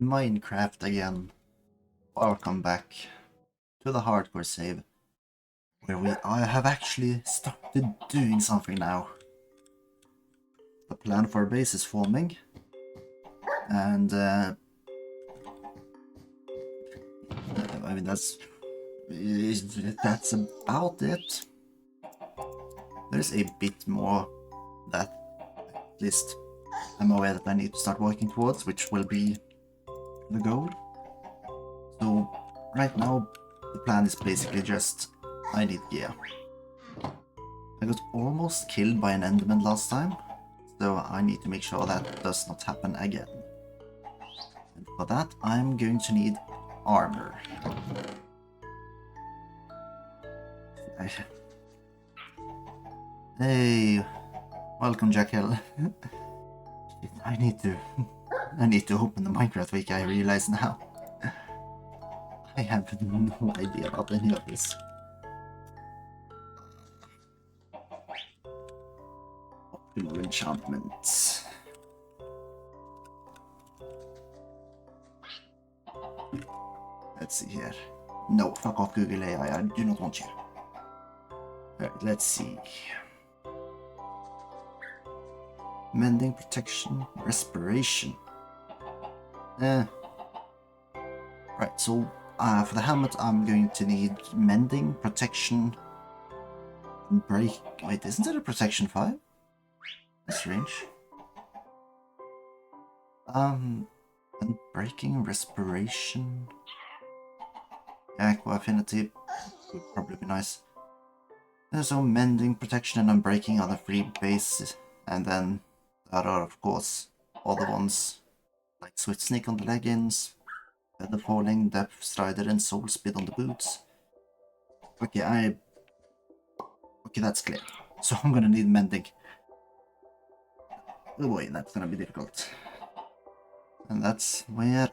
Minecraft again. Welcome back to the hardcore save, where I have actually started doing something now. The plan for our base is forming, and I mean that's about it. There's a bit more that at least I'm aware that I need to start working towards, which will be the goal. So right now the plan is basically just I need gear. I got almost killed by an enderman last time, so I need to make sure that does not happen again. And for that I'm going to need armor. Hey, welcome Jackal. I need to open the Minecraft wiki, I realize now. I have no idea about any of this. Popular enchantments. Let's see here. No, fuck off Google AI, I do not want you. Alright, let's see. Mending, protection, respiration. Right, so for the helmet I'm going to need mending, protection, and break. Wait, isn't it a protection 5? That's strange. And breaking, respiration. Aqua affinity would probably be nice. So mending, protection, and unbreaking are the 3 bases, and then there are of course all the ones like Swift Sneak on the leggings, Feather Falling, Depth Strider, and Soul Speed on the boots. Okay, that's clear. So I'm gonna need mending. Oh boy, that's gonna be difficult. And that's where...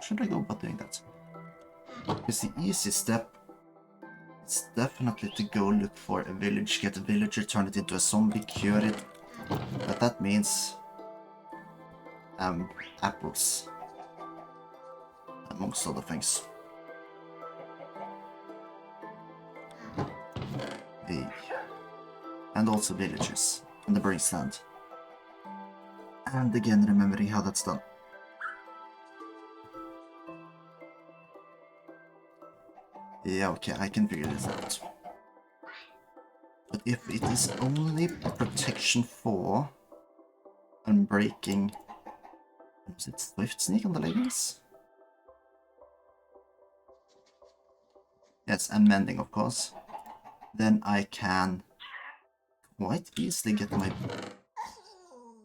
should I go about doing that? Because the easy step is definitely to go look for a village, get a villager, turn it into a zombie, cure it. But that means... apples. Amongst other things. Hey. And also villagers. And the brain stand. And again remembering how that's done. Yeah, okay, I can figure this out. But if it is only protection 4 and breaking... was it Swift Sneak on the leggings? Yes, and mending of course. Then I can quite easily get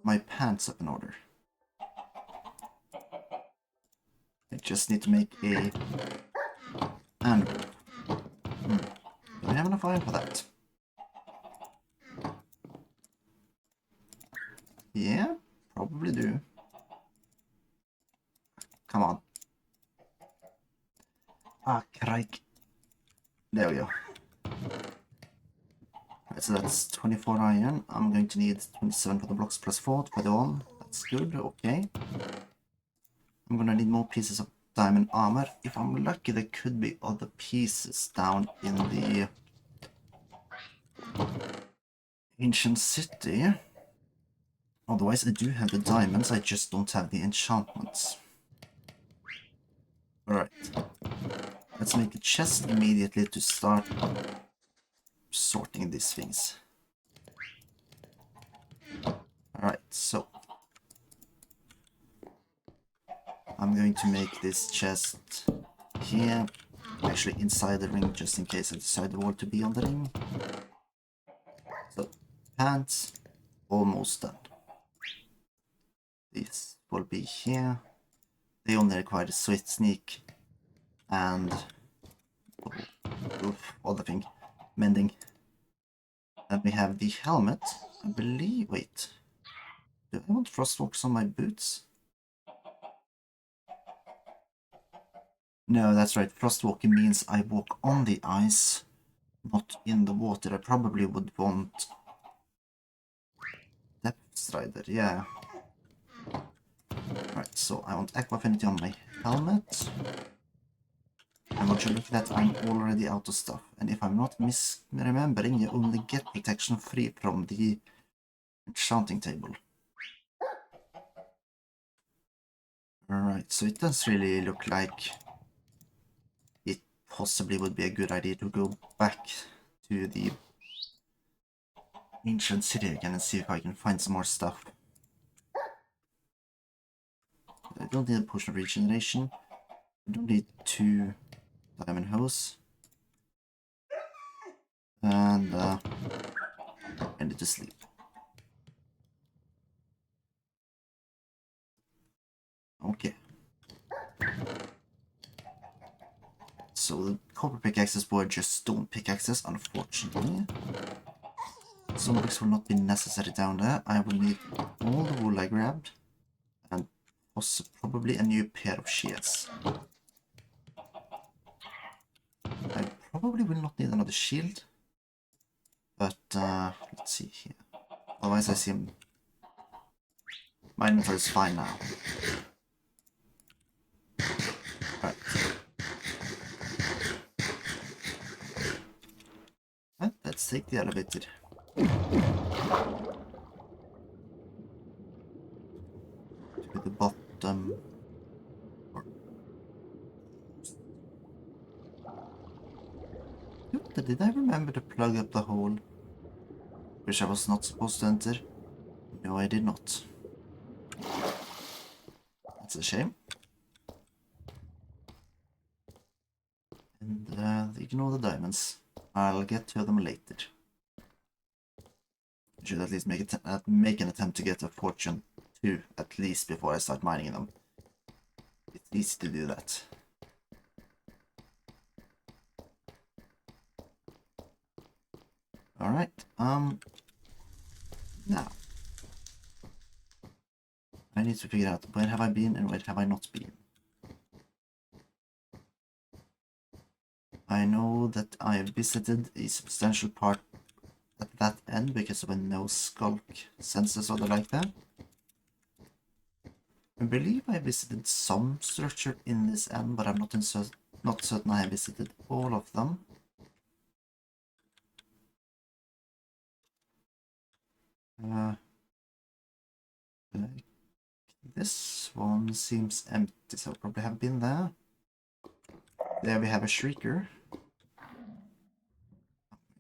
my pants up in order. I just need to make a anvil. Do I have enough iron for that? Yeah, probably do. Come on. Ah, crike. There we go. Right, so that's 24 iron. I'm going to need 27 for the blocks plus 4 to put it on. That's good, okay. I'm gonna need more pieces of diamond armor. If I'm lucky, there could be other pieces down in the ancient city. Otherwise, I do have the diamonds, I just don't have the enchantments. Alright. Let's make a chest immediately to start sorting these things. Alright, so I'm going to make this chest here, actually inside the ring, just in case I decide the wall to be on the ring. So, pants, almost done. This will be here. They only require the Swift Sneak and other thing, mending. Then we have the helmet, I believe. Wait, do I want frostwalks on my boots? No, that's right, frostwalking means I walk on the ice, not in the water. I probably would want Depth Strider, yeah. so I want Aqua Affinity on my helmet. And what you're looking at, I'm already out of stuff. And if I'm not misremembering, you only get protection 3 from the enchanting table. Alright, so it does really look like it possibly would be a good idea to go back to the ancient city again and see if I can find some more stuff. I don't need a potion of regeneration. I don't need 2 diamond hose. And I need to sleep. Okay. So the copper pickaxes were just stone pickaxes, unfortunately. Some bricks will not be necessary down there. I will need all the wool I grabbed. And also probably a new pair of shears. I probably will not need another shield. But let's see here. Otherwise I see my inventory is fine now. Right. Let's take the elevator. To the bottom. Did I remember to plug up the hole which I was not supposed to enter? No, I did not. That's a shame. And ignore the diamonds. I'll get to them later. I should at least make an attempt to get a fortune 2 at least before I start mining them. It's easy to do that. Alright, now. I need to figure out where have I been and where have I not been. I know that I visited a substantial part at that end because of a no skulk census or the like that. I believe I visited some structure in this end, but I'm not certain I have visited all of them. This one seems empty, so I probably have been there. There we have a shrieker.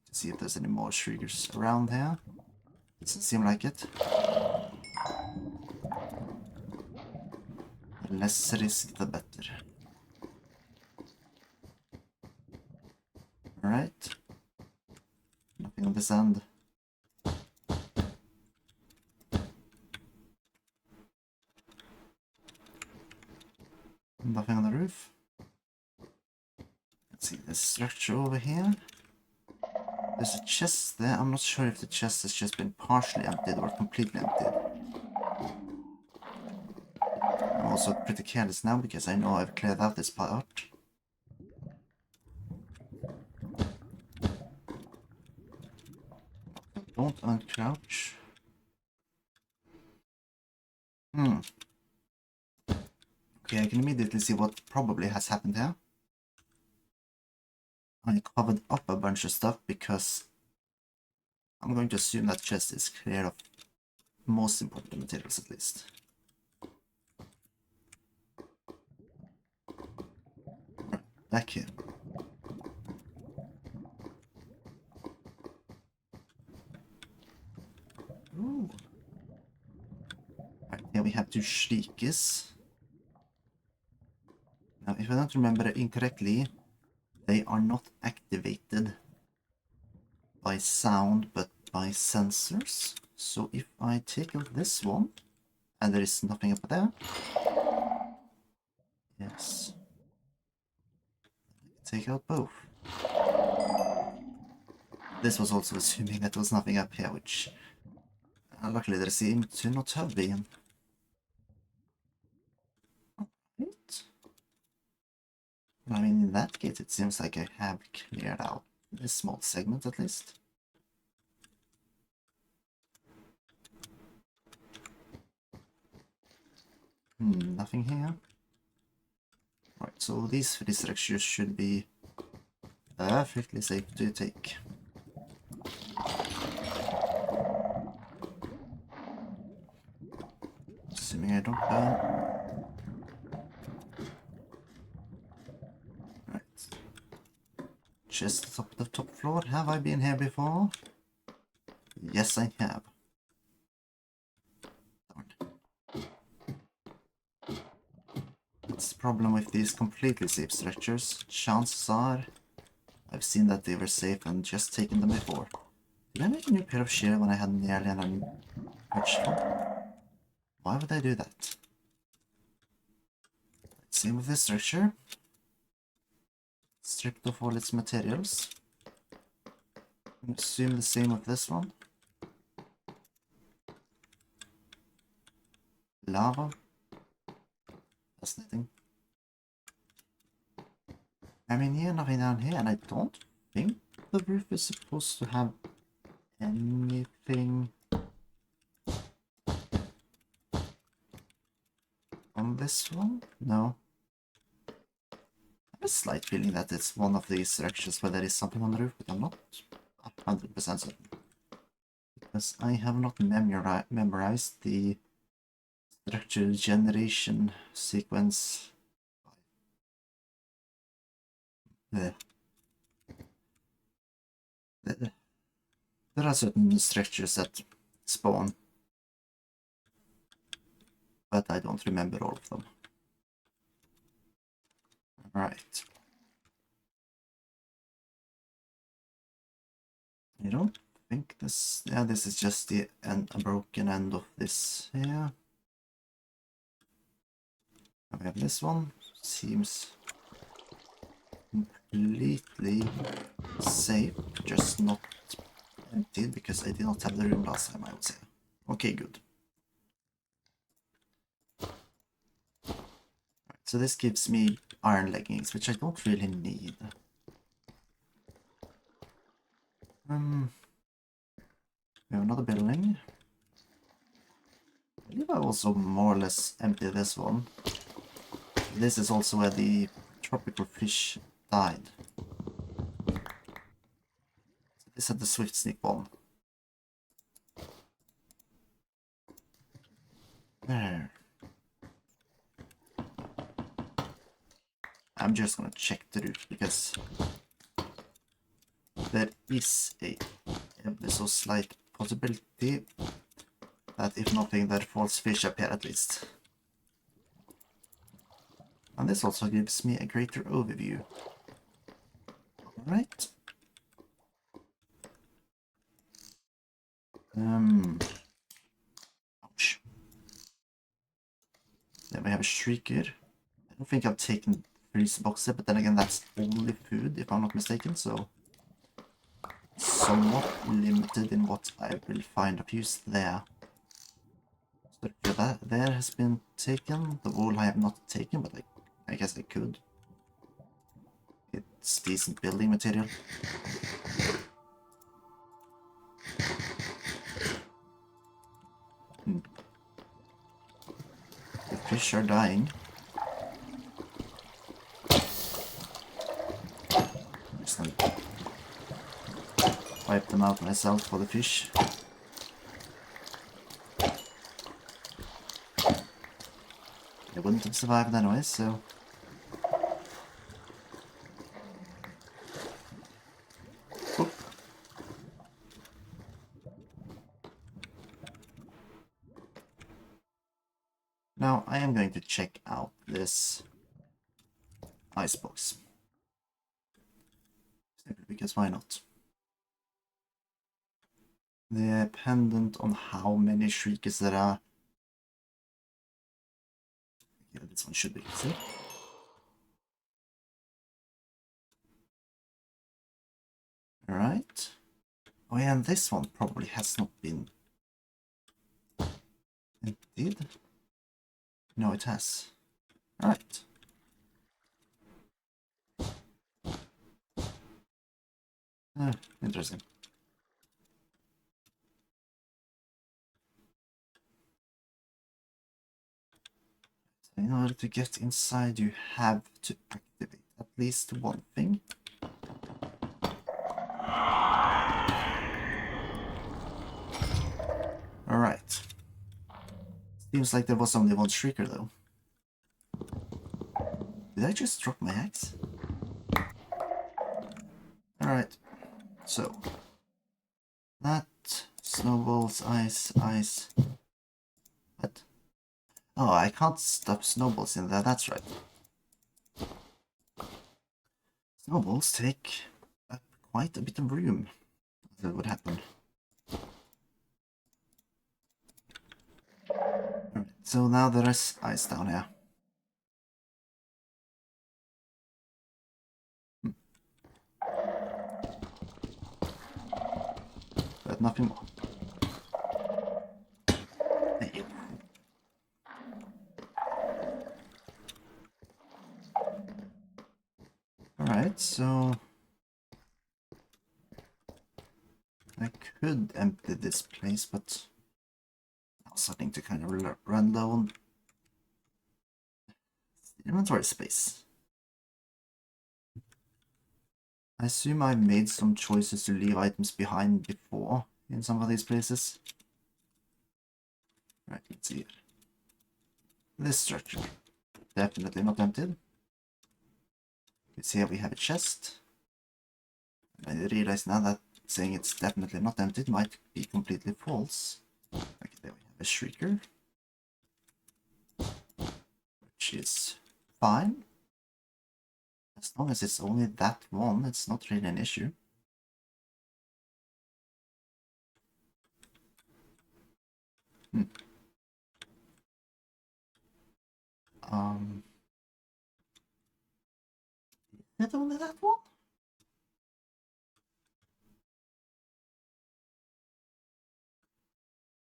To see if there's any more shriekers around here. Doesn't seem like it. The less risk, the better. Alright. Nothing on this end. Nothing on the roof. Let's see, this structure over here. There's a chest there. I'm not sure if the chest has just been partially emptied or completely emptied. I'm also pretty careless now because I know I've cleared out this part. Don't uncrouch. Okay, I can immediately see what probably has happened here. I covered up a bunch of stuff because I'm going to assume that chest is clear of most important materials at least. Right, back here. Ooh. Right, here we have 2 shriekers. Now, if I don't remember incorrectly, they are not activated by sound, but by sensors. So if I take out this one, and there is nothing up there. Yes. Take out both. This was also assuming that there was nothing up here, which luckily there seemed to not have been. Right. I mean, in that case, it seems like I have cleared out this small segment at least. Nothing here. Right, so these three structures should be perfectly safe to take. Assuming I don't burn. Right. Just top of the top floor. Have I been here before? Yes, I have. Darn. That's the problem with these completely safe structures. Chances are I've seen that they were safe and just taken them before. Did I make a new pair of shear when I had nearly an untouched one? Why would I do that? Same with this structure. Stripped of all its materials. I assume the same with this one. Lava. Fascinating. I mean, yeah, nothing down here, and I don't think the roof is supposed to have anything on this one. No. I have a slight feeling that it's one of these structures where there is something on the roof, but I'm not 100% certain. Because I have not memorized the structure generation sequence. There are certain structures that spawn, but I don't remember all of them. Right. I don't think this... Yeah, this is just the a broken end of this here. We have this one. Seems completely safe, just not emptied, because I did not have the room last time, I would say. Okay, good. Right, so this gives me iron leggings, which I don't really need. We have another building. I believe I also more or less emptied this one. This is also where the tropical fish died. So this had the swift sneak bomb. There. I'm just gonna check the roof because there is a ever so slight possibility that if nothing there falls fish up here at least. And this also gives me a greater overview. Alright. Ouch. Then we have a shrieker. I don't think I've taken freeze boxes, but then again that's only food if I'm not mistaken, so somewhat limited in what I will find of use there. Structure that there has been taken. The wall I have not taken, but I guess I could. It's decent building material. The fish are dying. I'm just gonna wipe them out myself for the fish. They wouldn't have survived anyway, so... Oop. Now I am going to check out this icebox. Simply because why not? Dependent on how many shriekers there are. Yeah, this one should be easy. Alright. Oh yeah, and this one probably has not been... It did? No, it has. Alright. Interesting. In order to get inside, you have to activate at least one thing. Alright. Seems like there was only one shrieker though. Did I just drop my axe? Alright. So. That. Snowballs, ice, ice. What? Oh, I can't stuff snowballs in there, that's right. Snowballs take up quite a bit of room. That would happen. Alright, so now there is ice down here. But nothing more. Hey. Alright, so I could empty this place, but I'm starting to kind of run low on inventory space. I assume I made some choices to leave items behind before in some of these places. Right, let's see here. This structure, definitely not emptied. You see here we have a chest. I realize now that saying it's definitely not emptied might be completely false. Okay, there we have a shrieker, which is fine. As long as it's only that one, it's not really an issue. Is it only that one?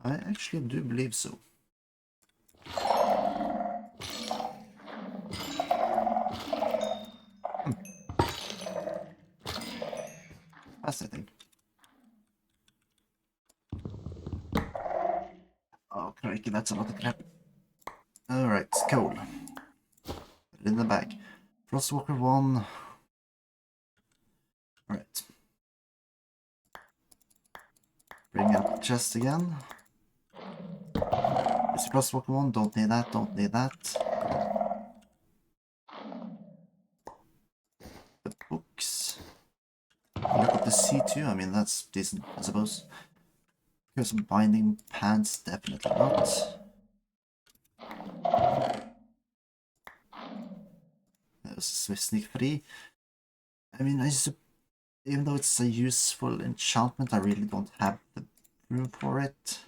I actually do believe so. Fascinating. Oh, crikey, that's a lot of crap. Alright, coal. Put it in the bag. Frostwalker 1. Alright. Bring up the chest again. It's Frostwalker 1, don't need that, don't need that. The books. Look at the C2, I mean that's decent, I suppose. Here's some binding pants, definitely not. There's Swift Sneak 3. I mean, even though it's a useful enchantment, I really don't have the room for it.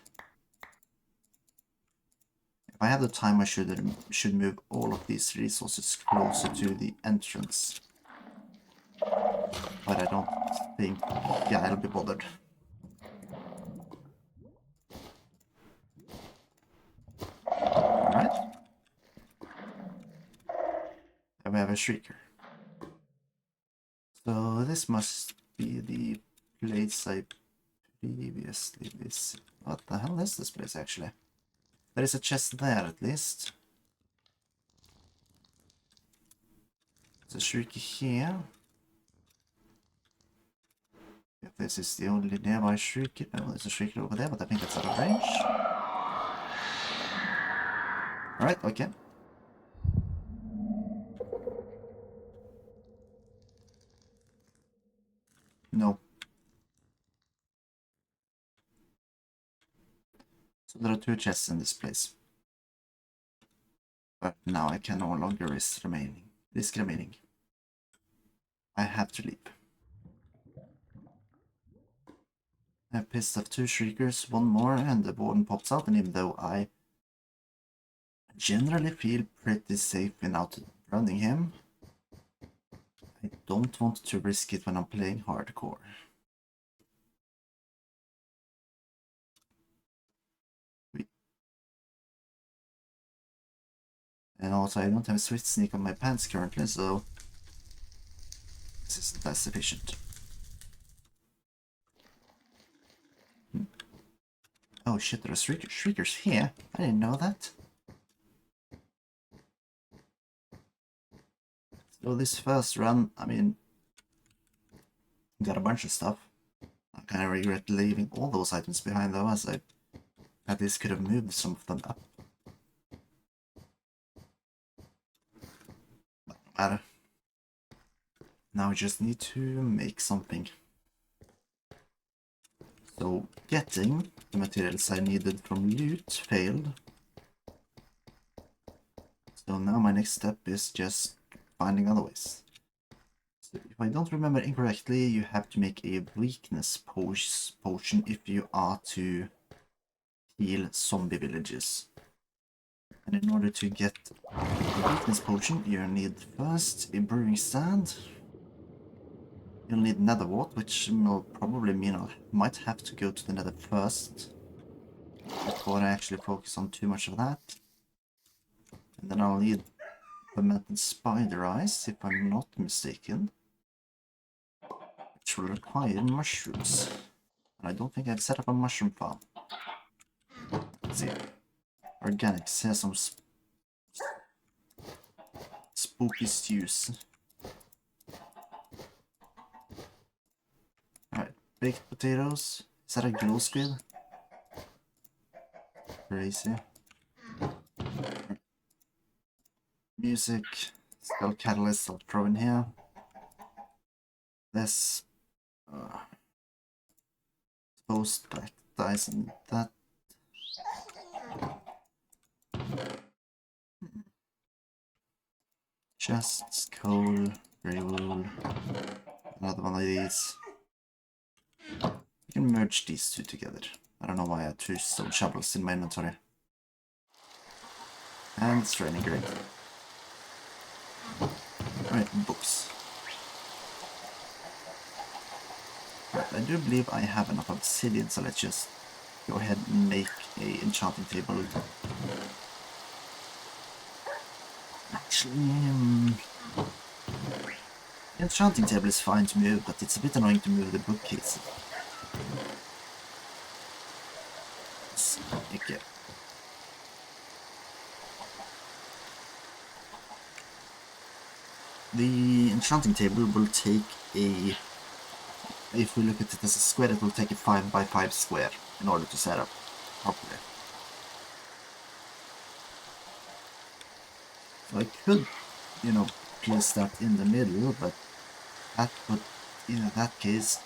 If I have the time, I should move all of these resources closer to the entrance. But I don't think, yeah, I'll be bothered. Alright. Then we have a shrieker. So this must be the place I previously visited. What the hell is this place actually? There is a chest there at least. There's a shrieker here. If this is the only nearby shrieker. No, there's a shrieker over there, but I think it's out of range. Alright, okay. No. So there are two chests in this place. But now I can no longer risk remaining. I have to leave. I pissed off two shriekers, one more, and the warden pops out, and even though I generally feel pretty safe without running him, I don't want to risk it when I'm playing hardcore. And also I don't have a Swift Sneak on my pants currently, so this isn't that sufficient. Oh shit, there are shriekers here. I didn't know that. So this first run, I mean, got a bunch of stuff. I kind of regret leaving all those items behind though, as I at least could have moved some of them up. But no matter. Now we just need to make something. So getting the materials I needed from loot failed. So now my next step is just finding other ways. So if I don't remember incorrectly, you have to make a weakness potion if you are to heal zombie villages. And in order to get a weakness potion, you need first a brewing stand. You'll need nether wart, which will probably mean I might have to go to the nether first before I actually focus on too much of that. And then I'll need fermented spider eyes, if I'm not mistaken, which will require mushrooms. And I don't think I've set up a mushroom farm. Let's see. Organics, here's some spooky stews. Alright, baked potatoes. Is that a glow squid? Crazy. Music, spell catalyst, I'll throw in here. This exposed black dice and that. Chests, coal, grey wool, another one of these. We can merge these two together. I don't know why I had 2 stone shovels in my inventory. And it's raining great. Alright, books. Right, I do believe I have enough obsidian, so let's just go ahead and make a enchanting table. Actually, the enchanting table is fine to move, but it's a bit annoying to move the bookcase. Okay. The enchanting table will take a... If we look at it as a square, it will take a 5 by 5 square in order to set up properly. So I could, you know, place that in the middle, but that would, in that case,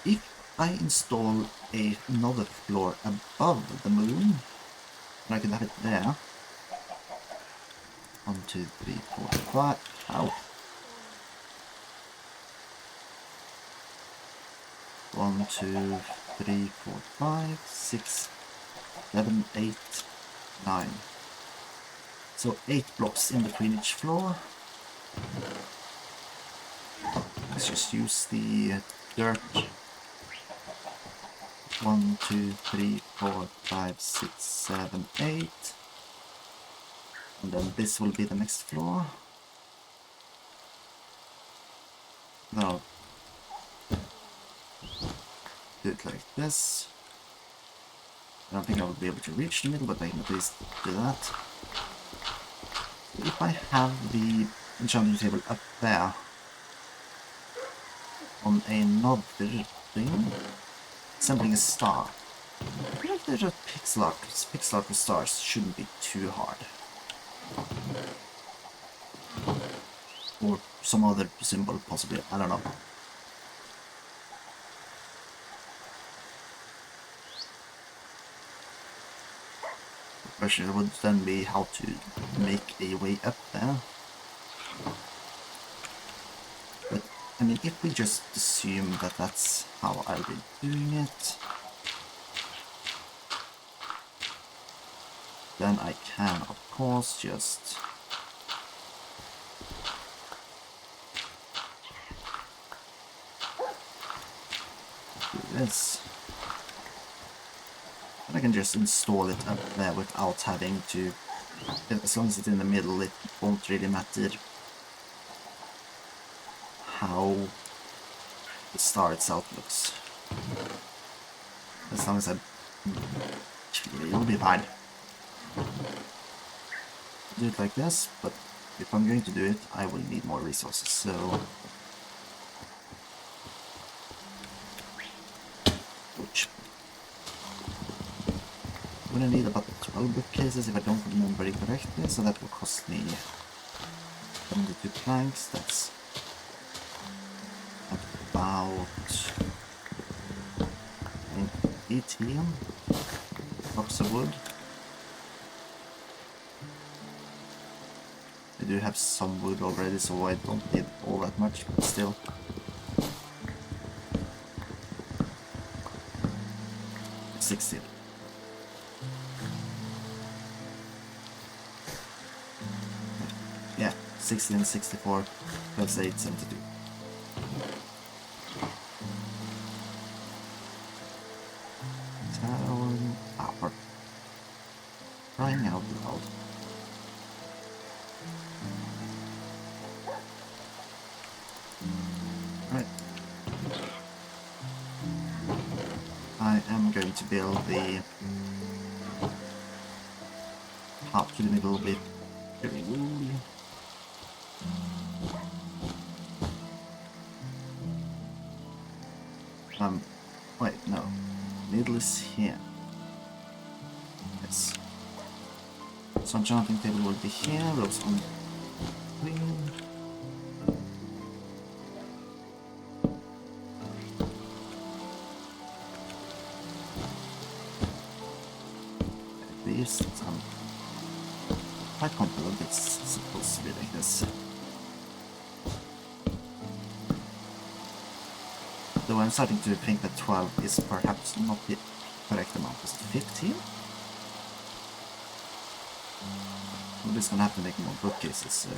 if I install another floor above the moon, and I can have it there. 1, 2, 3, 4, 5. Ow. 1, 2, 3, 4, 5, 6, 7, 8, 9. So 8 blocks in between each floor. Let's just use the dirt. 1, 2, 3, 4, 5, 6, 7, 8. And then this will be the next floor. Now, do it like this. I don't think I will be able to reach the middle, but I can at least do that. If I have the enchanting table up there on another thing, assembling a star. I feel like there's a pixel art. Pixel art with stars shouldn't be too hard. Or some other symbol, possibly. I don't know. The question would then be how to make a way up there. But, I mean, if we just assume that that's how I'll be doing it, then I can, of course, just do this. And I can just install it up there without having to, as long as it's in the middle, it won't really matter how the star itself looks. As long as it'll be fine. Do it like this, but if I'm going to do it, I will need more resources, so... Ouch. I'm gonna need about 12 bookcases if I don't remember it correctly, so that will cost me 72 planks. That's about 18 blocks of wood. I do have some wood already, so I don't need all that much, but still. It's 16. Yeah, 16, 64, plus 8, 72. Town power. Crying out loud. Right. I am going to build the top to the middle bit. Wait, no. Middle is here. Yes. So enchanting table will be here, rows on green. At least I'm quite confident it's supposed to be like this. Though I'm starting to think that 12 is perhaps not the correct amount. Is it 15? I'm just gonna have to make more bookcases, so...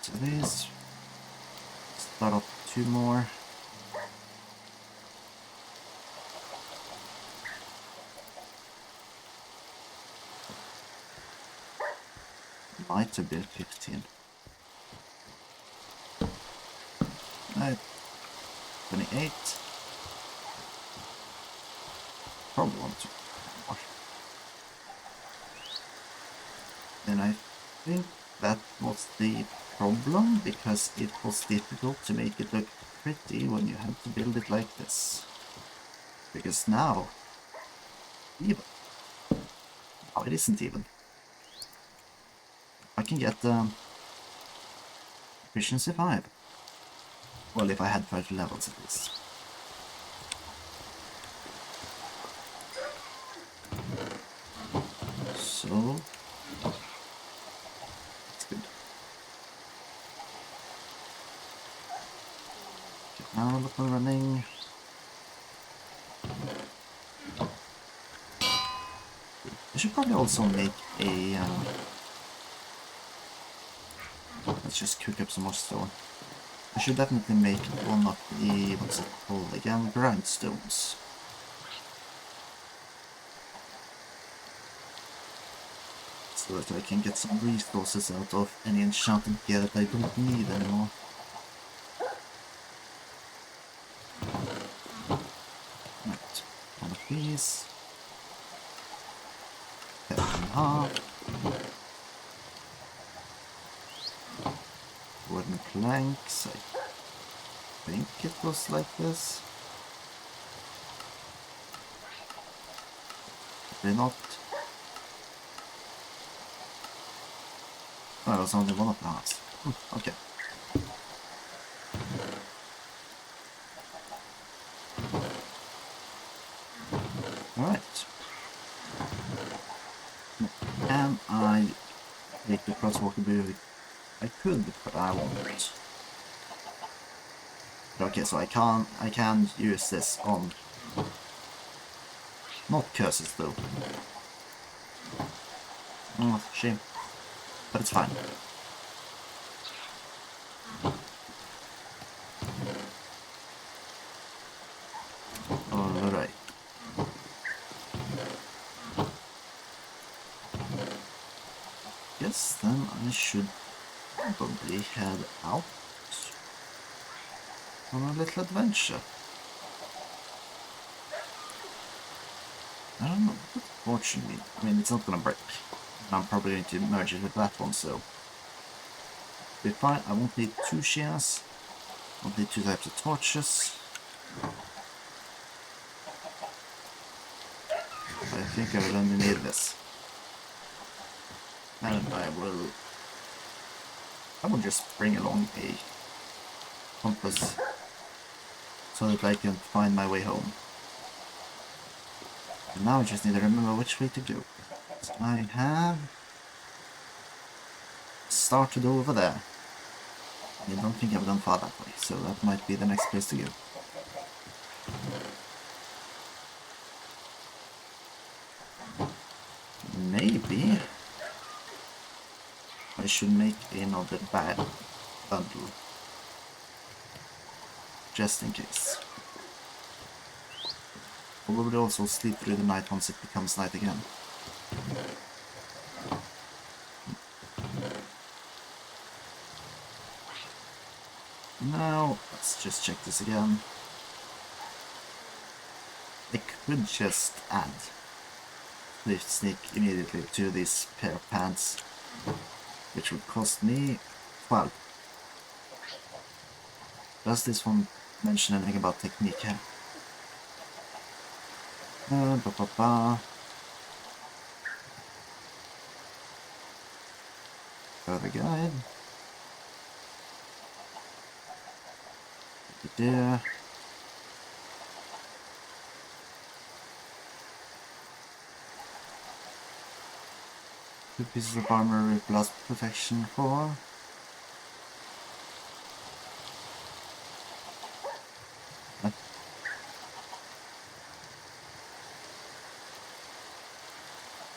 So these... Start off 2 more. Might have been 15. No, 28. Probably want to more. And I think that was the problem, because it was difficult to make it look pretty when you have to build it like this. Because now, even. Oh, it isn't even. I can get efficiency 5. Well, if I had 30 levels at least. So, that's good. Okay, now look, we're running. I should probably also make a... let's just cook up some more stone. I should definitely make one of the, what's it called again, grindstones. So that I can get some resources out of any enchanted gear that I don't need anymore. Right, one of these. Cut it in half. Wooden planks, I think it was like this. Probably not. Oh, it was only one of the halves. Okay. Alright. Can I make the crosswalk bridge? I could, but I won't. Okay, so I can use this on... Not curses though. Oh, shame. But it's fine. Alright. Yes, then I should probably head out on a little adventure. I don't know what fortune means. I mean, it's not gonna break. I'm probably going to merge it with that one, so be fine. I won't need 2 shears. I won't need 2 types of torches. I think I will only need this. And I will just bring along a compass so that I can find my way home. And now I just need to remember which way to go. So I have started over there. I don't think I've gone far that way, so that might be the next place to go. Maybe I should make another bundle, just in case. Probably also sleep through the night once it becomes night again. Now, let's just check this again. I could just add lift sneak immediately to this pair of pants, which would cost me 12. Does this one mention anything about technique here? Further guide. There. 2 pieces of armor with blast protection 4.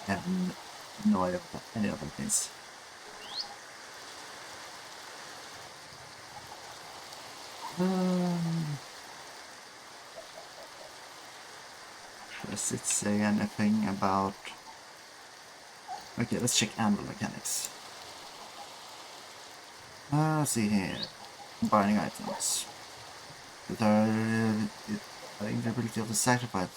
I have no idea what any of them means. Does it say anything about... Okay, let's check anvil mechanics. Let's see here. Combining items. That are the ability of the sacrifice.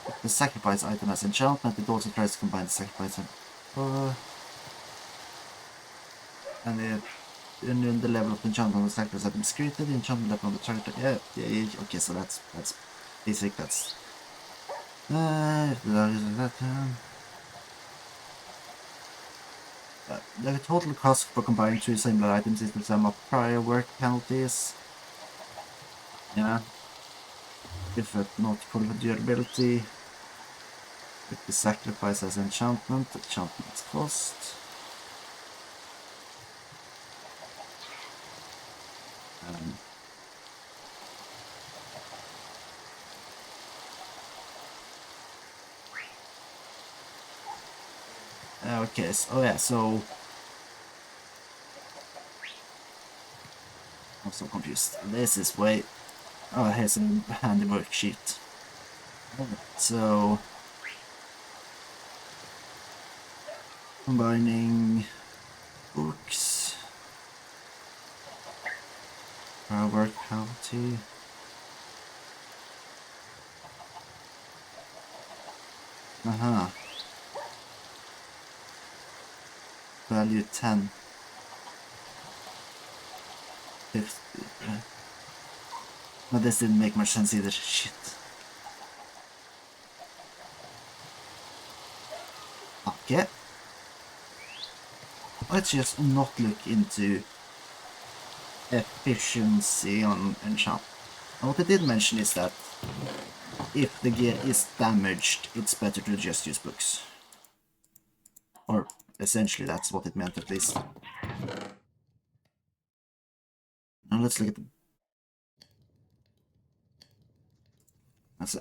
If the sacrifice item has enchantment, it also tries to combine the sacrifice item. And then the level of the enchantment on the sacrifice item is greater, the enchantment level on the target. Yeah, okay, so that's basic, that's the total cost for combining 2 similar items is the sum of prior work penalties. Yeah. If not full durability. If the sacrifice as enchantment cost. Okay, so, oh yeah, so... I'm so confused. This is way... Oh, here's a handy worksheet. So... Combining... books... work penalty... Value 10. 50. No, this didn't make much sense either. Shit. Okay. Let's just not look into efficiency on enchant. And what I did mention is that if the gear is damaged, it's better to just use books. Or essentially that's what it meant at least. Now let's look at the...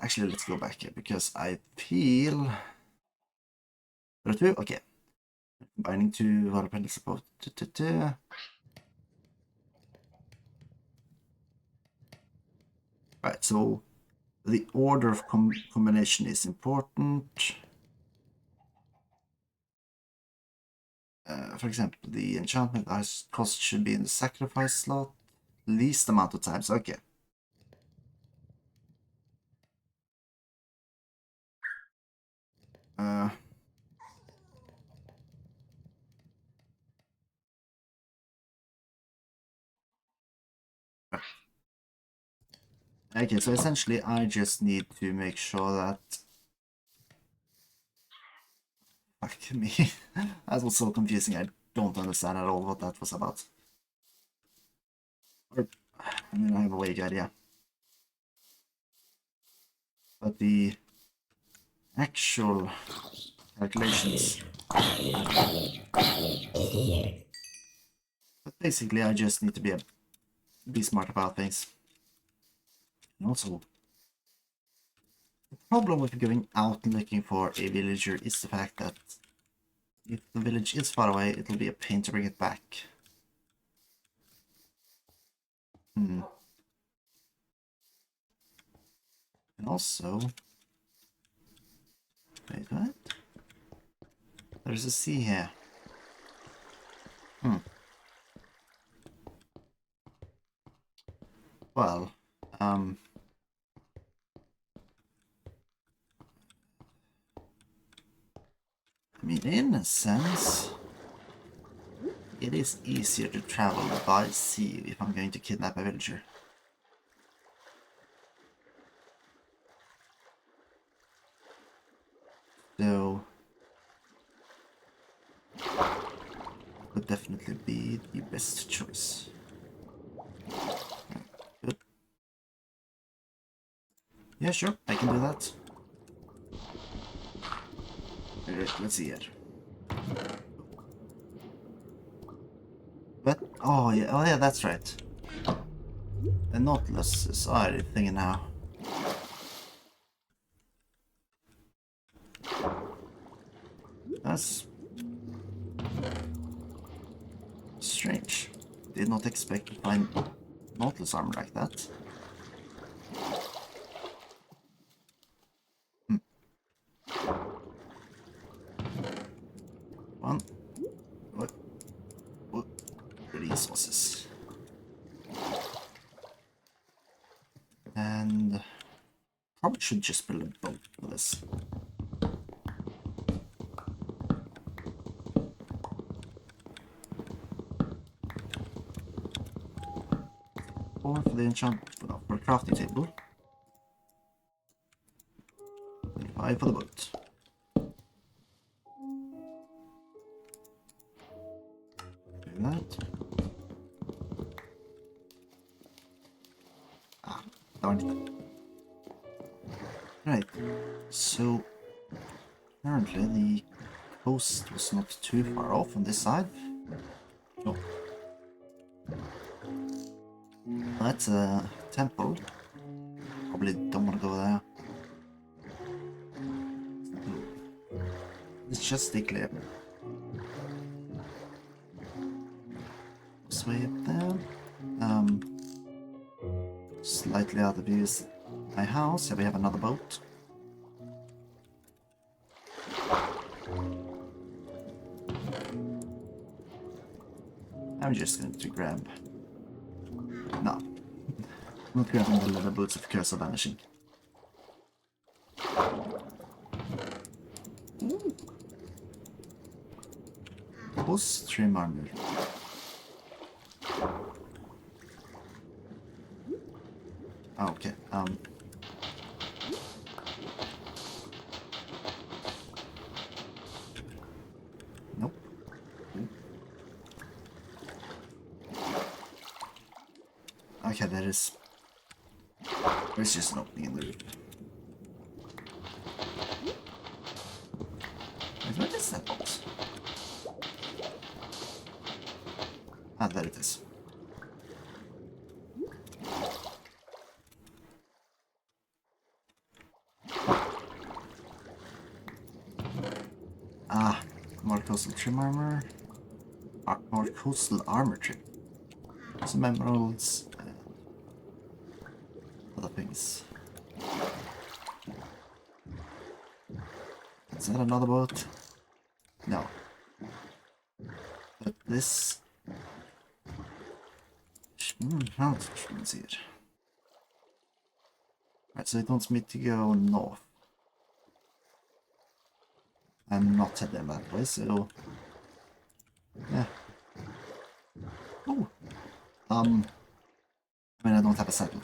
Actually, let's go back here because I feel... Okay. Combining 2 water pendants support. Right, so the order of combination is important. For example, the enchantment cost should be in the sacrifice slot. Least amount of times, okay. Uh, okay, so essentially I just need to make sure that... Fuck me. That was so confusing, I don't understand at all what that was about. Or, I mean, I have a vague idea. But the actual calculations... But basically I just need to be smart about things. And also, the problem with going out looking for a villager is the fact that if the village is far away, it'll be a pain to bring it back. And also... Wait, what? There's a sea here. Well, I mean, in a sense, it is easier to travel by sea if I'm going to kidnap a villager. So, would definitely be the best choice. Good. Yeah, sure, I can do that. Let's see it. But oh yeah, that's right. The Nautilus is already thinking now. That's strange. Did not expect to find Nautilus armor like that. One. What? Resources. And probably should just build a boat for this. Or for the for the crafting table. And 5 for the boat. Do that. Ah, darn it. Right, so apparently the coast was not too far off on this side. Oh. That's a temple. Probably don't want to go there. Let's just stay clear. This way up there. Slightly out of view is my house. Here we have another boat. I'm just going to grab... No. I'm not grabbing the leather boots of Curse of Vanishing. Post trim armor. Oh, okay, nope. Okay, there's just an opening in the roof. Wait, what is that box? Ah, there it is. Ah, more coastal trim armor. More coastal armor trim. Some emeralds and other things. Is that another boat? No. But this... let's see it. Right, so it wants me to go north. I'm not heading that way, so yeah. Oh, I mean I don't have a saddle.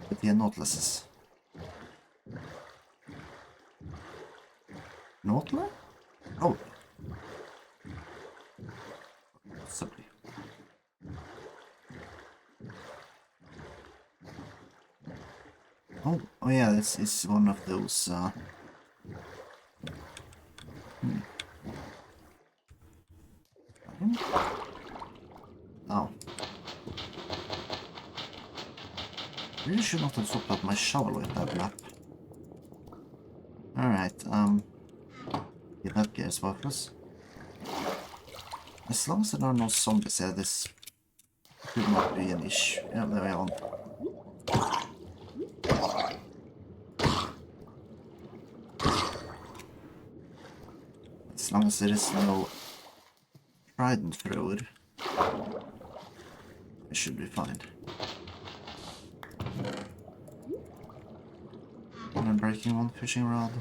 But the Nautiluses. Nautila? Oh, sorry. Oh yeah, this is one of those. Oh. Really should not have swapped out my shovel with that map. Alright, get that gears worthless. As long as there are no zombies here, this could not be an issue. Yeah, there we are. As long as there is no trident thrower, it should be fine. And I'm breaking one fishing rod.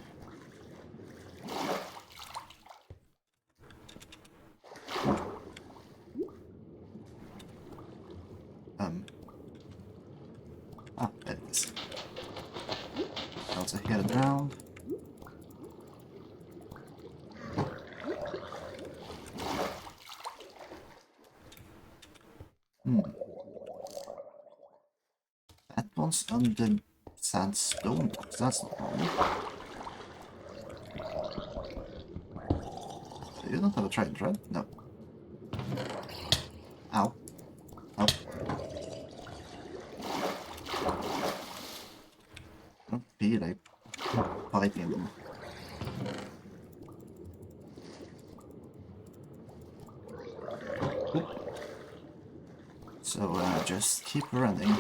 There it is. Also head around. That one's under sandstone box, that's not normal. So you don't have a trident, right? No. Ow. Oh. I don't feel like fighting them. So just keep running.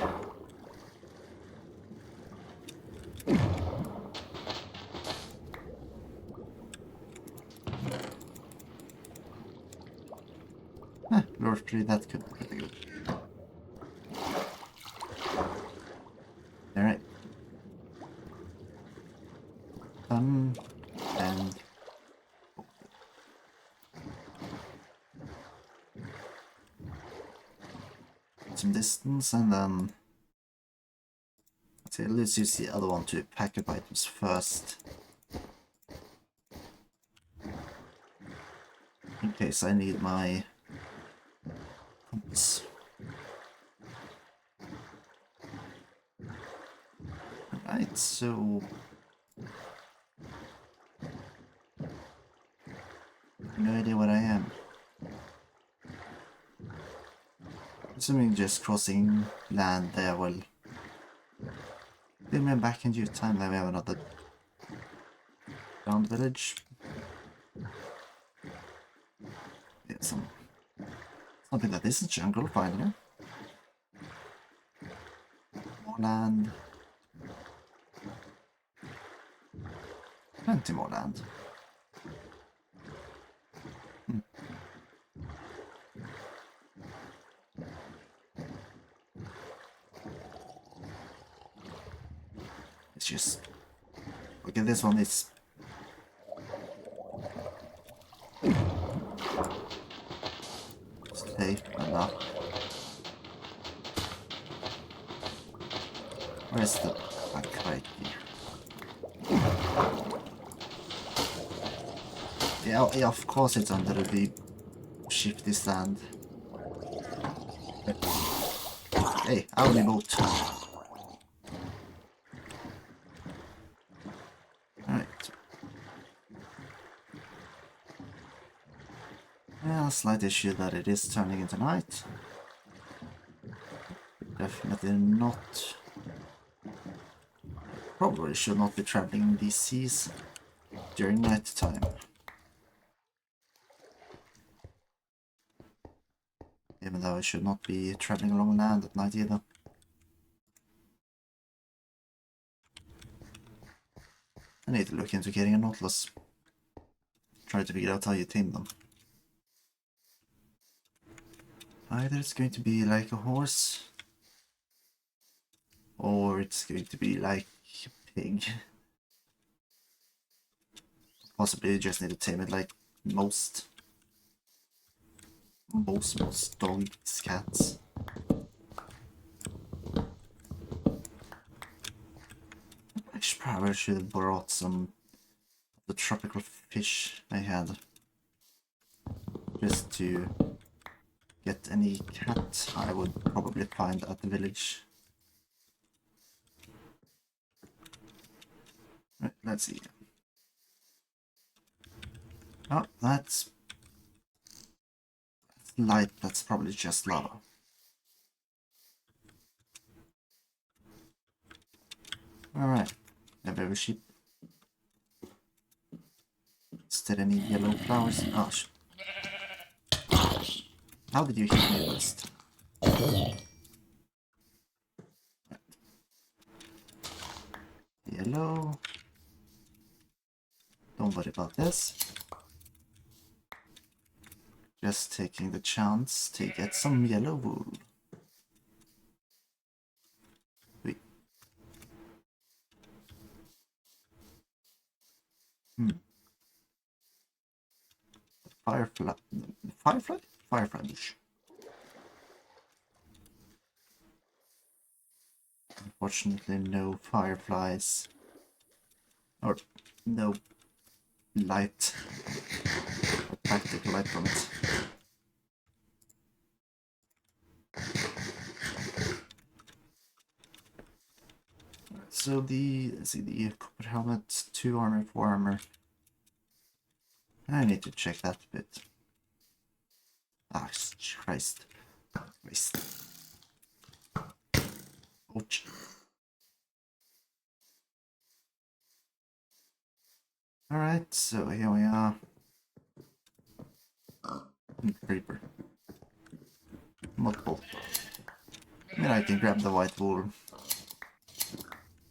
Lord 3, that could be pretty good. Alright. And some distance, and then let's use the other one to pack up items first. In case I need my compass. Right, so no idea what I am. Assuming just crossing land there will get me back in due time. Then we have another round village. Yeah, something that isn't jungle finally. More land. Plenty more land. It's just... okay, this one is... safe enough. Where's the crikey? Yeah, of course it's under the shifty stand. Hey, howdy boat. Alright. Yeah, slight issue that it is turning into night. Definitely not. Probably should not be traveling these seas during night time. Even though I should not be traveling along land at night either. I need to look into getting a Nautilus. Try to figure out how you tame them. Either it's going to be like a horse, or it's going to be like a pig. possibly just need to tame it like most dogs, cats. I probably should have brought some of the tropical fish I had. Just to get any cat I would probably find at the village. Right, let's see. Oh, that's light, that's probably just lava. Alright, a very sheep. Is there any yellow flowers? Oh, how did you hit me first? Yellow. Don't worry about this. Just taking the chance to get some yellow wool. Wait. Firefly? Firefly? Firefly bush. Unfortunately, no fireflies. Or no light. Or practical light from it. So let's see, the copper helmet, 2 armor, 4 armor. I need to check that a bit. Ah, Christ. Christ. Ouch. Alright, so here we are. Creeper. Multiple. I mean, I can grab the white wool.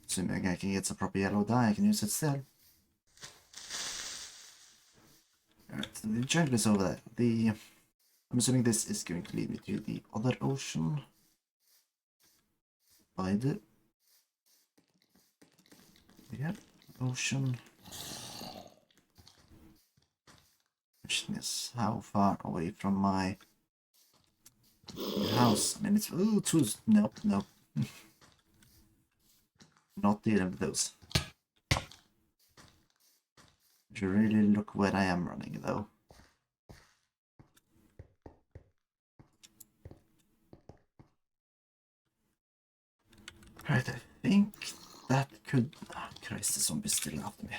Assuming I can get some proper yellow dye, I can use it still. Alright, so the jungle is over there. I'm assuming this is going to lead me to the other ocean. By the... Yeah, ocean. Question is, how far away from my house? I mean, it's... Ooh, nope, nope. Not dealing with those. Should really look where I am running, though. Right, I think that could... Oh, Christ, the zombie's still after me.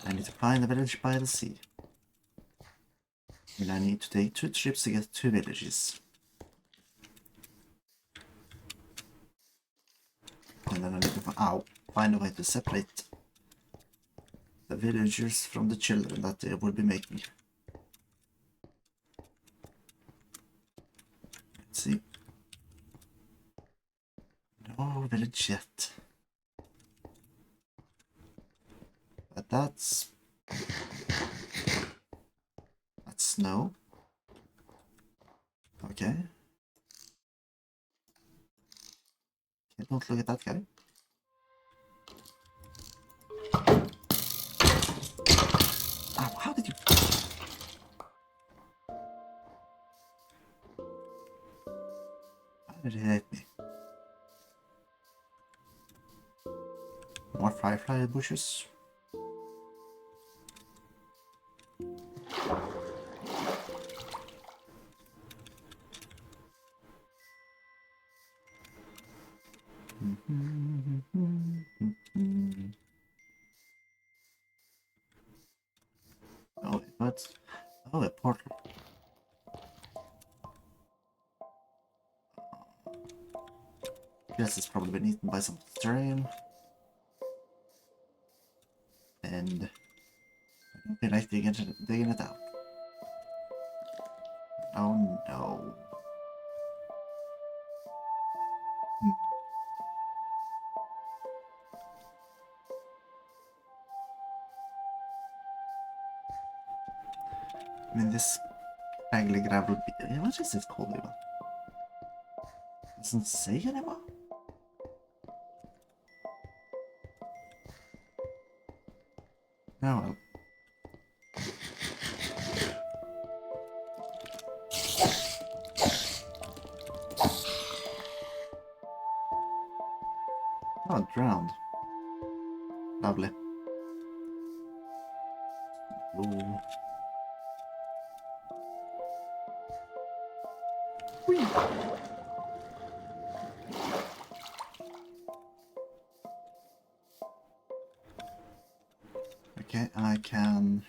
I need to find a village by the sea. And I need to take 2 trips to get 2 villages. And then I need to find a way to separate the villagers from the children that they will be making. Let's see. No village yet. But that's snow. Okay. Okay, don't look at that guy. Ow, how did you... How did he hit me? More firefly bushes. Oh, what? Oh, a portal. Guess it's probably been eaten by some terrain. And I don't feel like digging it out. Oh no. I mean, this scraggly gravel what is it called even? Doesn't say anymore? Oh well. Oh, drowned. Lovely. Ooh. Whee. Okay, I can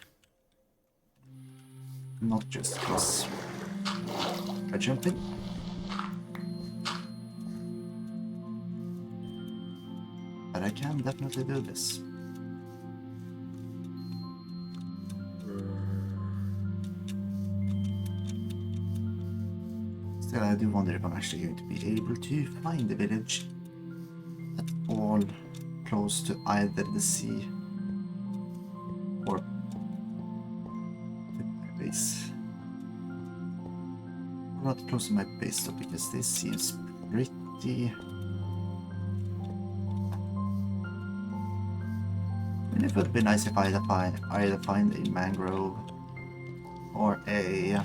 not just cross by jumping. But I can definitely do this. Still, I do wonder if I'm actually going to be able to find the village at all close to either the sea or my base. Not close to my base though, because this seems pretty... I mean, it would be nice if I either find a mangrove or a...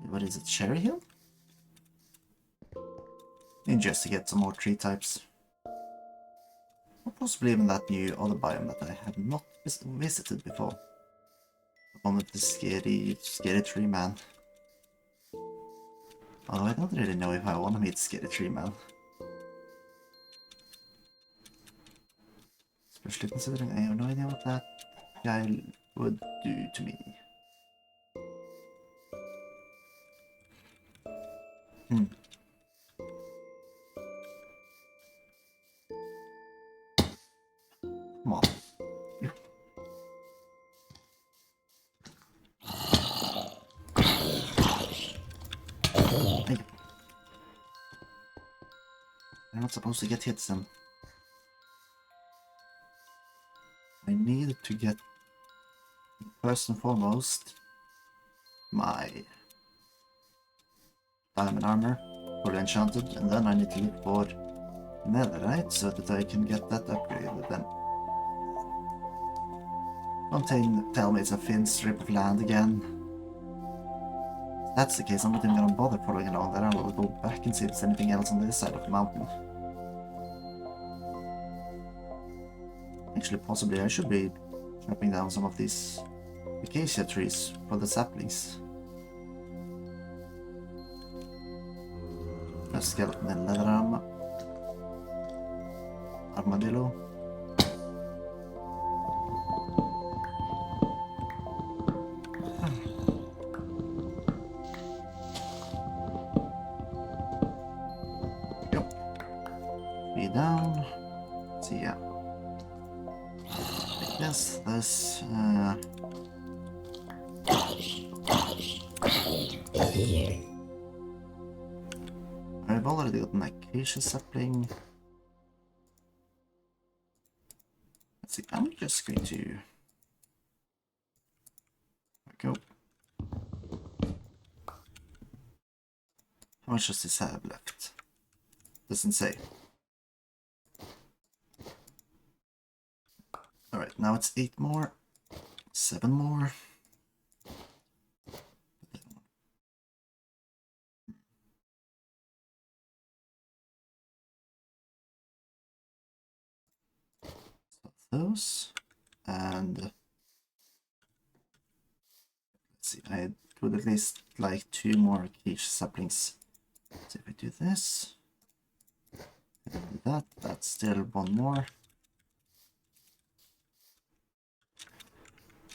What is it, Cherry Hill? And just to get some more tree types. Or possibly even that new other biome that I have not visited before. The one with the scary tree man. Although I don't really know if I want to meet scary tree man. Especially considering I have no idea what that guy would do to me. Come on. Thank you. I'm not supposed to get hit, then. I need to get, first and foremost, my diamond armor, fully enchanted, and then I need to look for netherite so that I can get that upgraded then. Don't tell me it's a thin strip of land again. If that's the case, I'm not even gonna bother following along there. I'll go back and see if there's anything else on this side of the mountain. Actually, possibly I should be chopping down some of these acacia trees for the saplings. A skeleton and leather armor. Armadillo. Yep. Be down. See ya. Like this. I've already got an acacia sapling. Let's see, I'm just going to go. How much does this have left? Doesn't say. Alright, now it's 8 more, 7 more. Those, and let's see, I would at least like 2 more acacia saplings. So if we do this, and that's still 1 more.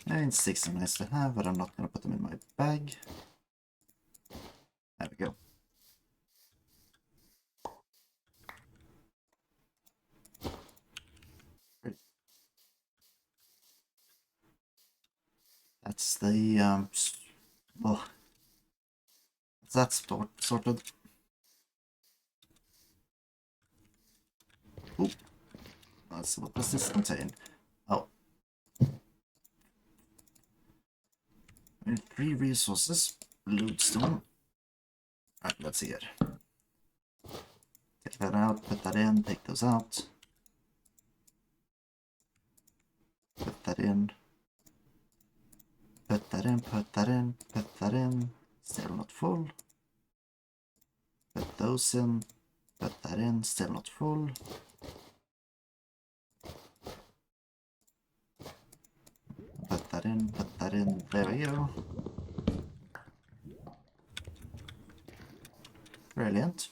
And 6 are nice to have, but I'm not gonna put them in my bag. There we go. Great. That's the well, that's sorted. Oop. What does this contain? Oh. 3 resources. Lodestone. Alright, let's see here. Take that out, put that in, take those out. that in. Put that in, put that in, put that in. Still not full. Put those in. Put that in, still not full. Put that in, put that in. There we go. Brilliant.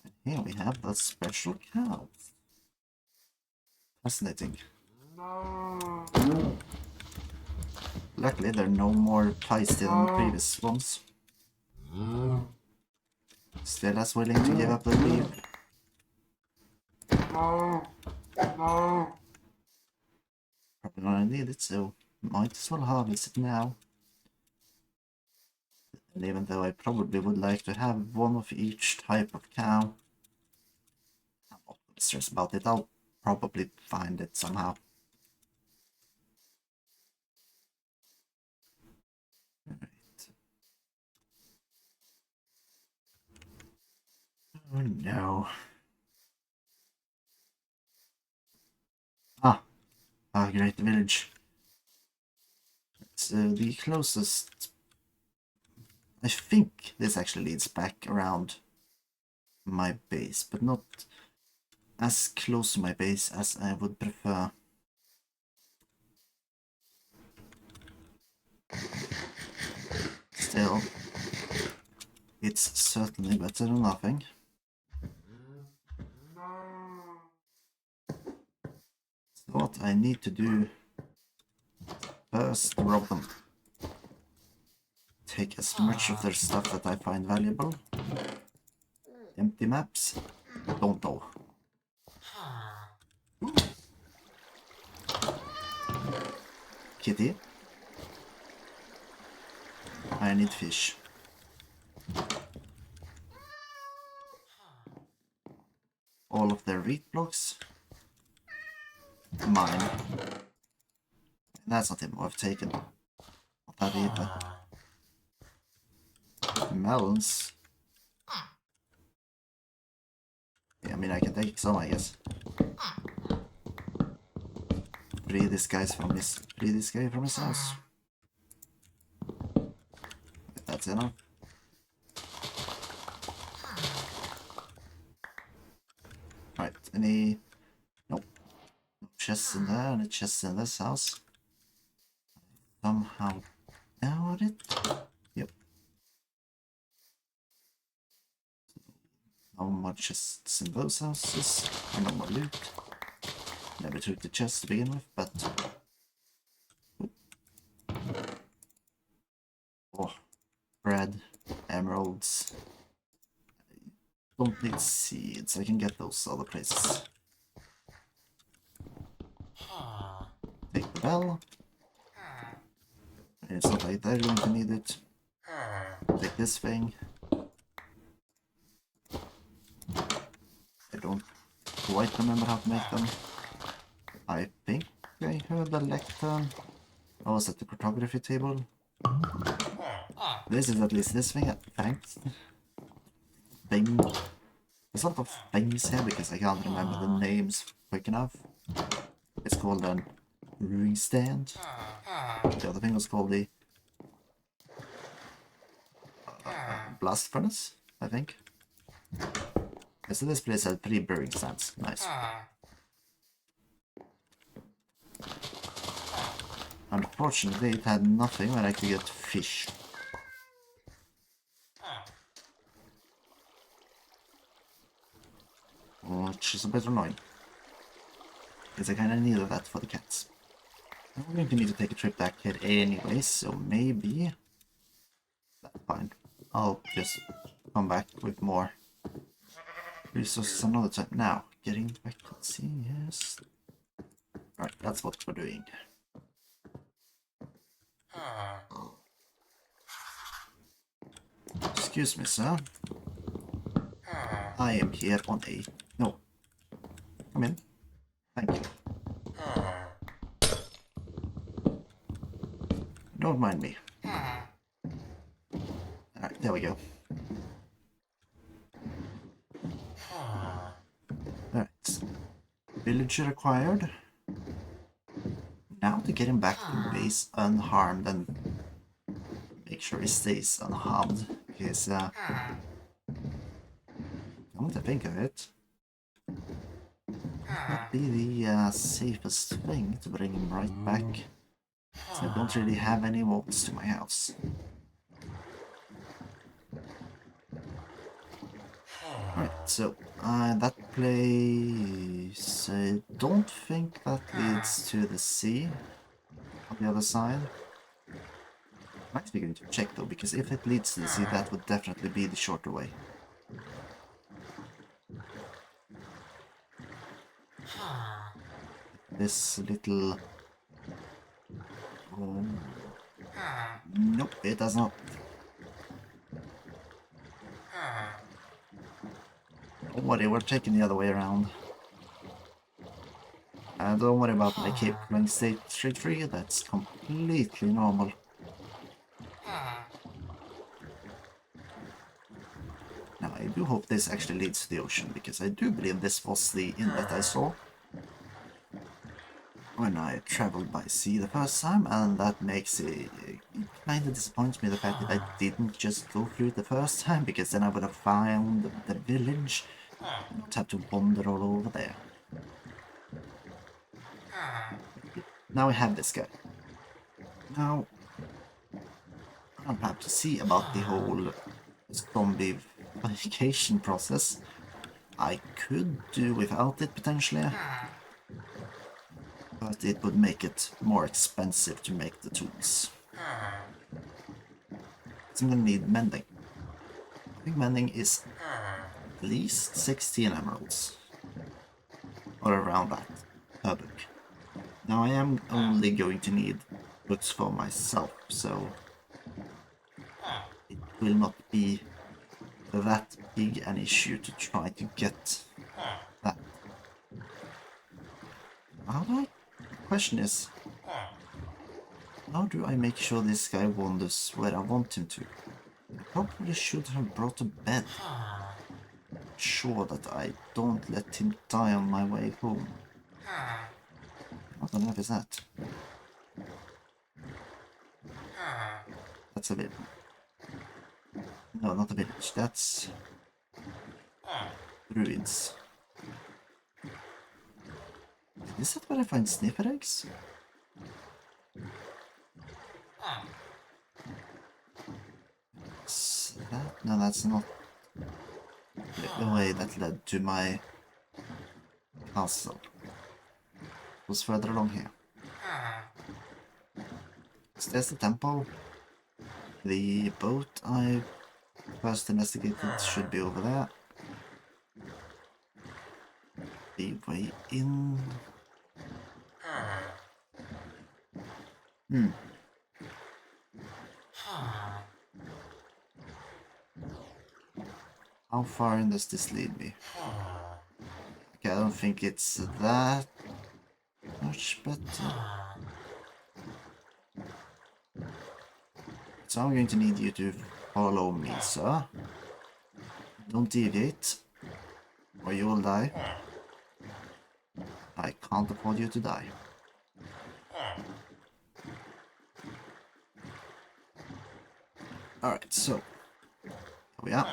And here we have the special cow. Fascinating. Luckily, there are no more feisty than the previous ones. Still as willing to give up the lead. Probably gonna need it, so might as well harvest it now. And even though I probably would like to have one of each type of cow, I'm not stressed about it. I'll probably find it somehow. Right. Oh no. Great village. So the closest... I think this actually leads back around my base, but not as close to my base as I would prefer. Still, it's certainly better than nothing. So what I need to do first, rob them. Take as much of their stuff that I find valuable. Empty maps? Don't know. Kitty? I need fish. All of their wheat blocks? Mine. That's not him I've taken. Not that either. Melons? Yeah, I mean I can take some, I guess. Free this guy from his house. That's enough. Right, any... Nope. No chests in there, any chests in this house. Somehow doubt it. Yep. No more chests in those houses. No more loot. Never took the chest to begin with, but... Oh. Bread. Emeralds. Don't need seeds, I can get those other places. Take the bell. It's not like they're going to need it. Take this thing. I don't quite remember how to make them. I think I heard a lectern. Oh, was that the cartography table? This is at least this thing. Thanks. Thing. There's a lot of things here because I can't remember the names quick enough. It's called an brewing stand. The other thing was called the blast furnace, I think. So this place had 3 brewing stands. Nice. Unfortunately, it had nothing where I could get fish. Which is a bit annoying. Because I kinda needed that for the cats. I'm going to need to take a trip back here anyway, so maybe... That's fine. I'll just come back with more resources another time. Now, getting back, let's see, yes. Right, that's what we're doing. Excuse me, sir. I am here on a... No. Come in. Thank you. Don't mind me. Alright, there we go. Alright. Villager acquired. Now to get him back to base unharmed and make sure he stays unharmed, because come to think of it, that would be the safest thing to bring him right back. So I don't really have any walls to my house. Alright, so that place, I don't think that leads to the sea on the other side. I'm actually going to check though, because if it leads to the sea, that would definitely be the shorter way. This little... Oh. Nope, it does not. Don't worry, we're taking the other way around. Don't worry about my cape running straight through, that's completely normal. Now, I do hope this actually leads to the ocean, because I do believe this was the inlet I saw when I traveled by sea the first time, and that makes it kind of disappoints me, the fact that I didn't just go through it the first time, because then I would have found the village and not have to wander all over there. Now we have this guy. Now, I'll have to see about the whole zombification process. I could do without it, potentially. But it would make it more expensive to make the tools. So I'm gonna need mending. I think mending is at least 16 emeralds. Or around that, per book. Now I am only going to need books for myself, so it will not be that big an issue to try to get that. How do I... The question is, how do I make sure this guy wanders where I want him to? I probably should have brought a bed. Sure that I don't let him die on my way home. What on earth is that? That's a village. No, not a village. That's ruins. Is that where I find sniffer eggs? Is that? No, that's not the way that led to my castle. It was further along here. So there's the temple. The boat I first investigated should be over there. The way in... How far in does this lead me? Okay, I don't think it's that much better. So I'm going to need you to follow me, sir. Don't deviate, or you will die. I can't afford you to die. Alright, so here we are.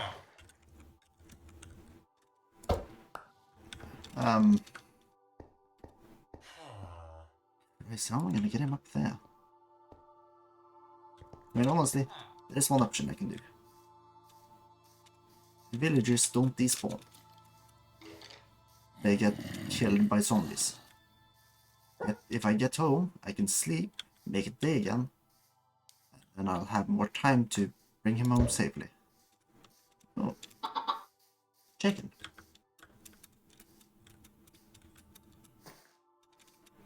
So how am I gonna get him up there? I mean, honestly, there's one option I can do. The villagers don't despawn. They get killed by zombies. But if I get home, I can sleep, make it day again, and I'll have more time to bring him home safely. Oh. Chicken.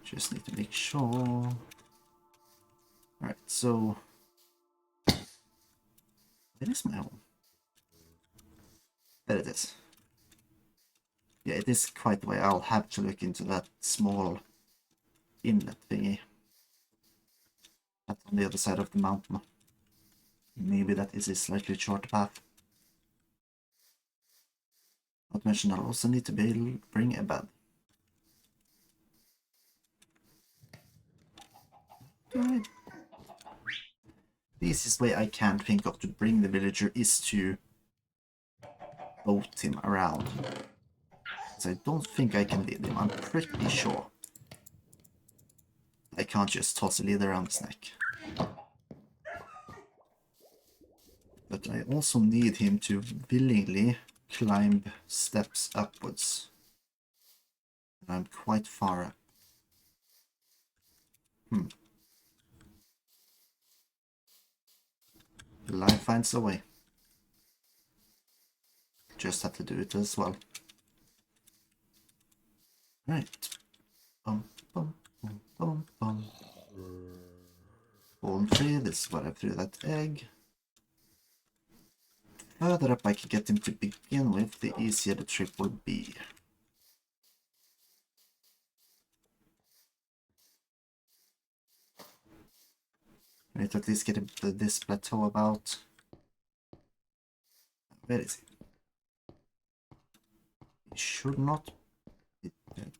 Just need to make sure. Alright, so... Where is my home? There it is. Yeah, it is quite the way. I'll have to look into that small inlet thingy. That's on the other side of the mountain. Maybe that is a slightly shorter path. Not to mention, I'll also need to bring a bed. The easiest way I can think of to bring the villager is to boat him around. So I don't think I can lead him, I'm pretty sure. I can't just toss a lead around his neck. But I also need him to willingly climb steps upwards. And I'm quite far up. Life finds a way. Just have to do it as well. Right. Bum, bum, bum, bum, bum. Bone 3, this is what I threw that egg. Further up I can get him to begin with, the easier the trip will be. I need to at least get him to this plateau about. Where is he? He should not be dead.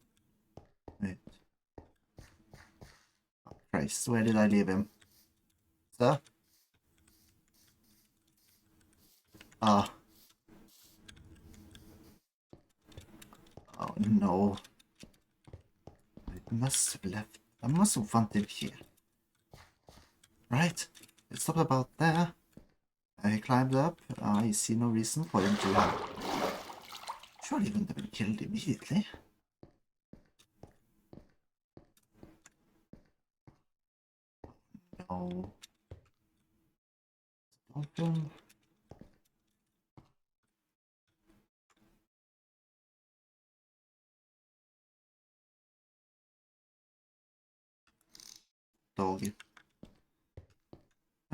Wait. Oh, Christ, where did I leave him? Sir? Ah. Oh no. I must have left. I must have wanted here. Right. It stopped about there. I climbed up. I see no reason for him to have. Surely he wouldn't have been killed immediately. No. Open. Doggy.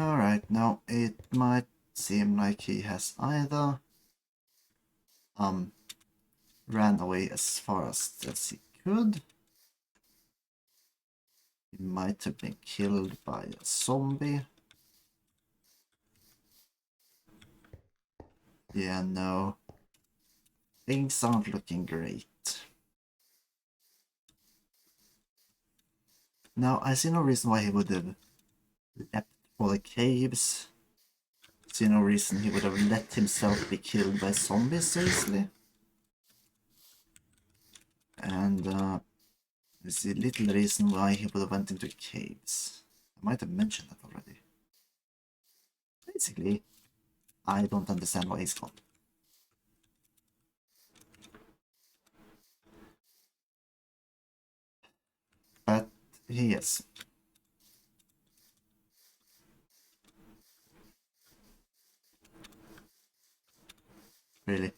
Alright, now it might seem like he has either ran away as far as he could. He might have been killed by a zombie. Yeah, no. Things aren't looking great. Now, I see no reason why he would have leapt for the caves. I see no reason he would have let himself be killed by zombies so easily. And I see little reason why he would have went into caves. I might have mentioned that already. Basically, I don't understand why he's gone. But he is. Really.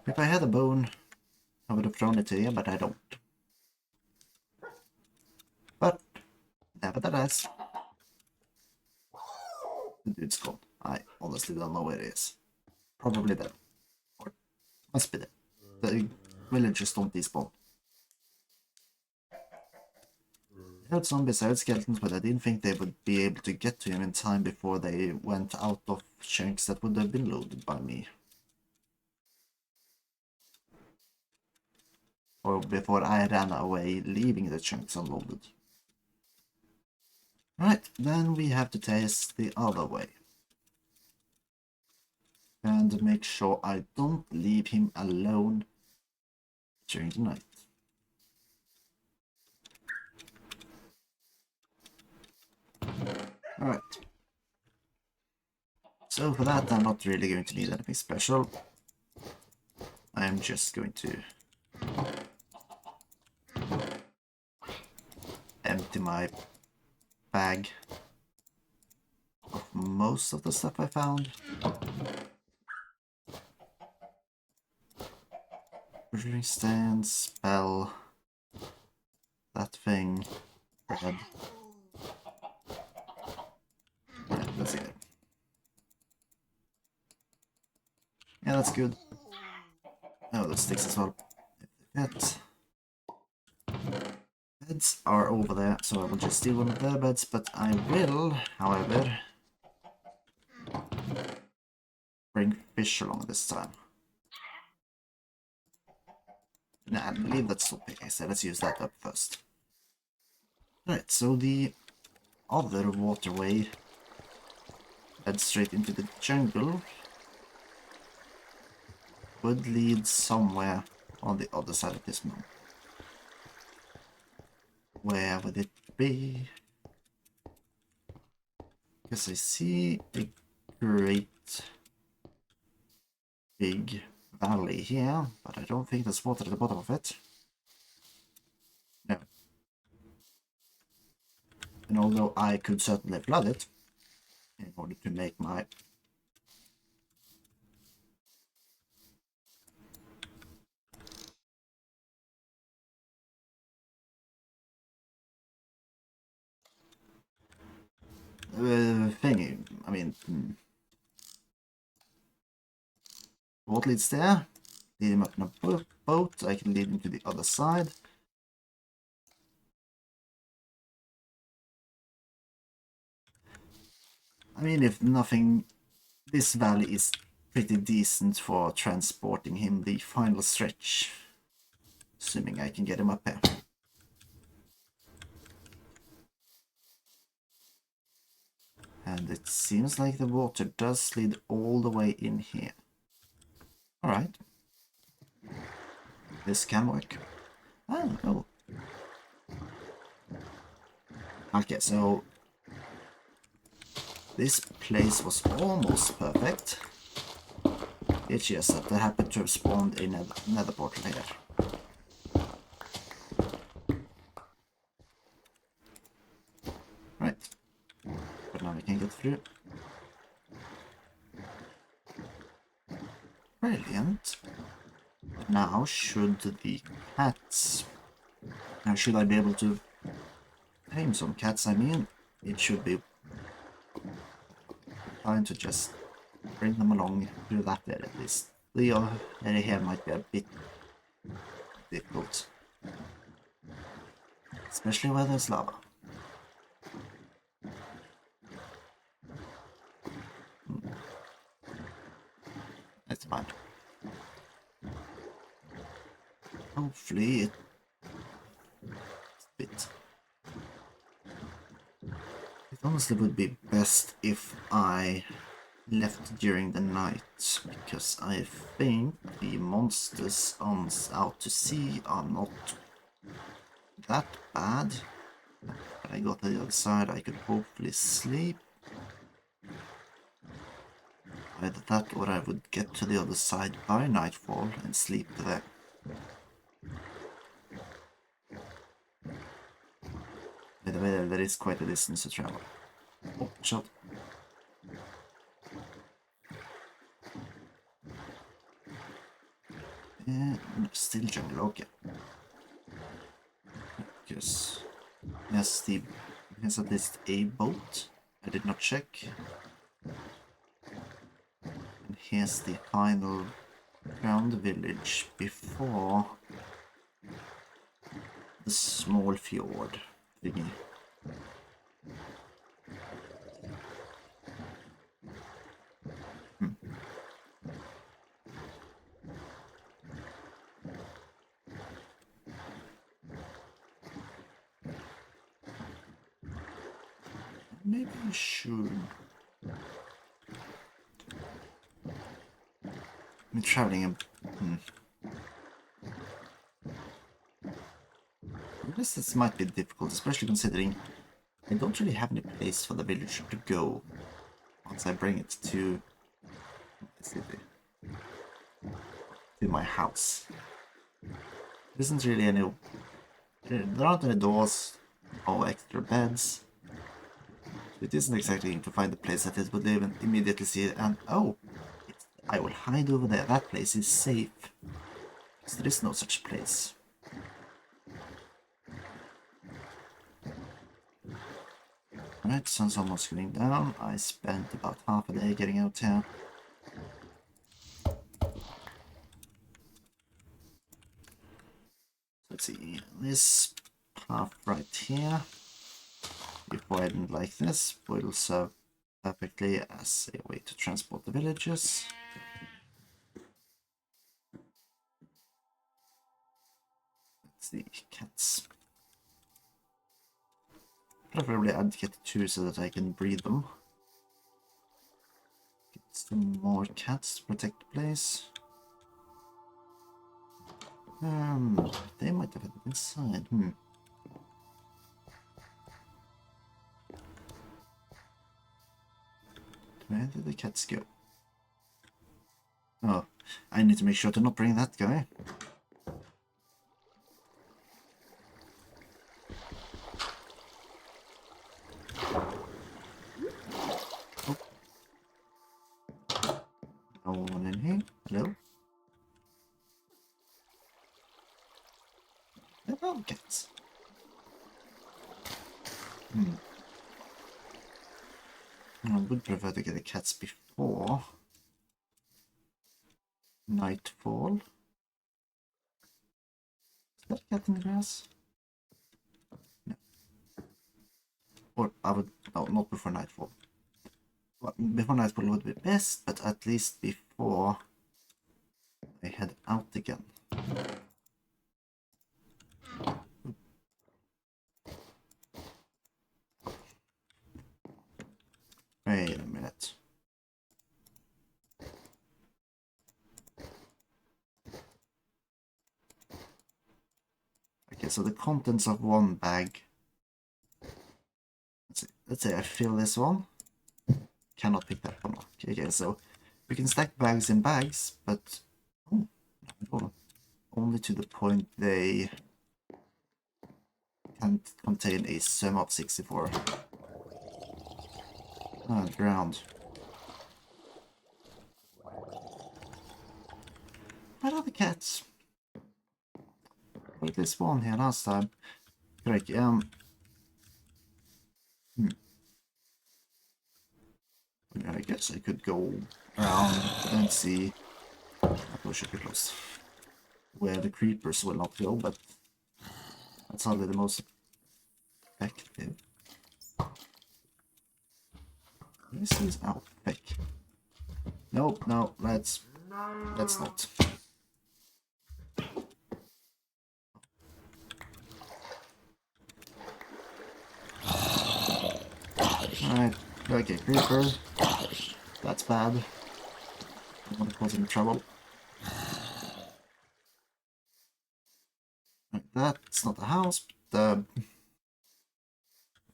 If I had a bone, I would have thrown it to you, but I don't. But, nevertheless, the dude's gone. I honestly don't know where he is. Probably dead. Or must be dead. The villagers don't despawn. I heard zombies, I heard skeletons, but I didn't think they would be able to get to him in time before they went out of chunks that would have been loaded by me. Or before I ran away, leaving the chunks unloaded. Right, then we have to test the other way. And make sure I don't leave him alone during the night. Alright. So for that, I'm not really going to need anything special. I'm just going to empty my bag of most of the stuff I found. Measuring stand, spell, that thing, bread. Yeah, let's see there. Yeah, that's good. Oh, the sticks as well. That. Beds are over there, so I will just steal one of their beds, but I will, however, bring fish along this time. Nah, I believe that's okay, so let's use that up first. Right, so the other waterway heads straight into the jungle. Would lead somewhere on the other side of this mountain. Where would it be? Because I see a great big valley here, but I don't think there's water at the bottom of it. No. And although I could certainly flood it in order to make my thingy, I mean, what leads there? Lead him up in a boat, I can lead him to the other side. I mean, if nothing, this valley is pretty decent for transporting him the final stretch. Assuming I can get him up here. And it seems like the water does lead all the way in here. Alright. This can work. Oh. Okay, so this place was almost perfect. It's just that there happened to have spawned another portal here. Right. But now we can get through. Brilliant. Now should the cats... Now should I be able to tame some cats, I mean, it should be time to just bring them along through that area at least. The area here might be a bit difficult. Especially where there's lava. That's fine. Hopefully it's a bit... It honestly would be best if I left during the night, because I think the monsters on out to sea are not that bad. When I got to the other side, I could hopefully sleep. Either that or I would get to the other side by nightfall and sleep there. By the way, there is quite a distance to travel. Oh, shot. Yeah, still jungle, okay. Because yes, there's at least a boat. I did not check. And here's the final ground village before the small fjord thingy. Maybe I should. I'm traveling a... I guess this might be difficult, especially considering I don't really have any place for the villager to go once I bring it to the city. To my house. There isn't really any... There aren't any doors or extra beds. It isn't exactly to find a place that it would live and immediately see it and oh, I will hide over there. That place is safe. Because there is no such place. Alright, sun's almost going down. I spent about half a day getting out here. Let's see, this path right here, if widened like this, will serve perfectly as a way to transport the villagers. Let's see, cats. Preferably I'd get 2 so that I can breed them. Get some more cats to protect the place. They might have had it inside. Where did the cats go? Oh, I need to make sure to not bring that guy. Oh. No one in here. Hello? Hello, cats. I would prefer to get the cats before nightfall. Is that cat in the grass? No. Or I would... No, not before nightfall. Well, before nightfall would be best, but at least before I head out again. Wait a minute. Okay, so the contents of one bag. Let's say I fill this one. Cannot pick that one up. Okay, so we can stack bags in bags, but only to the point they can't contain a sum of 64. Ah, ground. Where are the cats? Where did they spawn here last time? Correct, I guess I could go around and see. I should be close. Where the creepers will not go, but that's hardly the most effective. This is out. Heck. No, let's not. Alright, okay, creeper. That's bad. I don't want to cause any trouble. Right, that's not a house, but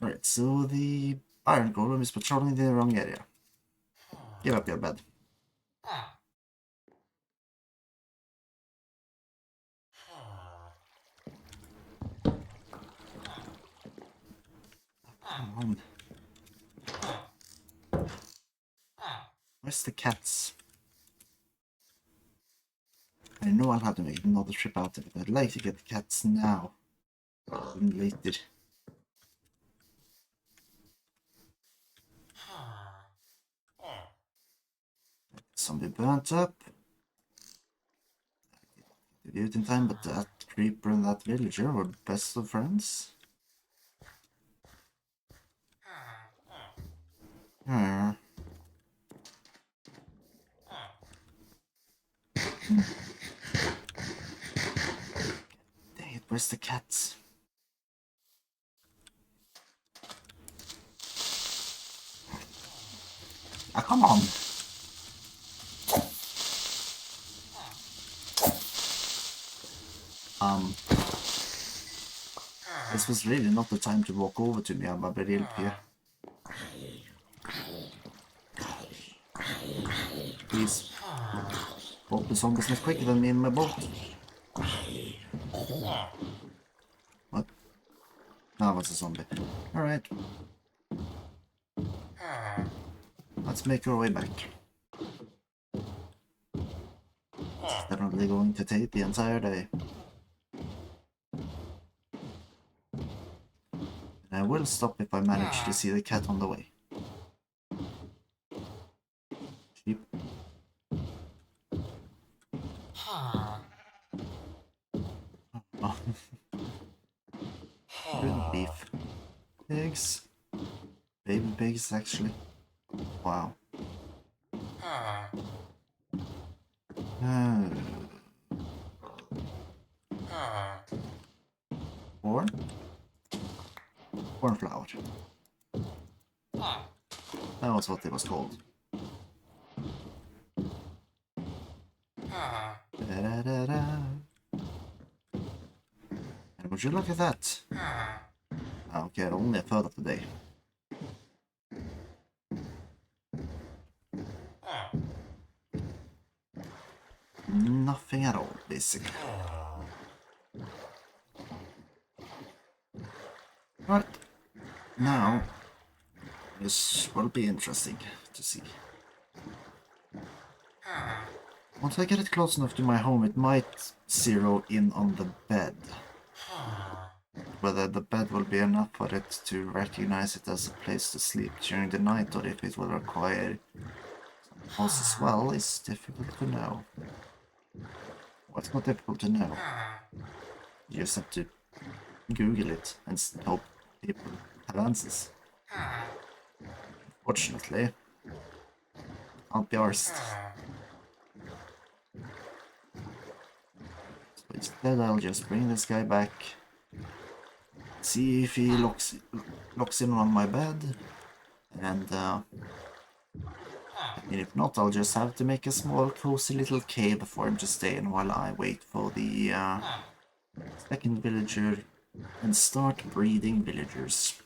alright, so the iron golem is patrolling the wrong area. Give up your bed. Come on. Where's the cats? I know I'll have to make another trip out of it. I'd like to get the cats now. And later. Zombie burnt up. I did it in time, but that creeper and that villager were best of friends. Dang it, where's the cats? Ah, come on! This was really not the time to walk over to me, I'm a bit ill here. Please. Hope the zombies not quicker than me in my boat. What? Ah, what's a zombie? Alright. Let's make our way back. It's definitely going to take the entire day. And I will stop if I manage to see the cat on the way. Sheep. Oh. Good beef. Pigs. Baby pigs, actually. Wow. Corn? Cornflower. That was what it was called. Da-da-da-da. And would you look at that? Okay, only a third of the day. Nothing at all, basically. Right. Now, this will be interesting to see. Once I get it close enough to my home, it might zero in on the bed. Whether the bed will be enough for it to recognize it as a place to sleep during the night, or if it will require some else as well, is difficult to know. Well, it's not difficult to know. You just have to Google it and hope people have answers. Fortunately, can't be arsed. So instead I'll just bring this guy back, see if he locks in on my bed, and if not, I'll just have to make a small cozy little cave for him to stay in while I wait for the second villager and start breeding villagers.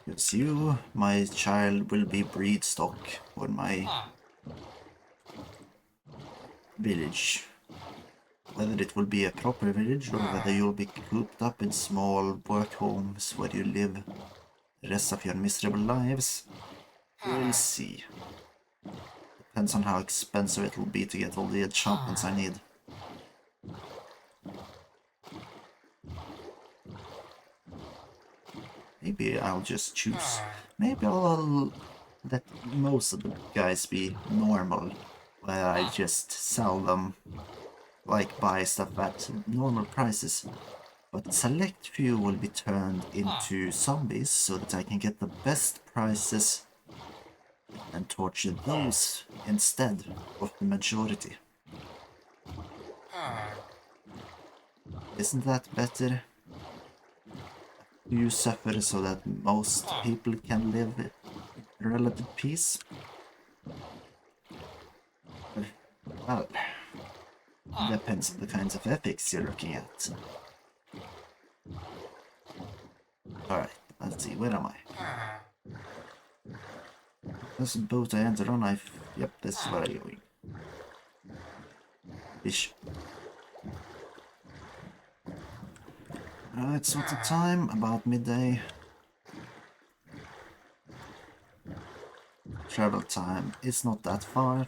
Because you, my child, will be breed stock for my village. Whether it will be a proper village or whether you'll be cooped up in small work homes where you live the rest of your miserable lives, we'll see. Depends on how expensive it will be to get all the enchantments I need. Maybe I'll just choose. Maybe I'll let most of the guys be normal, where I just sell them, like buy stuff at normal prices. But select few will be turned into zombies so that I can get the best prices and torture those instead of the majority. Isn't that better? You suffer so that most people can live in relative peace? Well, depends on the kinds of ethics you're looking at. Alright, let's see, where am I? This boat I entered on, yep, this is where I'm going. Fish. Alright, so what's the time? About midday. Travel time is not that far.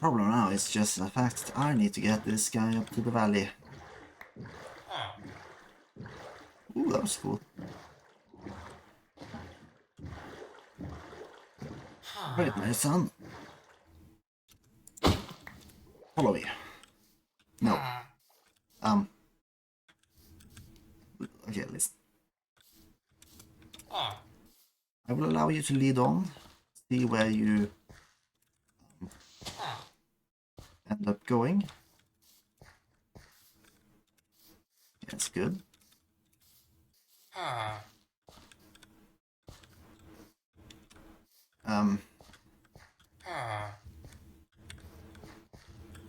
Problem now is just the fact that I need to get this guy up to the valley. Ooh, that was cool. Right, my son. Follow me. No. Okay, listen. I will allow you to lead on. See where you end up going. That's good.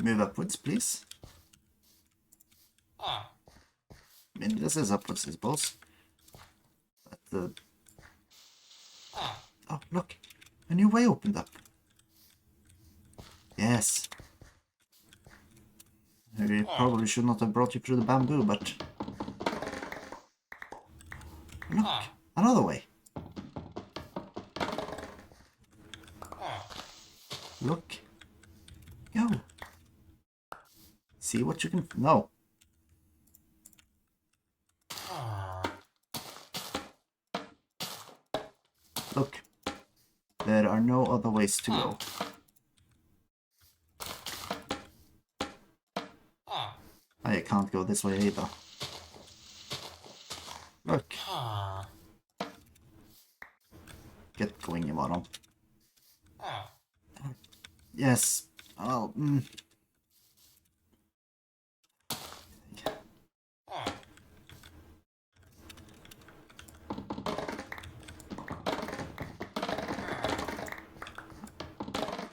Move upwards, please. I mean, this is upwards, I suppose. But oh, look! A new way opened up. Yes. We probably should not have brought you through the bamboo, but... Look! Another way! Look! Go! See what you can... No! Look! There are no other ways to go. I can't go this way either. Look! Get going, you moron. Yes. Oh,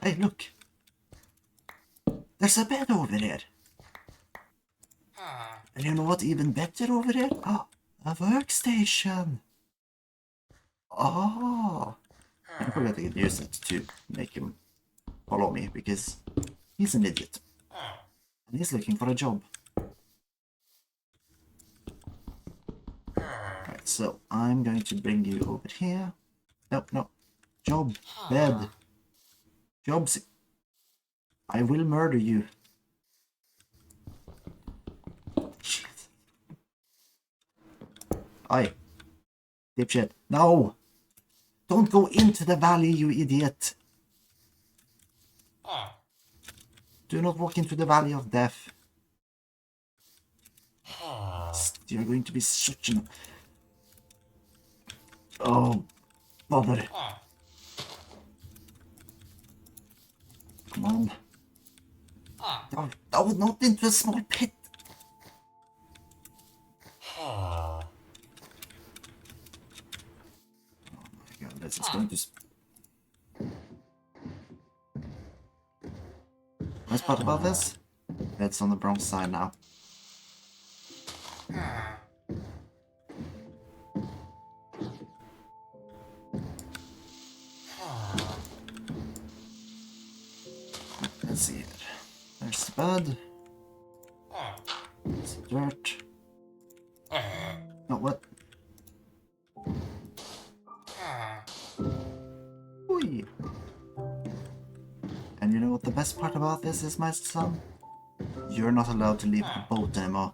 Hey, look! There's a bed over there! And you know what? Even better over there? Oh, a workstation! Oh! I forgot I could use it to make him follow me, because he's an idiot. And he's looking for a job. Right, so I'm going to bring you over here. No. Job. Bed. Jobs. I will murder you. Shit. Oi. Dipshit. No! Don't go into the valley, you idiot! Do not walk into the valley of death. You're going to be such an... Oh, bother. Come on. No, not into a small pit. Oh my god, this is going to... Nice part about this? It's on the wrong side now. Let's see here. There's the bed. There's the dirt. Oh, what? Oi. And you know what the best part about this is, my son? You're not allowed to leave the boat anymore.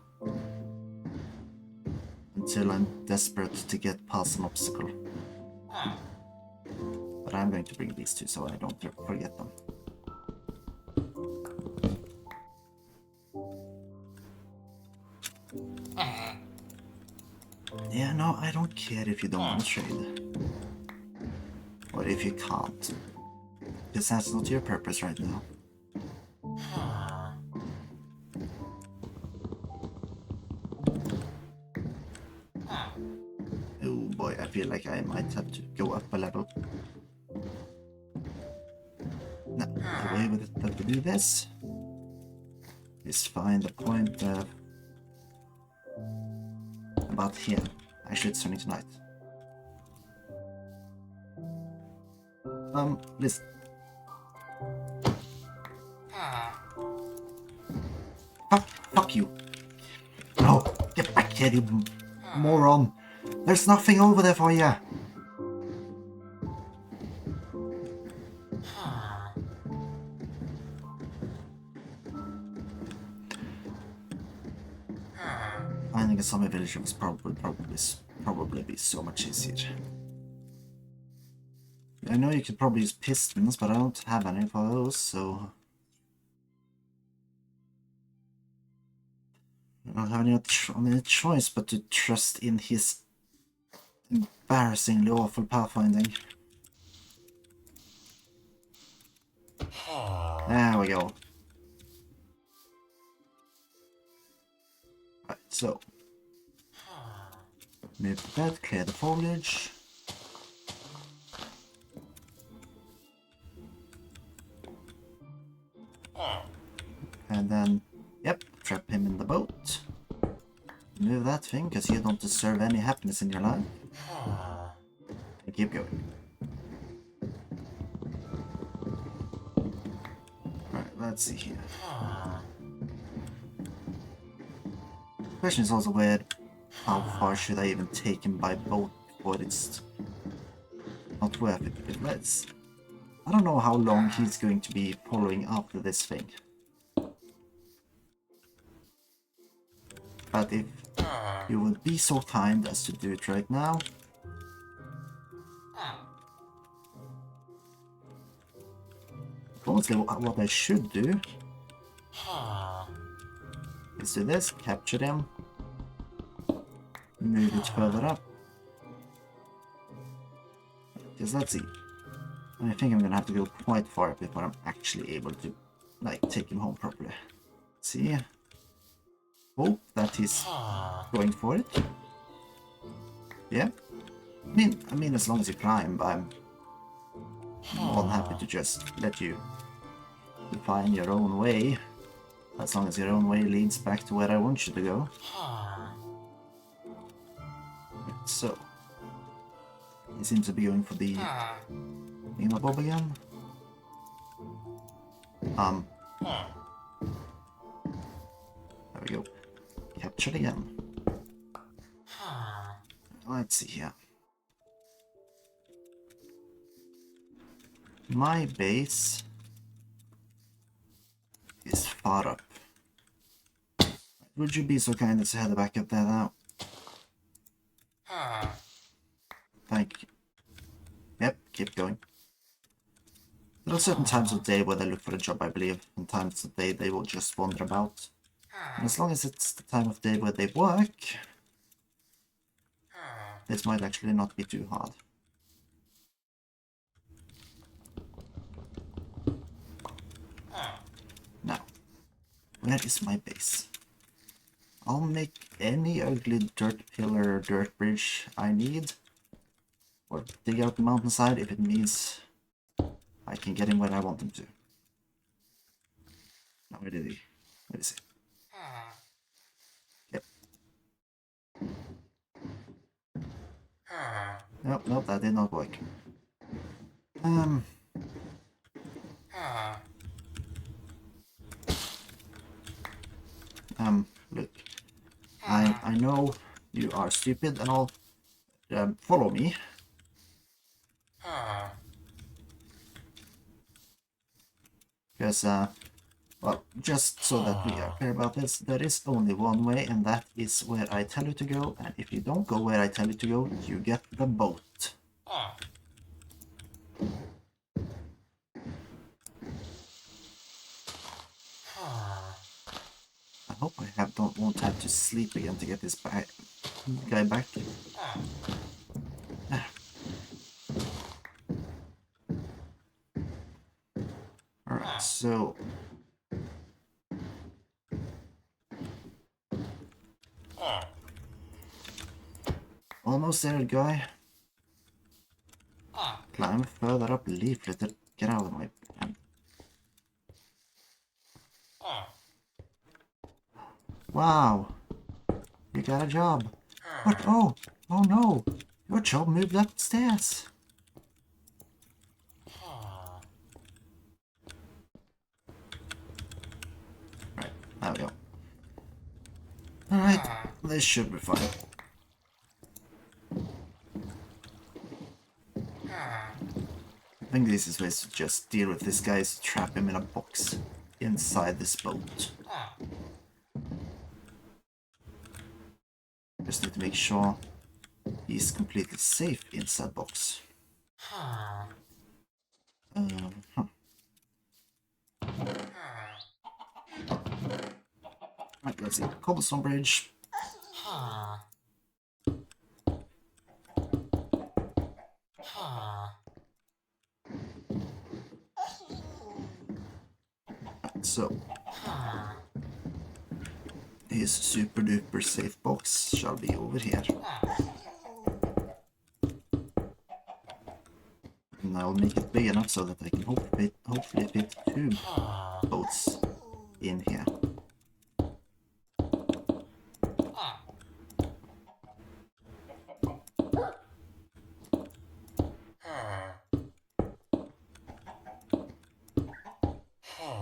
Until I'm desperate to get past an obstacle. But I'm going to bring these two so I don't forget them. Yeah, no, I don't care if you don't want to trade. Or if you can't. Because that's not your purpose right now. Oh boy, I feel like I might have to go up a level. No, the way with it that we do this is find the point about here. Actually, it's turning to night. Listen. Fuck you. No, get back here, you moron. There's nothing over there for you. Finding a zombie villager was probably be so much easier. I know you could probably use pistons, but I don't have any for those, so I don't have any choice but to trust in his embarrassingly awful pathfinding. There we go. Right, so move the bed, clear the foliage. And then, yep, trap him in the boat. Move that thing, because you don't deserve any happiness in your life. And keep going. Right, let's see here. The question is also weird. How far should I even take him by boat before it's not worth it? But let's... I don't know how long he's going to be following after this thing. But if you would be so kind as to do it right now. Honestly, what I should do is do this, capture them, move it further up. Because let's see. I think I'm gonna have to go quite far before I'm actually able to, like, take him home properly. Let's see. Hope that he's going for it. Yeah. I mean, as long as you climb, I'm more than happy to just let you to find your own way, as long as your own way leads back to where I want you to go. So, he seems to be going for the Bob again. There we go. Captured again. Let's see here. My base is far up. Would you be so kind as to head back up there now? Thank you. Yep, keep going. There are certain times of day where they look for a job, I believe, and times of day they will just wander about. And as long as it's the time of day where they work, this might actually not be too hard. Now, where is my base? I'll make any ugly dirt pillar or dirt bridge I need, or dig out the mountainside if it means I can get him where I want him to. Now, where did he? Where is he? Yep. Nope, that did not work. Look. I know you are stupid and all. Follow me. Because, well, just so that we are clear about this, there is only one way, and that is where I tell you to go, and if you don't go where I tell you to go, you get the boat. I hope I won't have to sleep again to get this guy back. Alright, so... Almost there, guy. Climb further up, leaflet, get out of my... Wow! You got a job. But oh no! Your job moved upstairs! Right, there we go. Alright, this should be fine. I think the easiest way is to just deal with this guy is to trap him in a box inside this boat. Just need to make sure he's completely safe in said box. Right, let's see. Cobblestone bridge. So, his super duper safe box shall be over here. And I'll make it big enough so that I can hopefully fit 2 boats in here.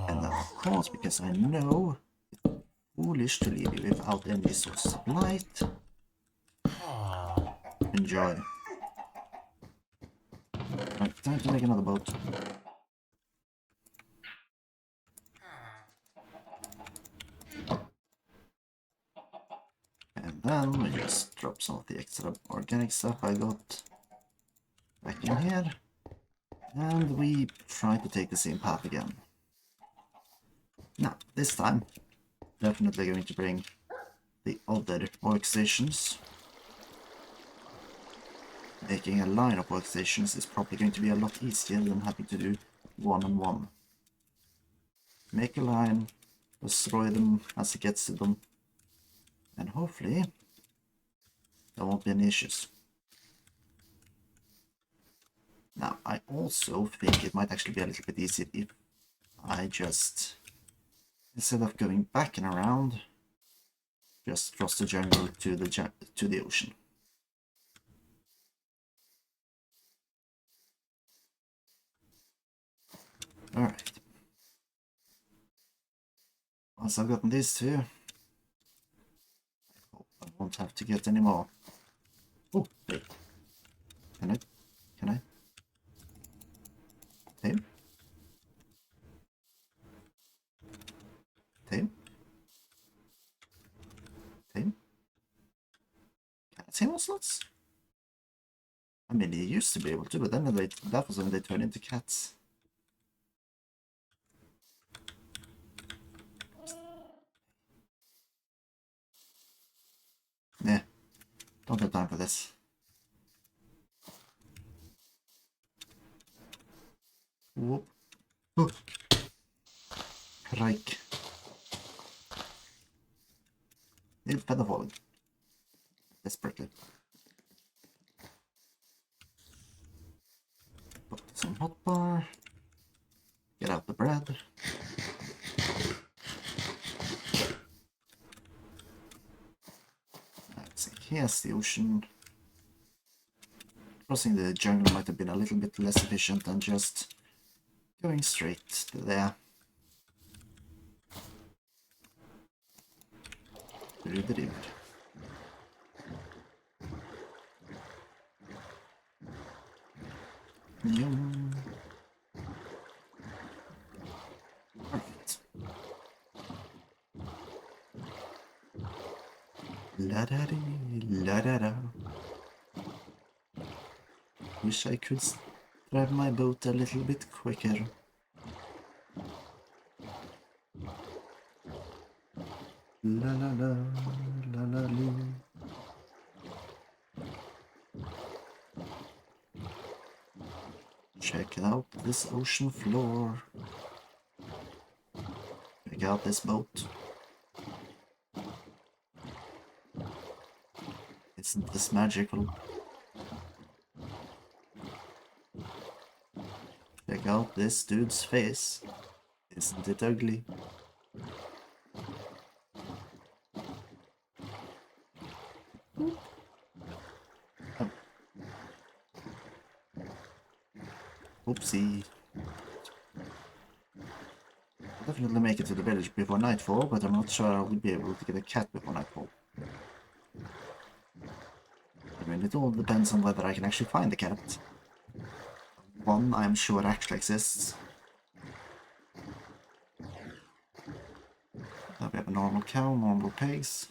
And then of course, because I know it's foolish to leave you without any source of light. Enjoy. Right, time to make another boat. And then we just drop some of the extra organic stuff I got back in here. And we try to take the same path again. Now, this time, definitely going to bring the other workstations. Making a line of workstations is probably going to be a lot easier than having to do one-on-one. Make a line, destroy them as it gets to them, and hopefully there won't be any issues. Now, I also think it might actually be a little bit easier if I just, instead of going back and around, just cross the jungle to the ocean. Alright. Once I've gotten these two, I hope I won't have to get any more. Oh, wait. Can I? Tame? Tame? Tame? Can I tame ocelots? I mean, you used to be able to, but then that was when they turned into cats. Nah, don't have time for this. Whoop. Oh. Crike. Need feather falling. Desperately. Put some hotbar. Get out the bread. Let's see, here's the ocean. Crossing the jungle might have been a little bit less efficient than just going straight to there. Alright. La da dee, la da da. Wish I could drive my boat a little bit quicker. La la la, la la loo. Check out this ocean floor. Check out this boat. Isn't this magical? Check out this dude's face. Isn't it ugly? Oh. Oopsie. Definitely make it to the village before nightfall, but I'm not sure I will be able to get a cat before nightfall. I mean, it all depends on whether I can actually find the cat. One I'm sure actually exists. We have a normal cow, normal pigs.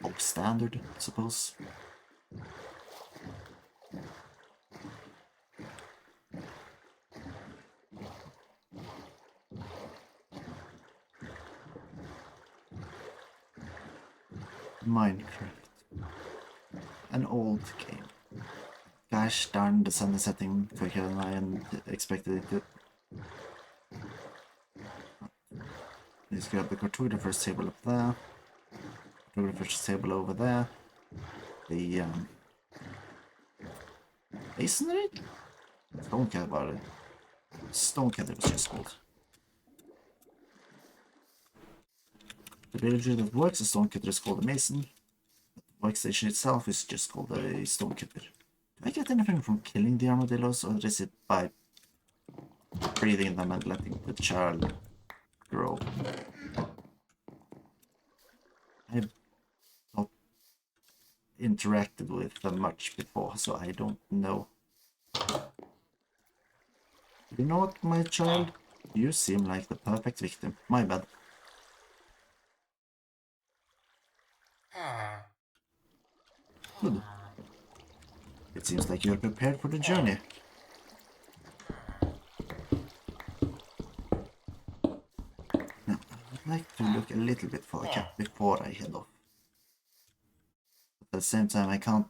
Bog standard, I suppose. Minecraft. An old game. Gosh darn, the sun is setting quicker than I expected it to. Let's grab the cartographer's table up there. Cartographer's table over there. The masonry? Stonecutter. Stonecutter was just called. The villager that works as stonecutter is called a mason. The workstation itself is just called a stonecutter. Do I get anything from killing the armadillos, or is it by breathing them and letting the child grow? I've not interacted with them much before, so I don't know. You know what, my child? You seem like the perfect victim. My bad. Good. It seems like you're prepared for the journey. Now, I'd like to look a little bit for the cat before I head off. But at the same time, I can't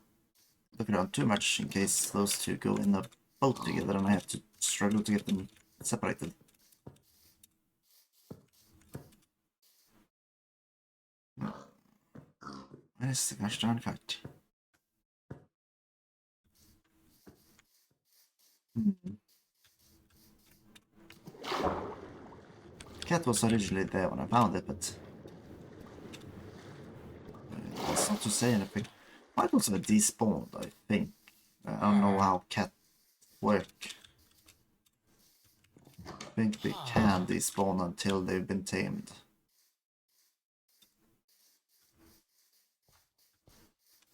look around too much in case those two go in a boat together and I have to struggle to get them separated. Where is the gosh darn cat? cat was originally there when I found it, but that's not to say anything. Might also have despawned, I think. I don't know how cats work. I think they can despawn until they've been tamed.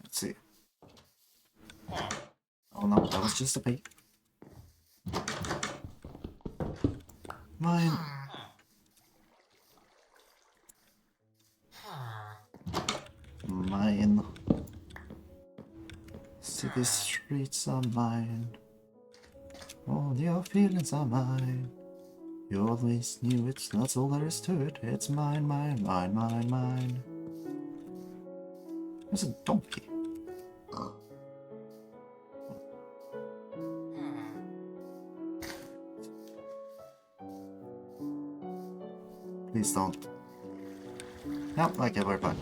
Let's see. Oh no, that was just a pig. Mine. Mine. City streets are mine. All your feelings are mine. You always knew it, that's all there is to it. It's mine, mine, mine, mine, mine. There's a donkey. Please don't. No, okay, we're fine.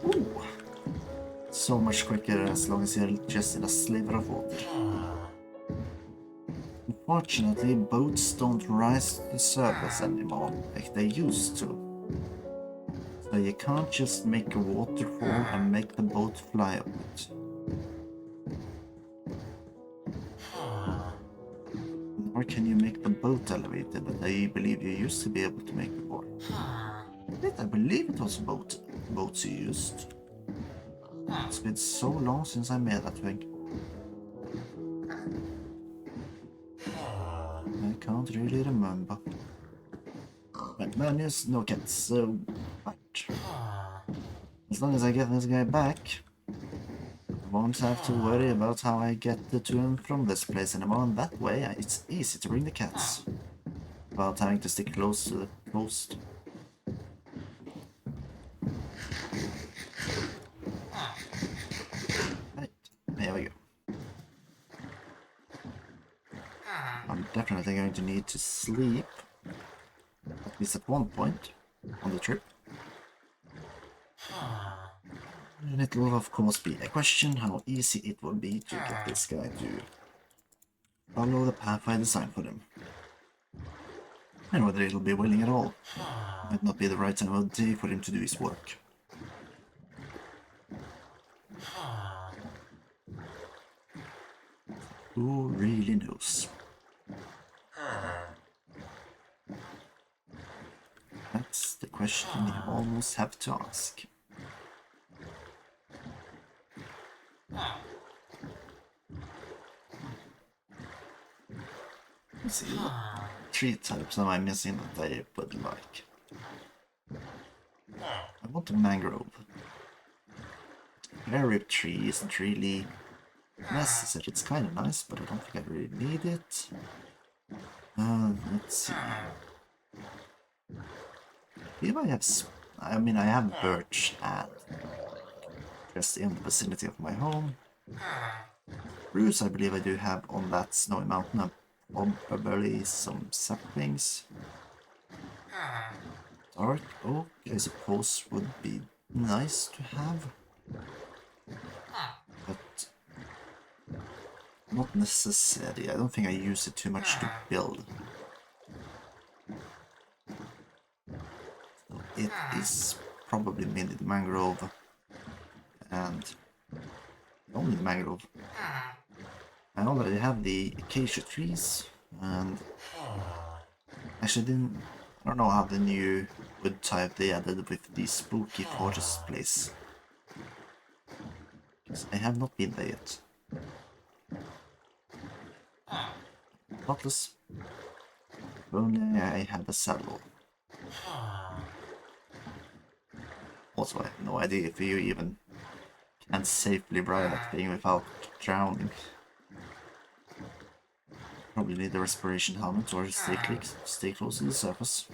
Ooh. So much quicker as long as you're just in a sliver of water. Unfortunately, boats don't rise to the surface anymore like they used to. So you can't just make a waterfall and make the boat fly up it. Nor can you make the boat elevated that I believe you used to be able to make before. I believe it was boats you used. It's been so long since I made that thing. I can't really remember. But menus, no cats, so right. As long as I get this guy back, I won't have to worry about how I get to and from this place anymore, and that way it's easy to bring the cats. Without having to stick close to the coast. Right, there we go. I'm definitely going to need to sleep, at least at one point, on the trip. And it will of course be a question how easy it will be to get this guy to follow the path I designed for him. And whether he'll be willing at all. Might not be the right time of day for him to do his work. Who really knows? That's the question you almost have to ask. Let's see, what tree types am I missing that I would like? I want a mangrove. Berry tree isn't really necessary. It's kind of nice, but I don't think I really need it. Let's see. If I have, I have birch and just in the vicinity of my home. Spruce, I believe I do have on that snowy mountain. Probably some saplings. Dark oak, I suppose, would be nice to have. But not necessary. I don't think I use it too much to build. So it is probably mainly the mangrove and only the mangrove. I already have the acacia trees and actually I don't know how the new wood type they added with the spooky forest place. I have not been there yet. Spotless. If only I had a saddle. Also, I have no idea if you even can safely ride that thing without drowning. Probably need a respiration helmet or stay close to the surface.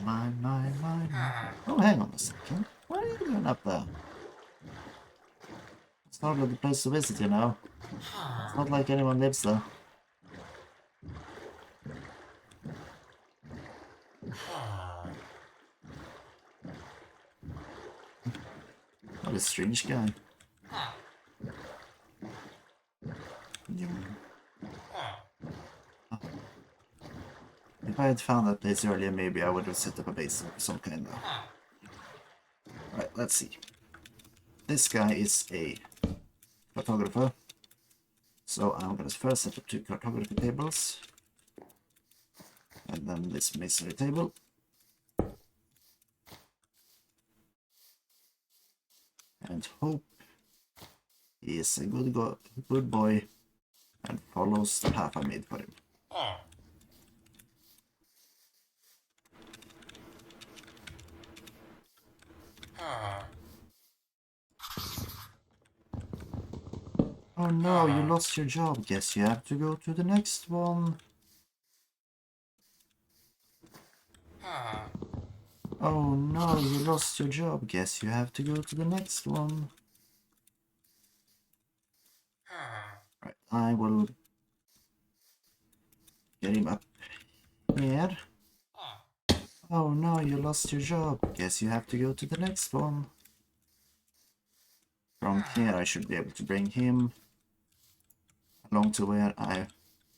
Mine. Oh, hang on a second. What are you doing up there? It's not a good place to visit, you know. It's not like anyone lives there. What a strange guy. Yeah. Oh. If I had found that place earlier, maybe I would have set up a base of some kind though. Right, let's see. This guy is a cartographer. So I'm gonna first set up 2 cartography tables. And then this masonry table. And hope he is a good boy and follows the path I made for him. Oh no, you lost your job. Guess you have to go to the next one. Oh no, you lost your job. Guess you have to go to the next one. Right, I will get him up here. Oh no, you lost your job. Guess you have to go to the next one. From here I should be able to bring him along to where I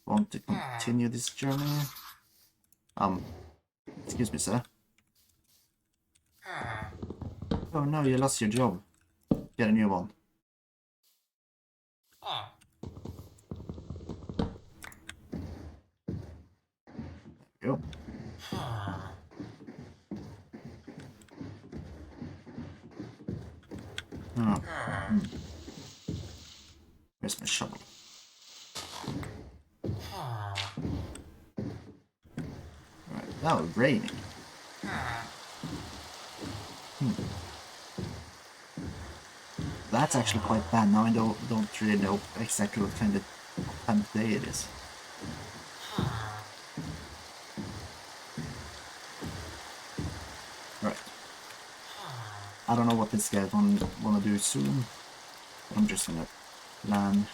want to continue this journey. Excuse me, sir. Oh no, you lost your job. Get a new one. There we go. Oh. Where's my shovel? Right, that was raining. That's actually quite bad. Now I don't really know exactly what kind of time of day it is. Right. I don't know what this guy wanna do soon. I'm just gonna plan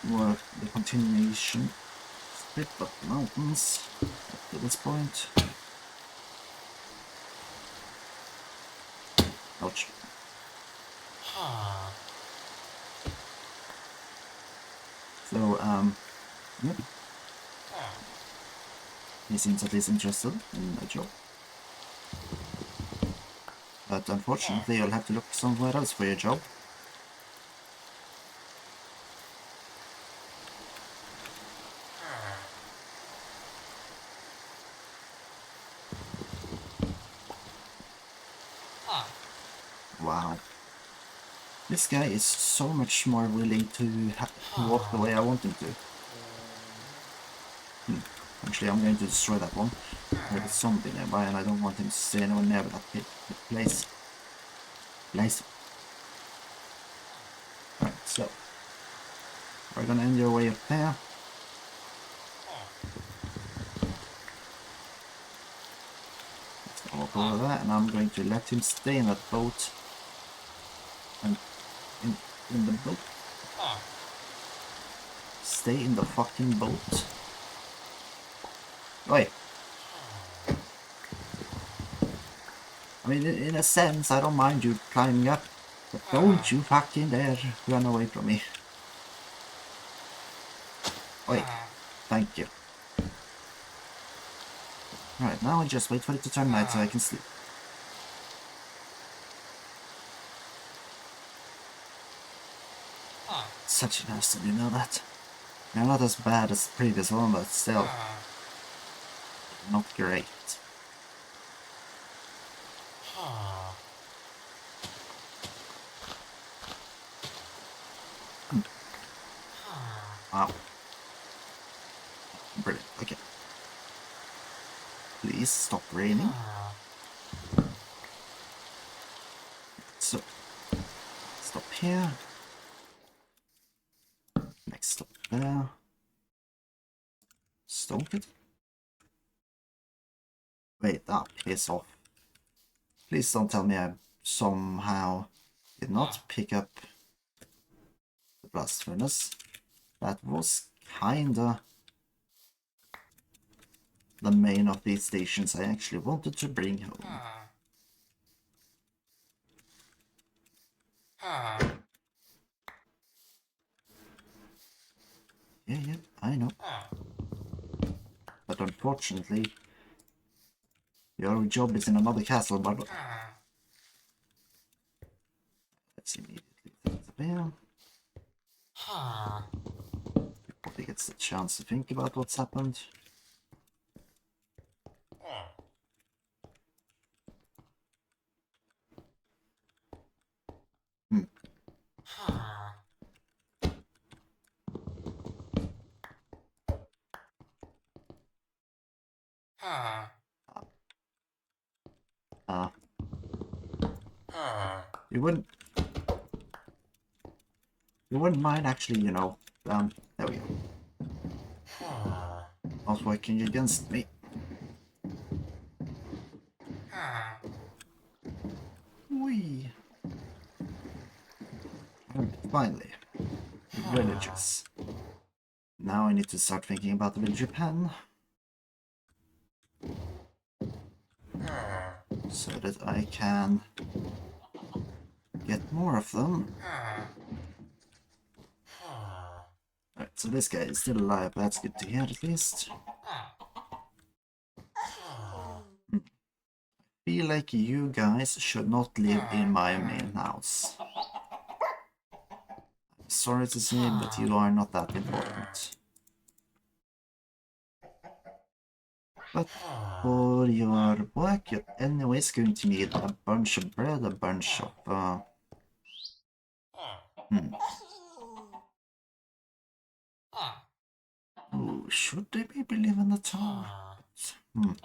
more the continuation strip of the mountains up to this point. Ouch. So, yep. He seems at least interested in a job. But unfortunately, you'll have to look somewhere else for your job. Wow. This guy is so much more willing to walk the way I want him to. Actually, I'm going to destroy that one. There's a zombie nearby and I don't want him to stay anywhere near that place. Alright, so we're gonna end your way up there. Let's go walk over there, and I'm going to let him stay in that boat. And in the boat. Stay in the fucking boat. Oi. I mean, in a sense, I don't mind you climbing up, but don't you fucking dare run away from me. Oi. Thank you. Right, now I just wait for it to turn night so I can sleep. Such a nice, you know that? They're not as bad as the previous one, but still not great. Wow. Brilliant, okay. Please stop raining. So, stop here. Next stop there. Stop it. Wait, piss off. Please don't tell me I somehow did not pick up the blast furnace. That was kinda the main of these stations I actually wanted to bring home. Yeah, I know. But unfortunately, your job is in another castle, but let's immediately take the bear. He probably gets the chance to think about what's happened. You wouldn't mind actually, you know, there we go. Not working against me. Whee! Finally, villages. Now I need to start thinking about the villager pen. So that I can get more of them. Alright, so this guy is still alive, that's good to hear at least. Feel like you guys should not live in my main house. Sorry to say, but you are not that important. But for your work, you're anyways going to need a bunch of bread, a bunch of... Ooh, should they maybe live in the tower? In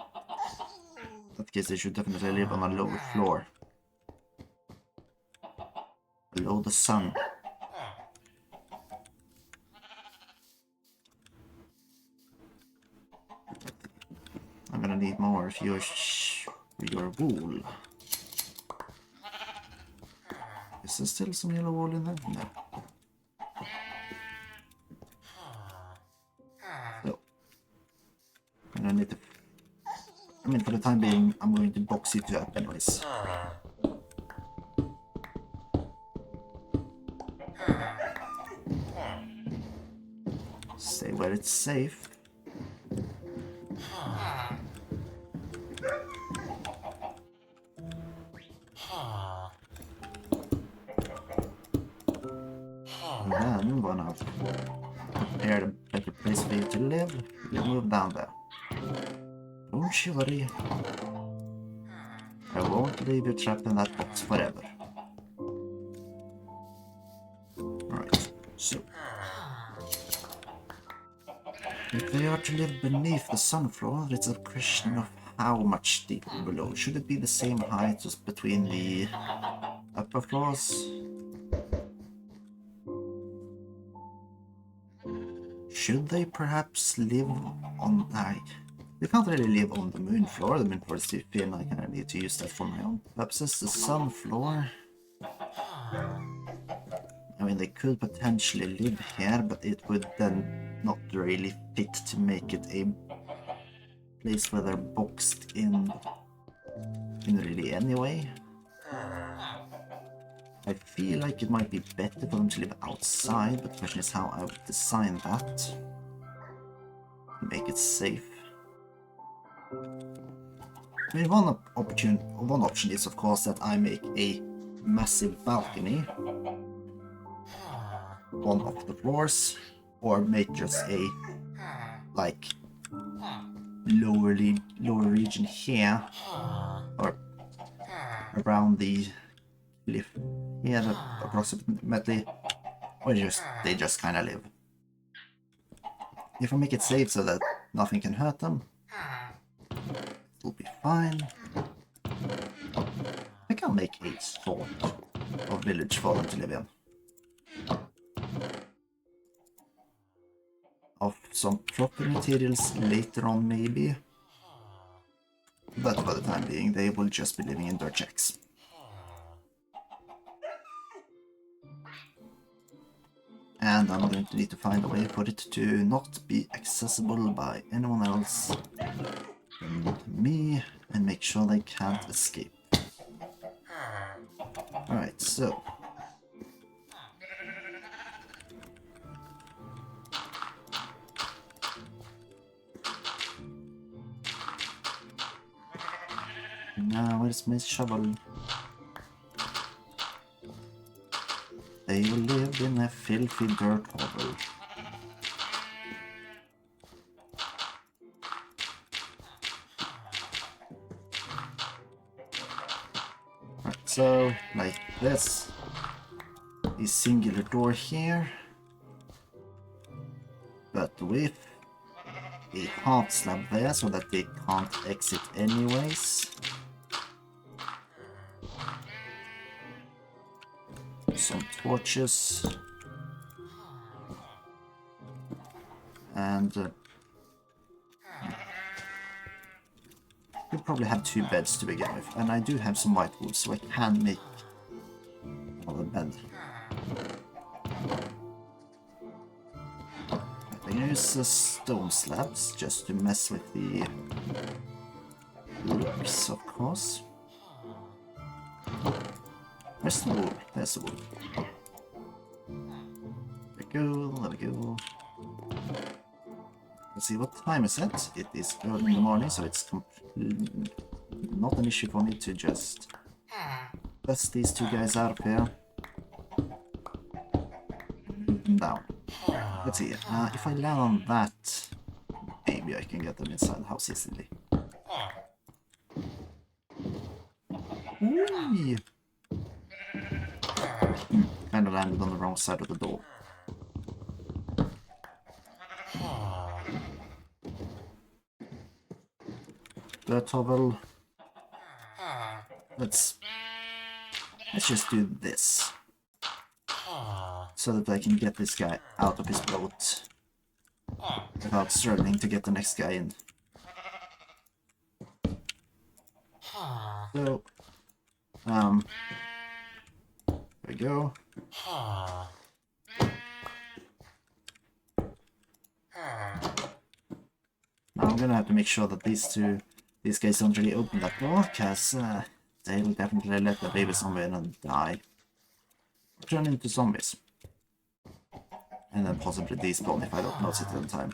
that case, they should definitely live on a lower floor. Below the sun. I'm gonna need more of your wool. Is there still some yellow wool in there? No. So, I'm gonna need to... I mean, for the time being, I'm going to box it up anyways. Stay where it's safe. And then, when I've prepared a better place for you to live, you'll move down there. Don't you worry. I won't leave you trapped in that box forever. Alright, so... if they are to live beneath the sunflower, it's a question of how much deeper below. Should it be the same height as between the upper floors? Should they perhaps live on... they can't really live on the moon floor. The moon floor is too thin. I kind of need to use that for my own purposes. The sun floor... I mean, they could potentially live here, but it would then not really fit to make it a place where they're boxed in really anyway. I feel like it might be better for them to live outside, but the question is how I would design that. Make it safe. I mean, one option is of course that I make a massive balcony one of the floors, or make just a like lower region here, or around the cliff here approximately, or they just kind of live. If I make it safe so that nothing can hurt them, it'll be fine. I can make a sort of village for them to live in. Of some proper materials later on maybe. But for the time being they will just be living in dirt shacks. And I'm going to need to find a way for it to not be accessible by anyone else than me, and make sure they can't escape. Alright, so Now where's my shovel? They will live in a filthy dirt hovel. Right, so like this. A singular door here. But with a half slab there so that they can't exit anyways. Some torches. And we'll probably have 2 beds to begin with. And I do have some white wood, so I can make another bed. I can use stone slabs just to mess with the looks, of course. Where's the wool? There's the wool. There we go, there we go. Let's see, what time is it? It is early in the morning, so it's not an issue for me to just bust these 2 guys out of here. Down. Let's see, if I land on that, maybe I can get them inside the house easily. Ooh. Kinda landed on the wrong side of the door. Dirt hovel. Let's just do this. So that I can get this guy out of his boat without struggling to get the next guy in. So, there we go. Now I'm gonna have to make sure that these guys don't really open that door, because they'll definitely let the baby zombie in and die. Or turn into zombies. And then possibly despawn if I don't notice it in time.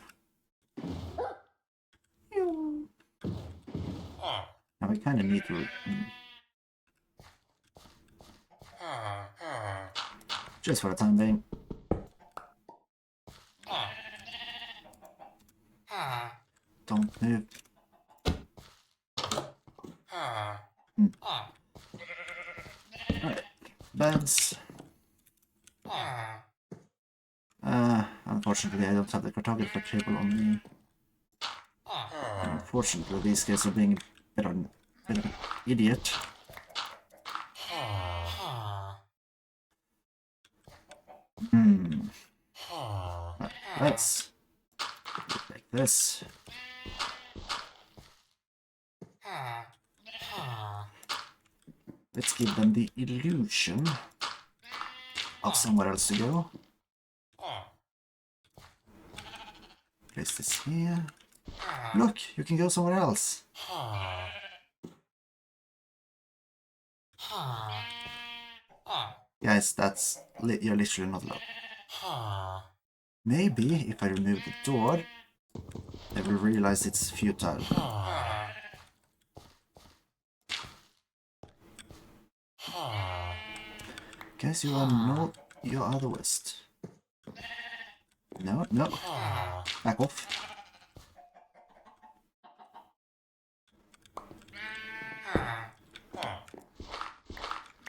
Now we kind of need to... Just for the time being. Don't move. Alright, beds. Unfortunately, I don't have the cartographer table on me. Unfortunately, these guys are being a bit of an idiot. Let's like this. Let's give them the illusion of somewhere else to go. Place this here. Look, you can go somewhere else. Guys, you're literally not allowed. Maybe if I remove the door, they will realize it's futile. Guys, you are the West. No. Back off.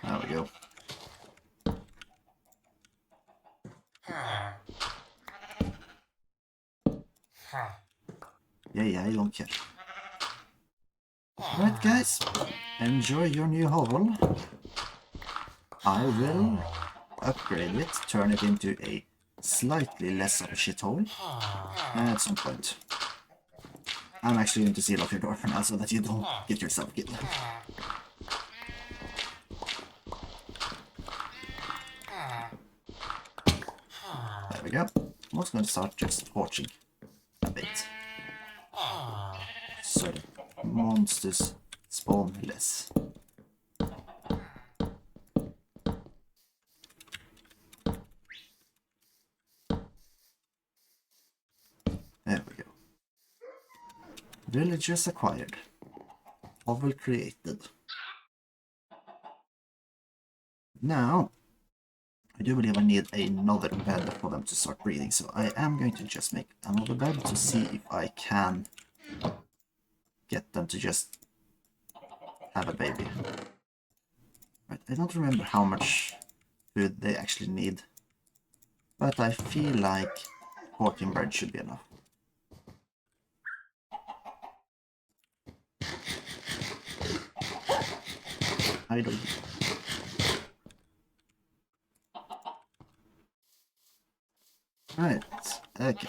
There we go. Yeah, I don't care. Alright guys, enjoy your new hovel. I will upgrade it, turn it into a slightly less of a shithole at some point. I'm actually going to seal off your door for now so that you don't get yourself killed. There we go. I'm also going to start just torching a bit. So the monsters spawn less. There we go. Villagers acquired. Oval created. Now, I do believe I need another bed for them to start breeding, so I am going to just make another bed to see if I can get them to just have a baby. Right, I don't remember how much food they actually need, but I feel like 14 bread should be enough. I don't. Right, okay.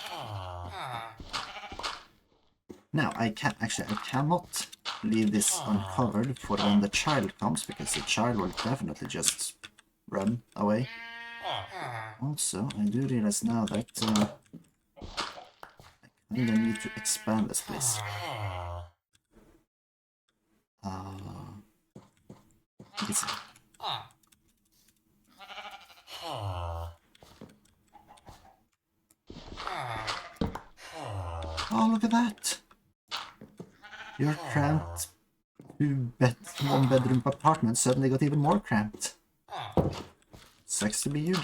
Now, I cannot leave this uncovered for when the child comes, because the child will definitely just run away. Also, I do realize now that I kinda need to expand this place. It's... Oh, look at that! Your cramped one-bedroom apartment suddenly got even more cramped. Sucks to be you,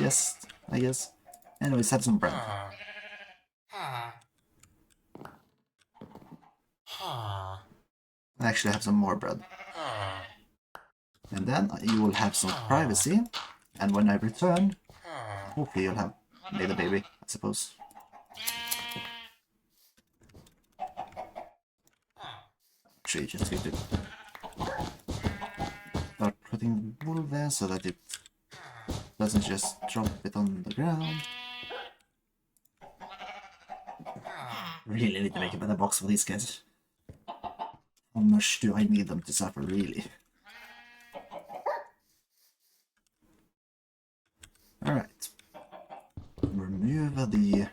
I guess. Anyways, have some bread. I actually have some more bread. And then you will have some privacy, and when I return, hopefully you'll have made a baby, I suppose. Actually, just going to start putting wool there so that it doesn't just drop it on the ground. Really need to make a better box for these guys. How much do I need them to suffer, really? Alright. Remove the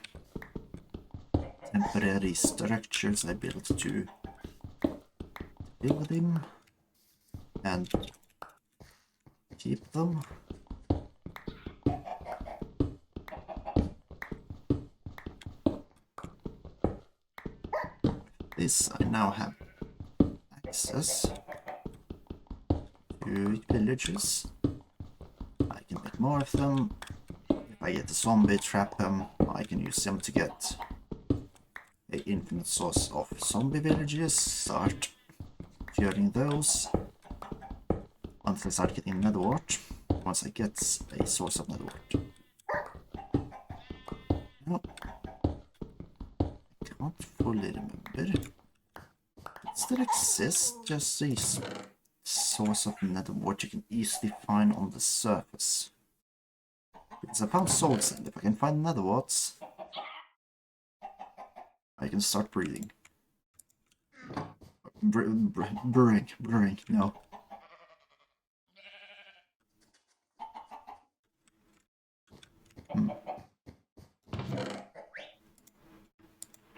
temporary structures I built to build him. And keep them. This I now have access to villages. I can make more of them. If I get a zombie, trap them, I can use them to get an infinite source of zombie villages, start curing those until I start getting netherwort, once I get a source of netherwort. No. I can't fully remember. It still exists, just a source of netherwort you can easily find on the surface. Because I found soul sand. If I can find netherworts, I can start breeding. Brewing, no.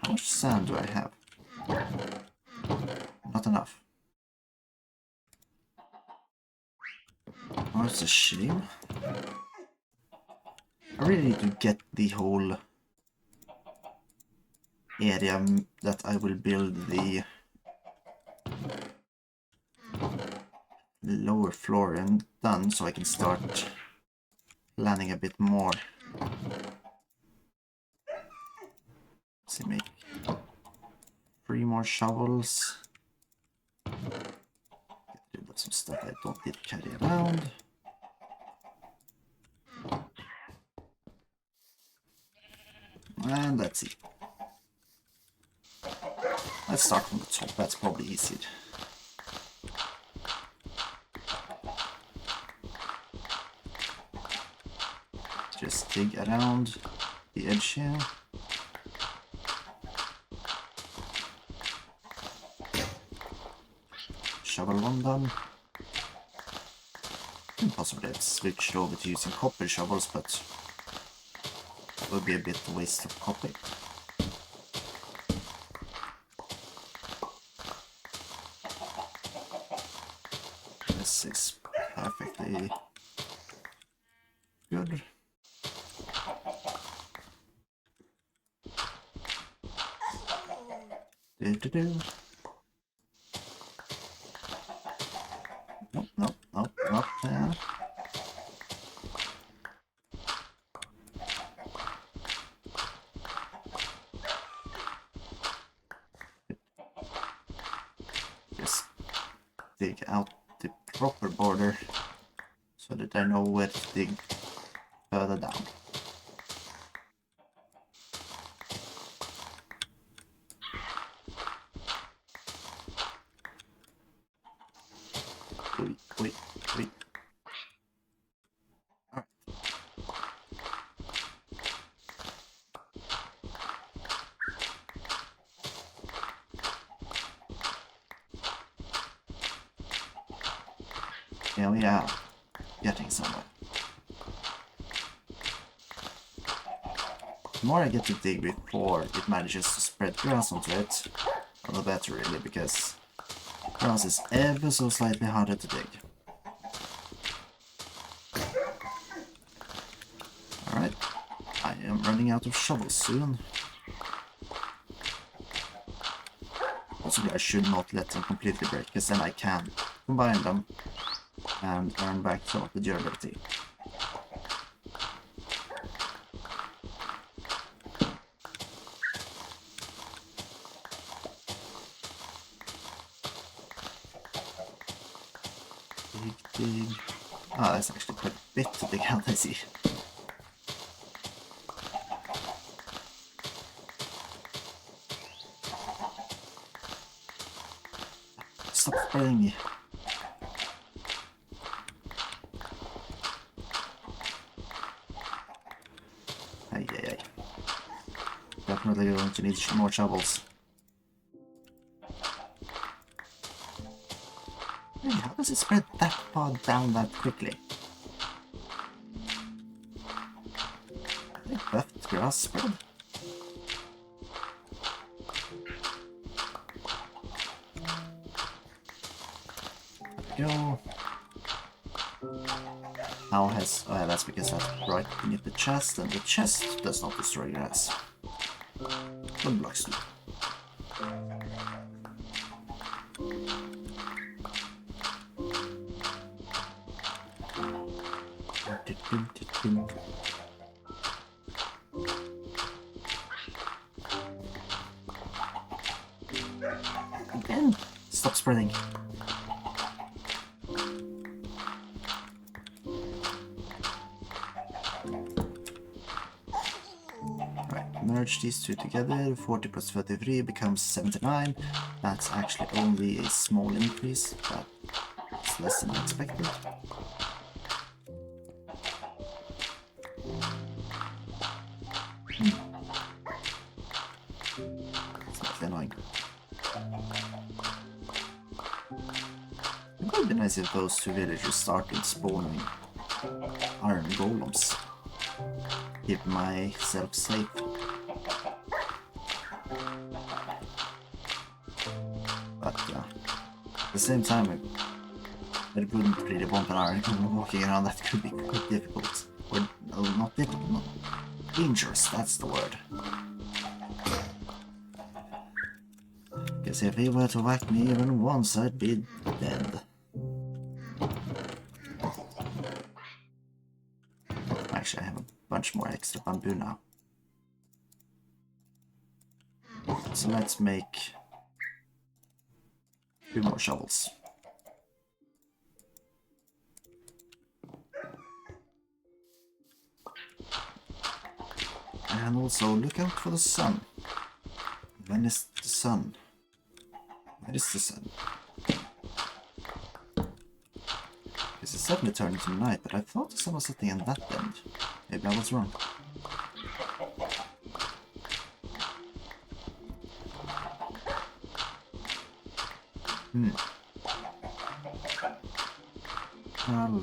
How much sand do I have? Not enough. Oh, it's a shame. I really need to get the whole area that I will build the lower floor and done, so I can start planning a bit more. Let's see, make 3 more shovels. Get rid of some stuff I don't need to carry around. And let's see. Let's start from the top, that's probably easier. Just dig around the edge here. Shovel 1 done. And possibly I've switched over to using copper shovels, but it would be a bit of a waste of copper. This is perfectly good. dig out the proper border so that I know where to dig further down. Wait. Alright. Here we are, getting somewhere. The more I get to dig before it manages to spread grass onto it, the better really, because grass is ever so slightly harder to dig. Alright, I am running out of shovels soon. Possibly I should not let them completely break, because then I can combine them and earn back some of the durability. Dig. Ah, that's actually quite a bit to dig out, I see. Stop spraying me. Ay. Definitely going to need more shovels. Hey, how does it spread that far down that quickly? I think buffed grass spread. There we go. How has... oh yeah, that's because that's right beneath the chest, and the chest does not destroy grass. But blocks do. Again, stop spreading. Right, merge these two together. 40 plus 33 becomes 79. That's actually only a small increase, but it's less than expected. Annoying. It would be nice if those two villagers started spawning iron golems. Keep myself safe. But at the same time, I wouldn't really want an iron golem walking around. That could be quite difficult. Or no, not difficult, not dangerous, that's the word. Because if he were to whack me even once, I'd be dead. Actually, I have a bunch more extra bamboo now. So let's make 2 more shovels. And also look out for the sun. When is the sun? Where is the sun? Because it's suddenly turning to night, but I thought the sun was setting in that end. Maybe I was wrong. Oh,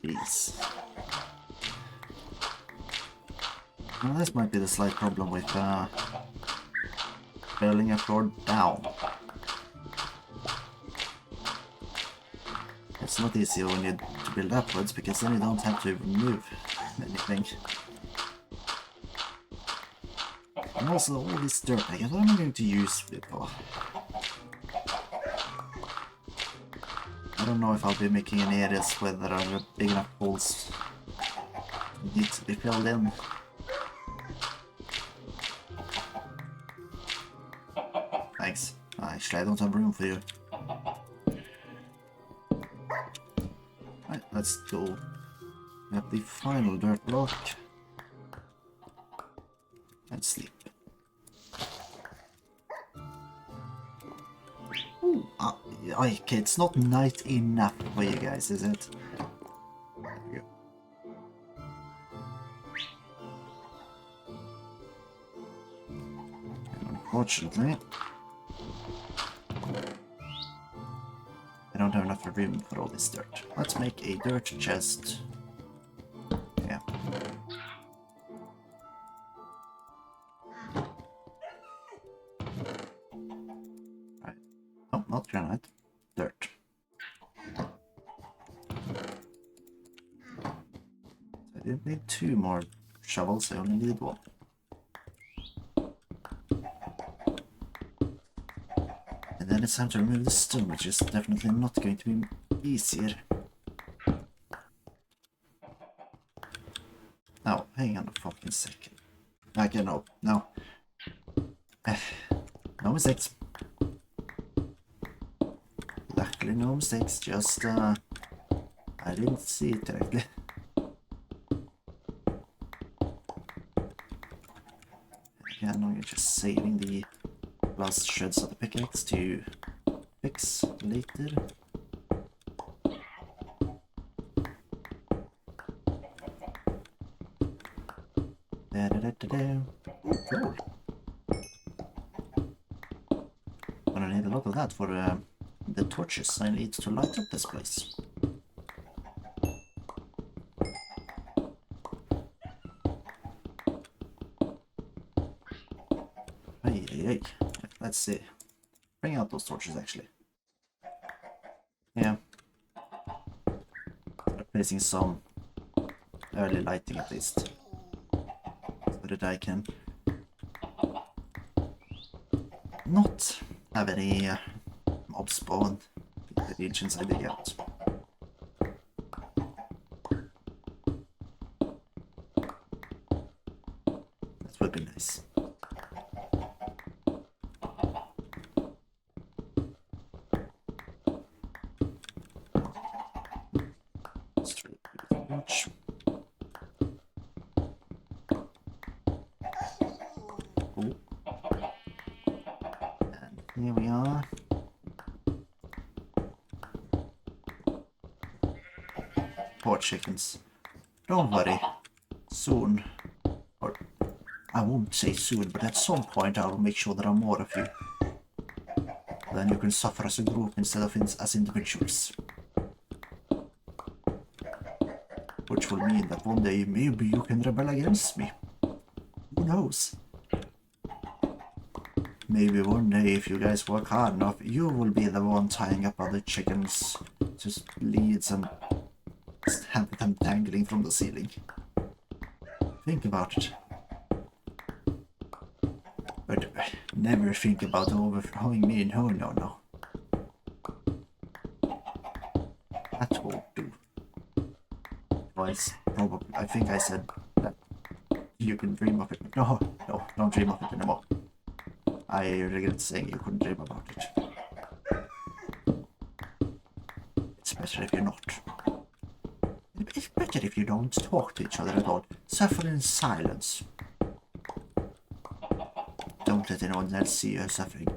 please. Well, this might be the slight problem with building a floor down. It's not easy when you to build upwards, because then you don't have to remove anything. And also all this dirt, I guess what am I going to use it for? I don't know if I'll be making any areas where there are big enough holes need to be filled in. Thanks. Actually, I don't have room for you. let's go. We have the final dirt block. And sleep. Ooh, okay, it's not night enough for you guys, is it? There we go. And unfortunately, I don't have enough room for all this dirt. Let's make a dirt chest. Yeah. Right. Oh, not granite. Dirt. I didn't need 2 more shovels, I only need 1. And then it's time to remove the stone, which is definitely not going to be easier. Now, hang on a fucking second. Okay, no. No mistakes. Luckily no mistakes, just I didn't see it correctly. Again, I'm just saving the last shreds of the pickaxe to fix later. Ooh, cool. Gonna need a lot of that for the torches I need to light up this place. Hey. Let's see. Bring out those torches actually. Yeah. Placing some early lighting at least. So that I can not have any mob spawn in the regions I dig out. That would be nice. Here we are. Poor chickens. Don't worry. Soon. Or I won't say soon, but at some point I will make sure there are more of you. Then you can suffer as a group instead of as individuals. Which will mean that one day maybe you can rebel against me. Who knows? Maybe one day, if you guys work hard enough, you will be the one tying up other chickens to leads and have them dangling from the ceiling. Think about it. But never think about overthrowing me. No. That won't do. Twice, probably. I think I said that you can dream of it. No, don't dream of it anymore. I regret saying you couldn't dream about it. It's better if you're not. It's better if you don't talk to each other at all. Suffer in silence. Don't let anyone else see you suffering.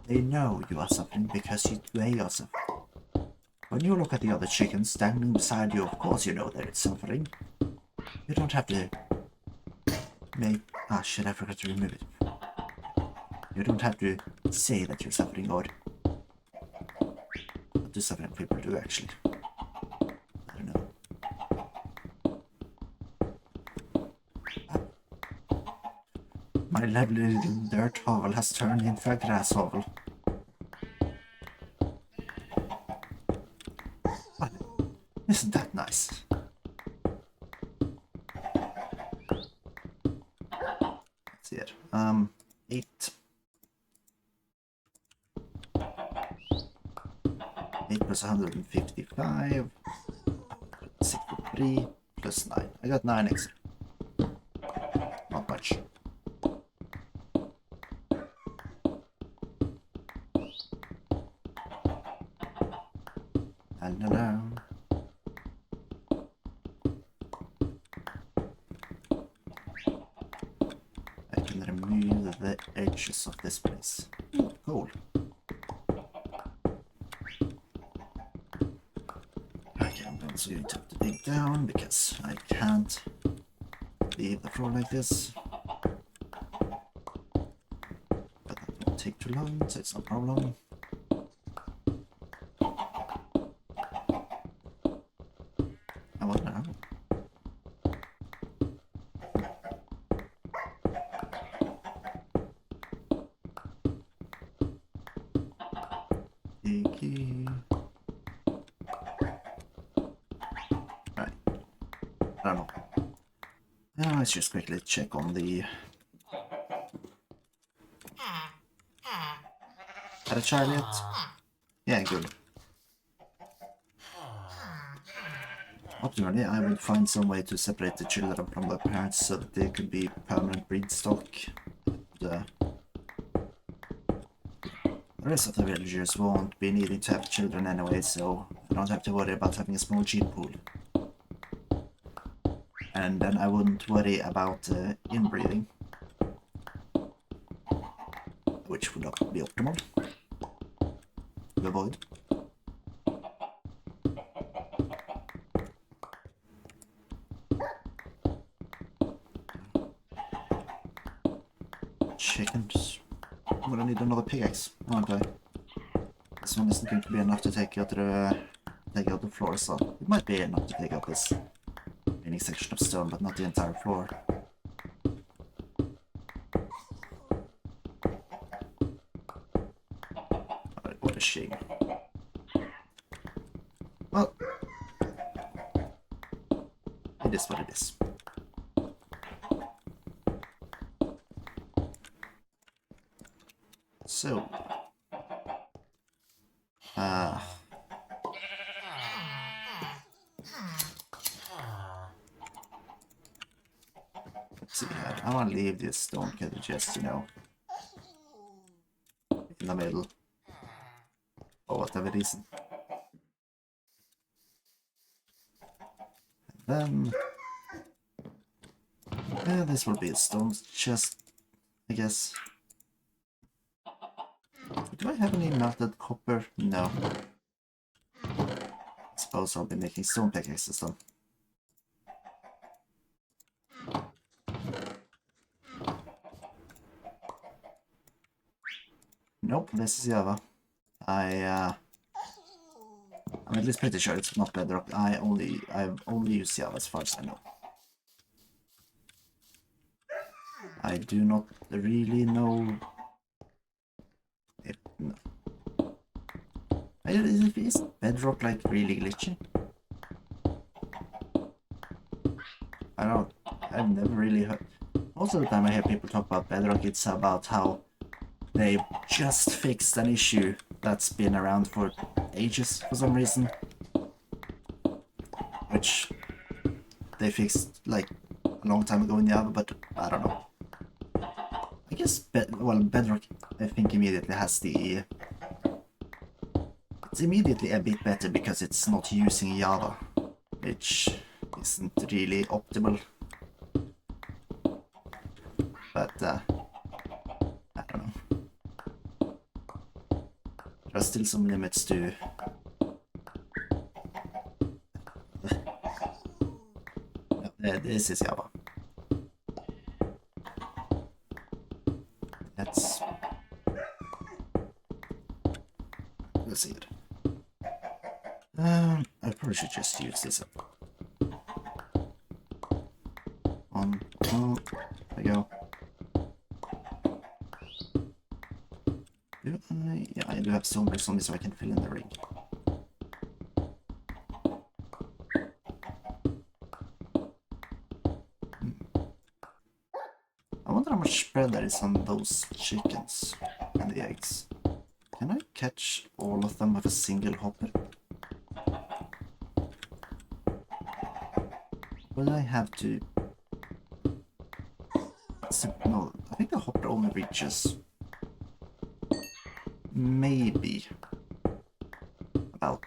They know you are suffering because they are suffering. When you look at the other chickens standing beside you, of course you know they're suffering. You don't have to make... Ah shit, I forgot to remove it. You don't have to say that you're suffering, or what do suffering people do actually? I don't know. My lovely little dirt hovel has turned into a grass hovel. But isn't that nice? Let's see it. 8. 8 plus 155, 63 plus 9. I got 9 extra. Not much. Hello. edges of this place. Cool. Okay, I'm also going to have to dig down because I can't leave the floor like this. But that won't take too long, so it's no problem. I wonder how. Right. I don't know. Let's just quickly check on the... Had a child yet? Yeah, good. Optimally, I would find some way to separate the children from their parents so that they could be permanent breed stock. The rest of the villagers won't be needing to have children anyway, so I don't have to worry about having a small gene pool. And then I wouldn't worry about inbreeding, which would not be optimal to avoid. Chickens. I'm gonna need another pickaxe, aren't I? This one isn't going to be enough to take out the floor, so it might be enough to take out this remaining section of stone, but not the entire floor. What a shame. Well, it is what it is. So, let's see here. I want to leave this stone cutter just, you know, in the middle, for whatever reason. And then, this will be a stone chest, I guess. Do I have any melted copper? No. I suppose I'll be making stone pickaxes then. Nope, this is Java. I'm at least pretty sure it's not bedrock. I've only used Java as far as I know. I do not really know if... No. Is bedrock like really glitchy? I don't... I've never really heard... Most of the time I hear people talk about bedrock, it's about how they just fixed an issue that's been around for ages for some reason. Which they fixed like a long time ago in Java, but I don't know. I guess bedrock, I think, immediately has the... It's immediately a bit better because it's not using Java, which isn't really optimal. But, I don't know. There are still some limits to... This is Java. Let's see it. I probably should just use this up. There we go. Yeah, I do have stone bricks on me so I can fill in the ring. I wonder how much spread there is on those chickens and the eggs. Can I catch all of them with a single hopper? Will I have to... No, I think the hopper only reaches... maybe... about...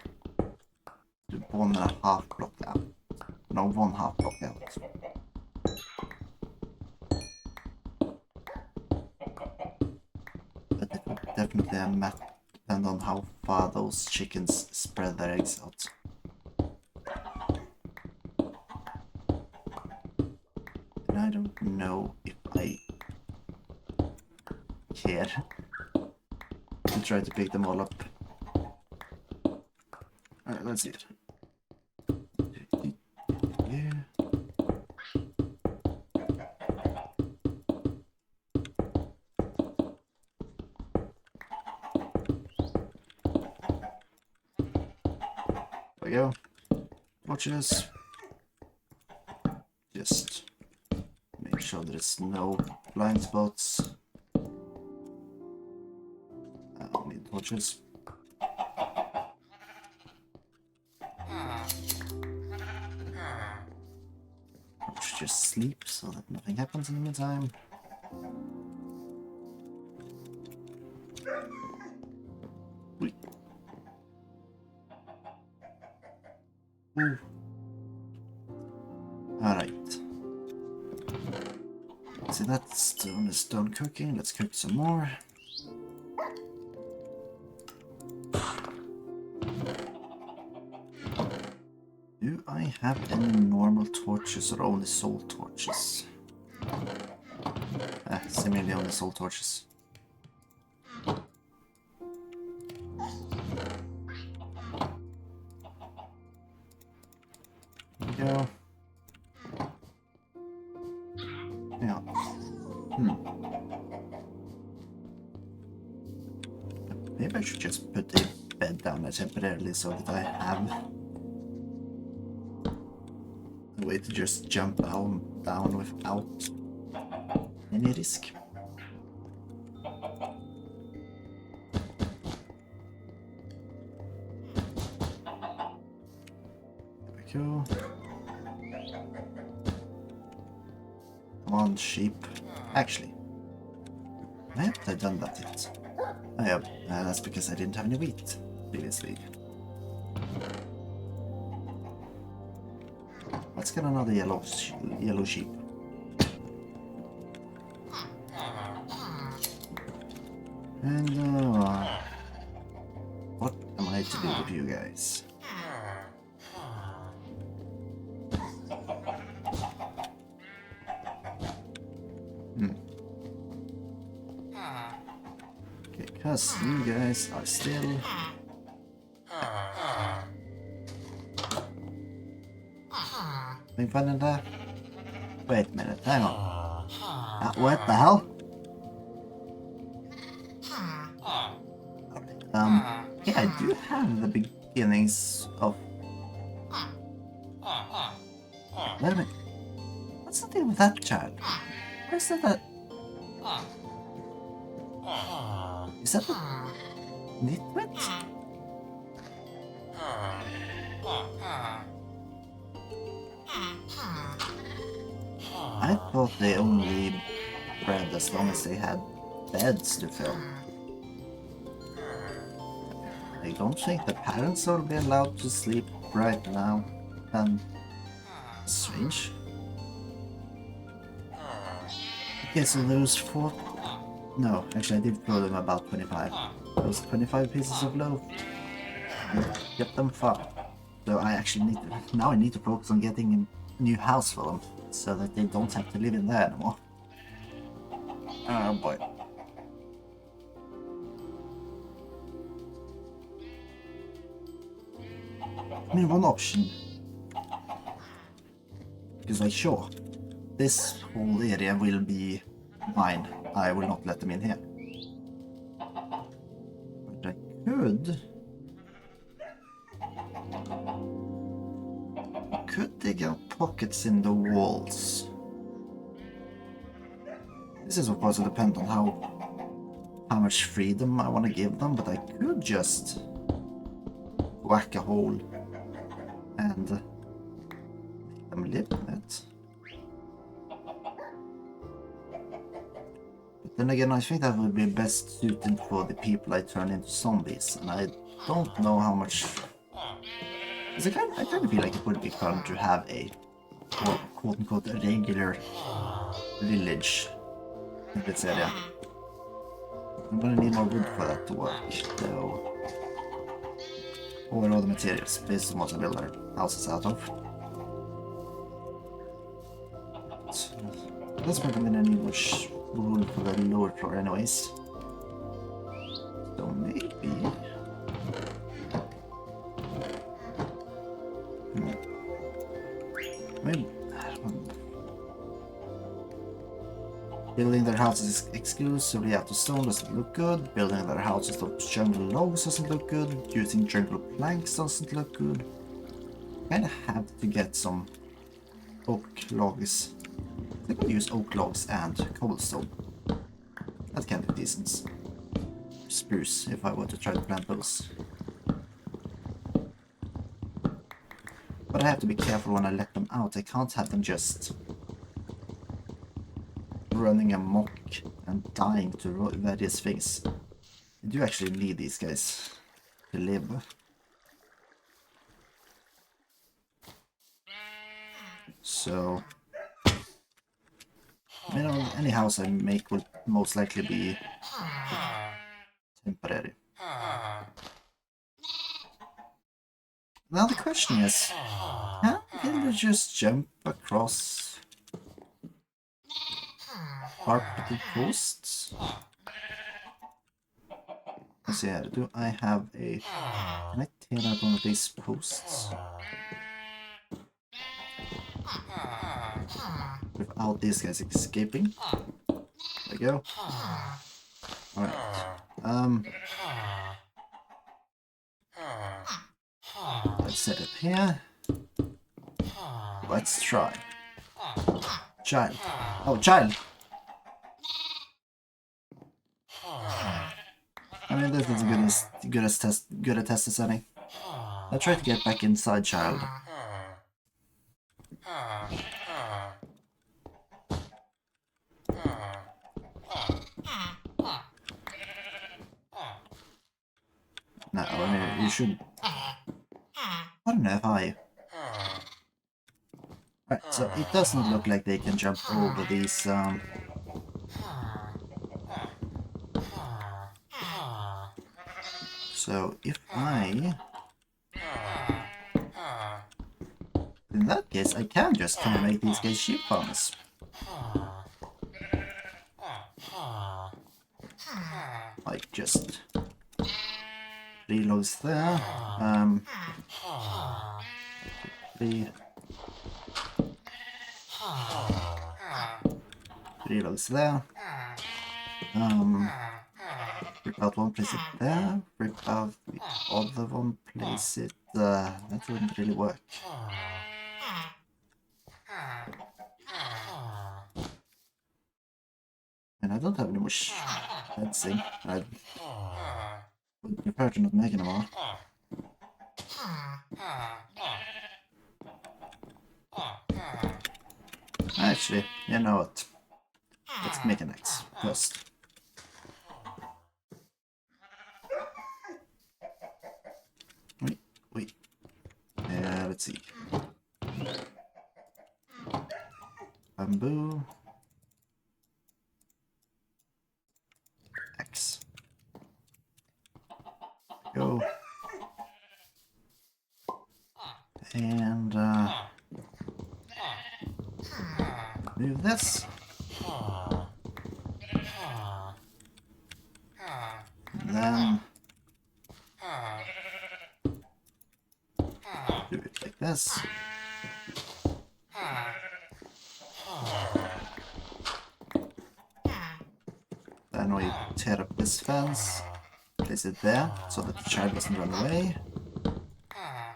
1.5 block out. No, 1/2 block out. definitely a map depend on how far those chickens spread their eggs out. And I don't know if I care to try to pick them all up. Alright, let's see it. Yeah. There we go. Watch this. Just make sure there's no blind spots. I don't need torches. Just sleep so that nothing happens in the meantime. Wait. Ooh. Alright. See, that stone is done cooking. Let's cook some more. Do I have any normal torches or only soul torches? Seemingly only soul torches. There we go. Yeah. Maybe I should just put the bed down there temporarily so that I have a way to just jump down without any risk. There we go. Come on, sheep. Actually, why haven't I done that yet? Oh yeah, that's because I didn't have any wheat previously. Let's get another yellow sheep. And what am I to do with you guys? Okay, cause you guys are still having fun in there? Wait a minute, hang on. What the hell? Yeah, I do have the beginnings of... Wait a minute. What's the deal with that child? Why is that Is that a nitwit? I thought they only bred as long as they had beds to fill. I don't think the parents will be allowed to sleep right now. Strange. Okay, so those 4... No, actually I did throw them about 25. Those 25 pieces of loaf. Get them far. So I actually need to... Now I need to focus on getting a new house for them, so that they don't have to live in there anymore. Oh boy. I mean, one option. Because like, sure, this whole area will be mine. I will not let them in here. But I could dig out pockets in the walls. This is of course depend on how much freedom I want to give them, but I could just whack a hole and make them live in it. But then again, I think that would be best suited for the people I turn into zombies, and I don't know how much... I kind of feel like it would be fun to have a quote-unquote regular village in this area. I'm gonna need more wood for that to work, though. Or all the materials, based on what I build our houses out of. So, that's why I'm gonna need more wood for the lower floor anyways. So maybe... Maybe... Building their houses exclusively out of stone doesn't look good. Building their houses out of jungle logs doesn't look good. Using jungle planks doesn't look good. Kinda have to get some oak logs. I think I'll use oak logs and cobblestone. That can be decent. Spruce, if I were to try to plant those. But I have to be careful when I let them out. I can't have them just running amok and dying to various things. I do actually need these guys to live. So, you know, any house I make will most likely be temporary. Now the question is, how can you just jump across carpeted posts? Let's see here, do I have a... Can I tear out one of these posts? Without these guys escaping? There we go. Alright. Let's set it here. Let's try. Child. Oh, child! I mean, this is good a test as any. I'll try to get back inside, child. No, I mean, you should... I don't know if I... Right, so it doesn't look like they can jump over these, So if I... In that case, I can just come and make these guys sheep farms. Like, just... 3 logs there, 3 logs there, rip out one, place it there, rip out the other one, place it, that wouldn't really work. And I don't have any more fencing. I would prefer to not make any more. Actually, you know what? Let's make an axe first. Wait. Let's see. Bamboo. Axe. Go. And move this. And then do it like this. Then we tear up this fence, place it there so that the child doesn't run away.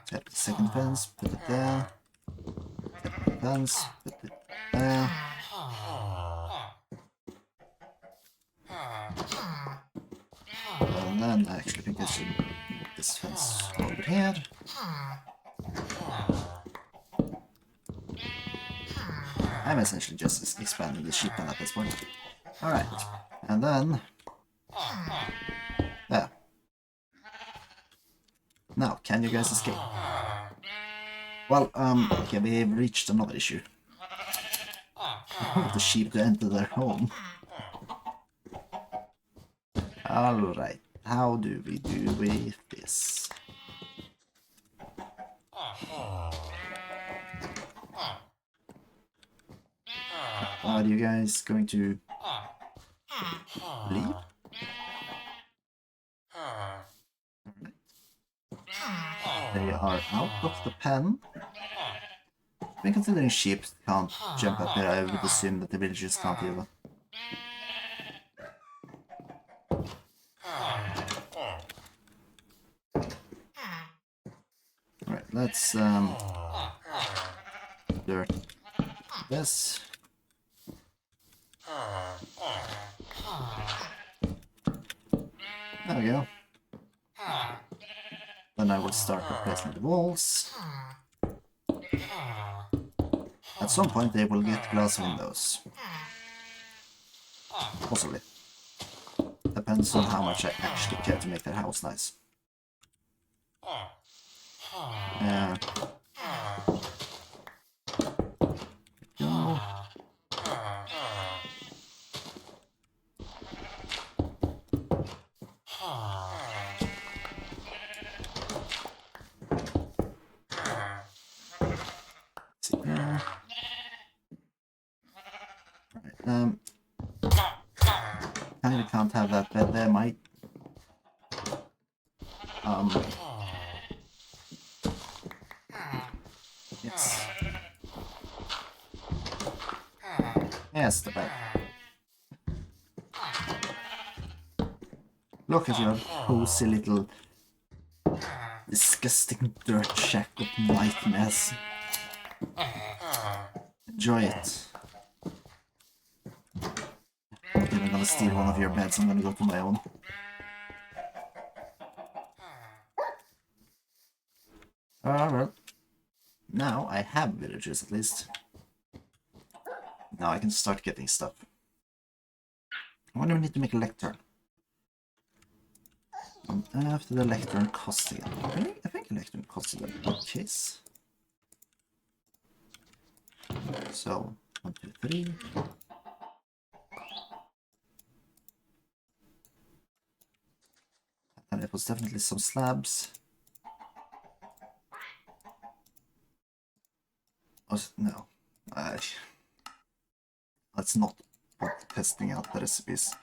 Tear up the second fence, put it there. Tear up the fence, put it there. And then I actually think I should make this fence over here. I'm essentially just expanding the sheep pen at this point. Alright, and then... There. Now, can you guys escape? Well, okay, we have reached another issue. I want the sheep to enter their home. Alright, how do we do with this? Are you guys going to leave? They are out of the pen. When considering sheep can't jump up here, I would assume that the villagers can't either. Alright, let's dirt this. There we go. Then I will start replacing the walls. At some point they will get glass windows. Possibly. Depends on how much I actually care to make their house nice. Go. See there. Right, kinda can't have that bed there, might. Yes. Yes, the bed. Look at your cozy little disgusting dirt shack of nightmares. Enjoy it. I'm not even gonna steal one of your beds, I'm gonna go to my own. Well, now I have villagers at least. Now I can start getting stuff. I wonder if we need to make a lectern. And after the lectern costs again. I think a lectern costs again in case. So, 1, 2, 3. And it was definitely some slabs. No. Let's not bother testing out the recipes.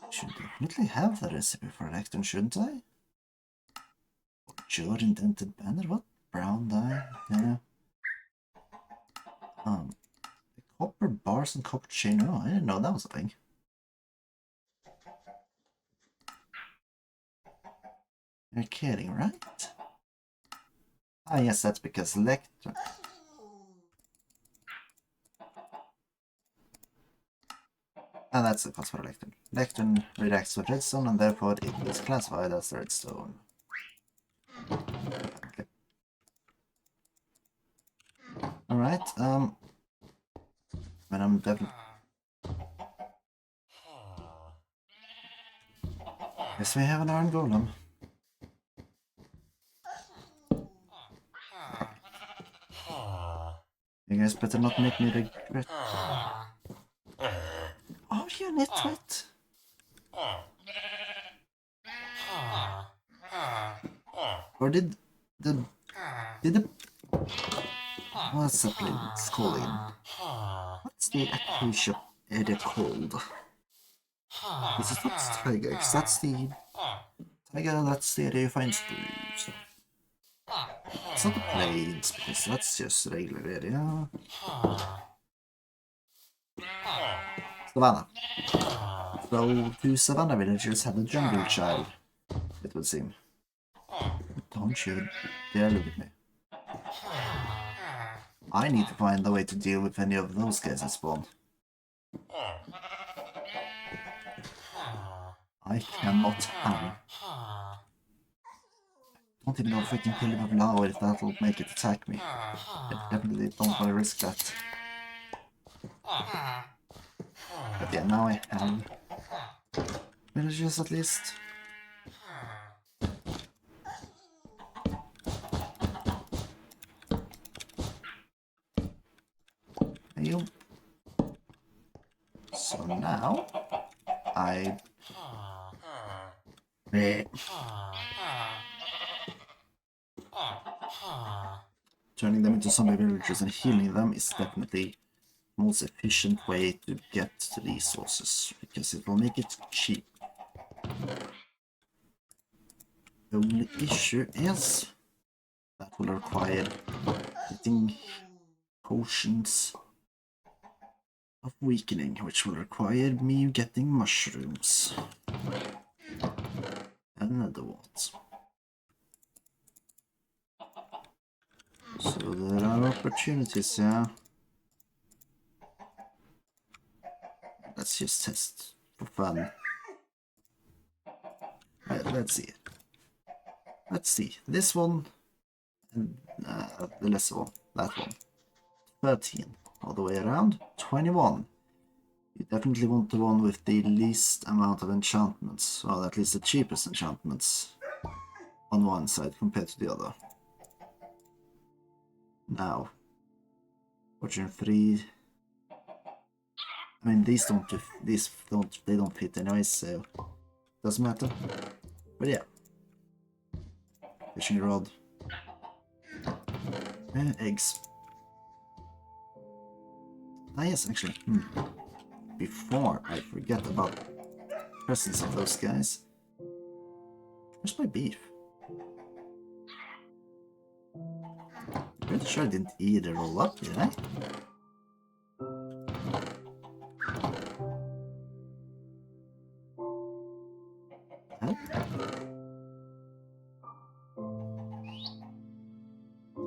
I should definitely have the recipe for a lectern, shouldn't I? Jewel indented banner? What? Brown dye? Yeah. The copper bars and copper chain. Oh, I didn't know that was a thing. You're kidding, right? Ah, yes, that's because lectern. And that's the cost for a lectern. Lectern reacts with redstone and therefore it is classified as redstone. Okay. Alright, but I'm definitely... Guess we have an iron golem. You guys better not make me regret. Oh, you nitwit! Or did the... What's that place called again? What's the acacia area called? This is not tiger, because that's the... Tiger, that's the area you find spruce. It's not the plains, because that's just a regular area. Savannah. So, two Savannah villagers have a jungle child, it would seem. Don't you dare look at me. I need to find a way to deal with any of those guys that spawn. I cannot have. I don't even know if I can kill him up now or if that'll make it attack me. I definitely don't want to risk that. But yeah, now I have villagers at least. You. So now I turning them into zombie villagers and healing them is definitely the most efficient way to get the resources, because it will make it cheap. The only issue is that will require getting potions of weakening, which will require me getting mushrooms. Another what? So there are opportunities, yeah. Let's just test for fun. Let's see. Let's see. This one and the lesser one. That one. 13. All the way around. 21. You definitely want the one with the least amount of enchantments, or at least the cheapest enchantments on one side compared to the other. Now, Fortune 3. I mean, these don't fit anyway, so doesn't matter. But yeah, fishing rod, and eggs. Ah yes, actually. Before I forget about the presence of those guys, where's my beef? I'm pretty sure I didn't eat it all up, did I? Huh?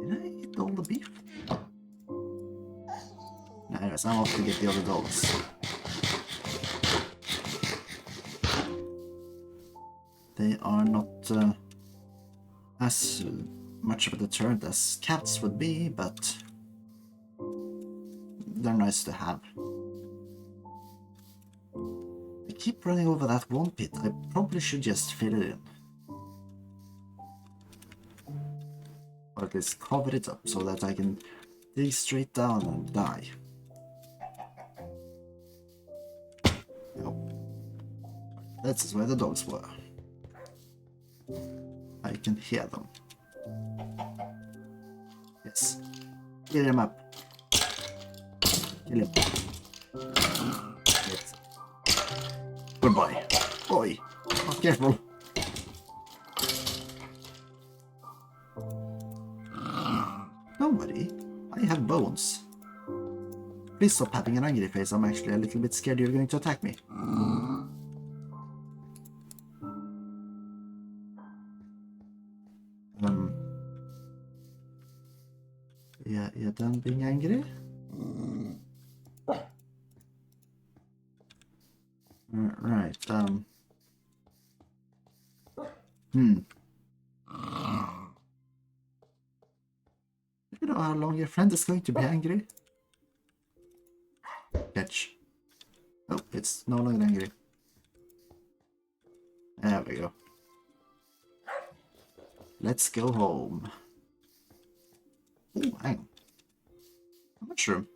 Did I eat all the beef? No, anyways, I'm off to get the other dogs. They are not as much of a deterrent as cats would be, but they're nice to have. I keep running over that one pit. I probably should just fill it in. Or at least cover it up so that I can dig straight down and die. Oh. That's where the dogs were. I can hear them. Yes. Get him up. Kill him. Yes. Goodbye. Boy. Oh, careful. Don't worry. I have bones. Please stop having an angry face. I'm actually a little bit scared you're going to attack me. Yeah, you're done being angry? Right, You know how long your friend is going to be angry? Catch. Oh, it's no longer angry. There we go. Let's go home. Oh, hang on. A mushroom.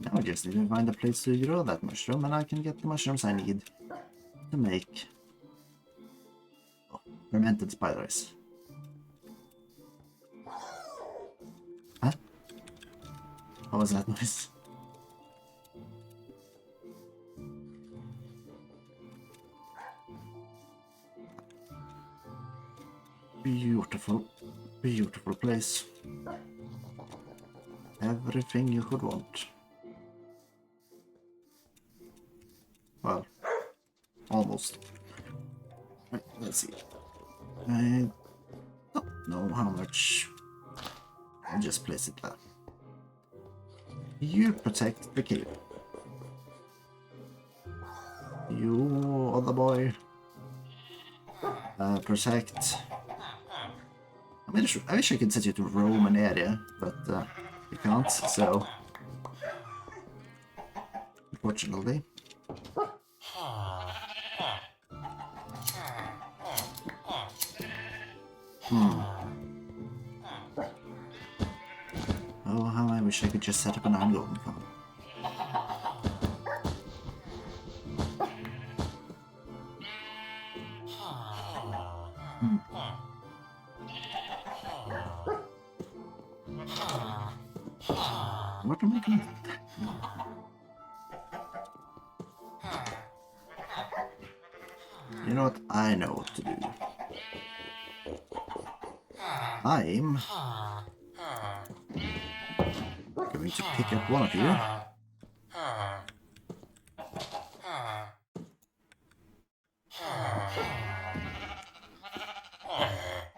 Now I just need to find a place to grow that mushroom, and I can get the mushrooms I need to make fermented spiders. Huh? What was that noise? Beautiful, beautiful place. Everything you could want. Well, almost. Right, let's see. I don't know how much. I'll just place it there. You protect the cave. You, other boy, protect. I wish I could set you to roam an area, but you can't, so unfortunately. wish I could just set up an iron golem farm. What am I doing? You know what? I know what to do. I'm going to pick up one of you.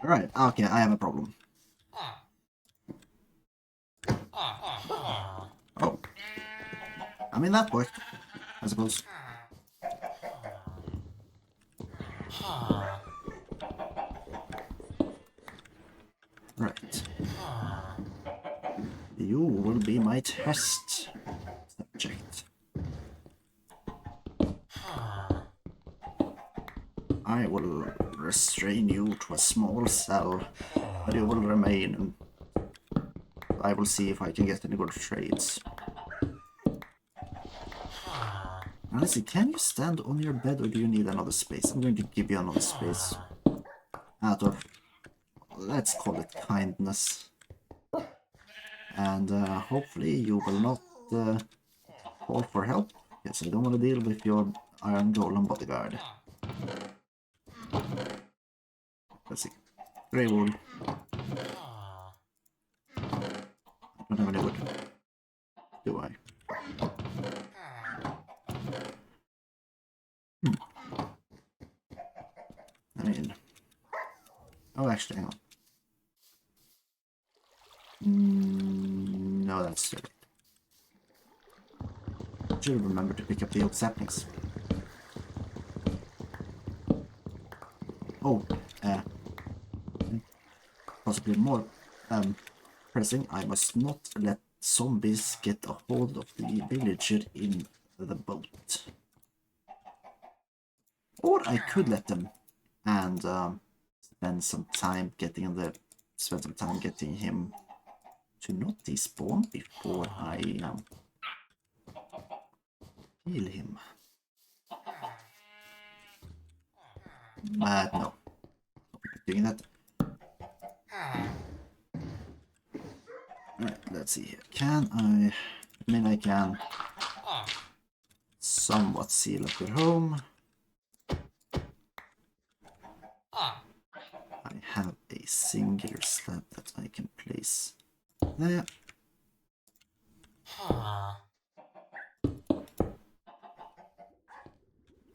Alright, okay, I have a problem. Oh. I mean, that worked, I suppose. Right. You will be my test subject. I will restrain you to a small cell, but you will remain, and I will see if I can get any good trades. Honestly, can you stand on your bed, or do you need another space? I'm going to give you another space. Out of, let's call it kindness. And hopefully you will not call for help. Yes, I don't want to deal with your iron golem bodyguard. Let's see. Grey wool. I don't have any wood. Do I? I mean... Oh, actually, hang on. No, that's still right. Should remember to pick up the oak saplings. Oh, possibly more pressing, I must not let zombies get a hold of the villager in the boat. Or I could let them and spend some time getting him to not despawn before I heal him. But no, doing that. Alright, let's see here. Can I mean, I can somewhat seal up your home. I have a singular slab that I can place there.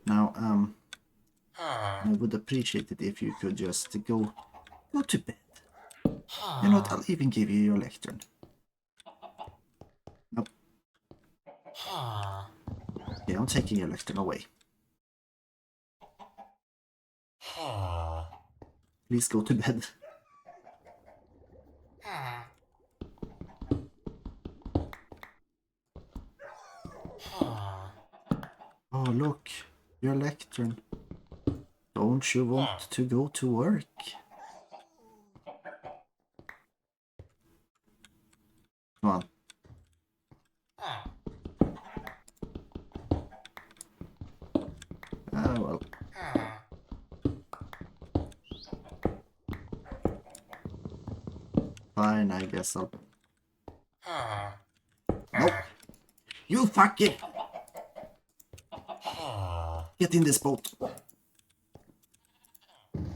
Now, I would appreciate it if you could just go to bed. You know what, I'll even give you your lectern. Nope. Okay, I'm taking your lectern away. Please go to bed. Oh, look, your lectern. Don't you want to go to work? Come on. Ah, well. Fine, I guess I'll... Nope. You fucking... Get in this boat.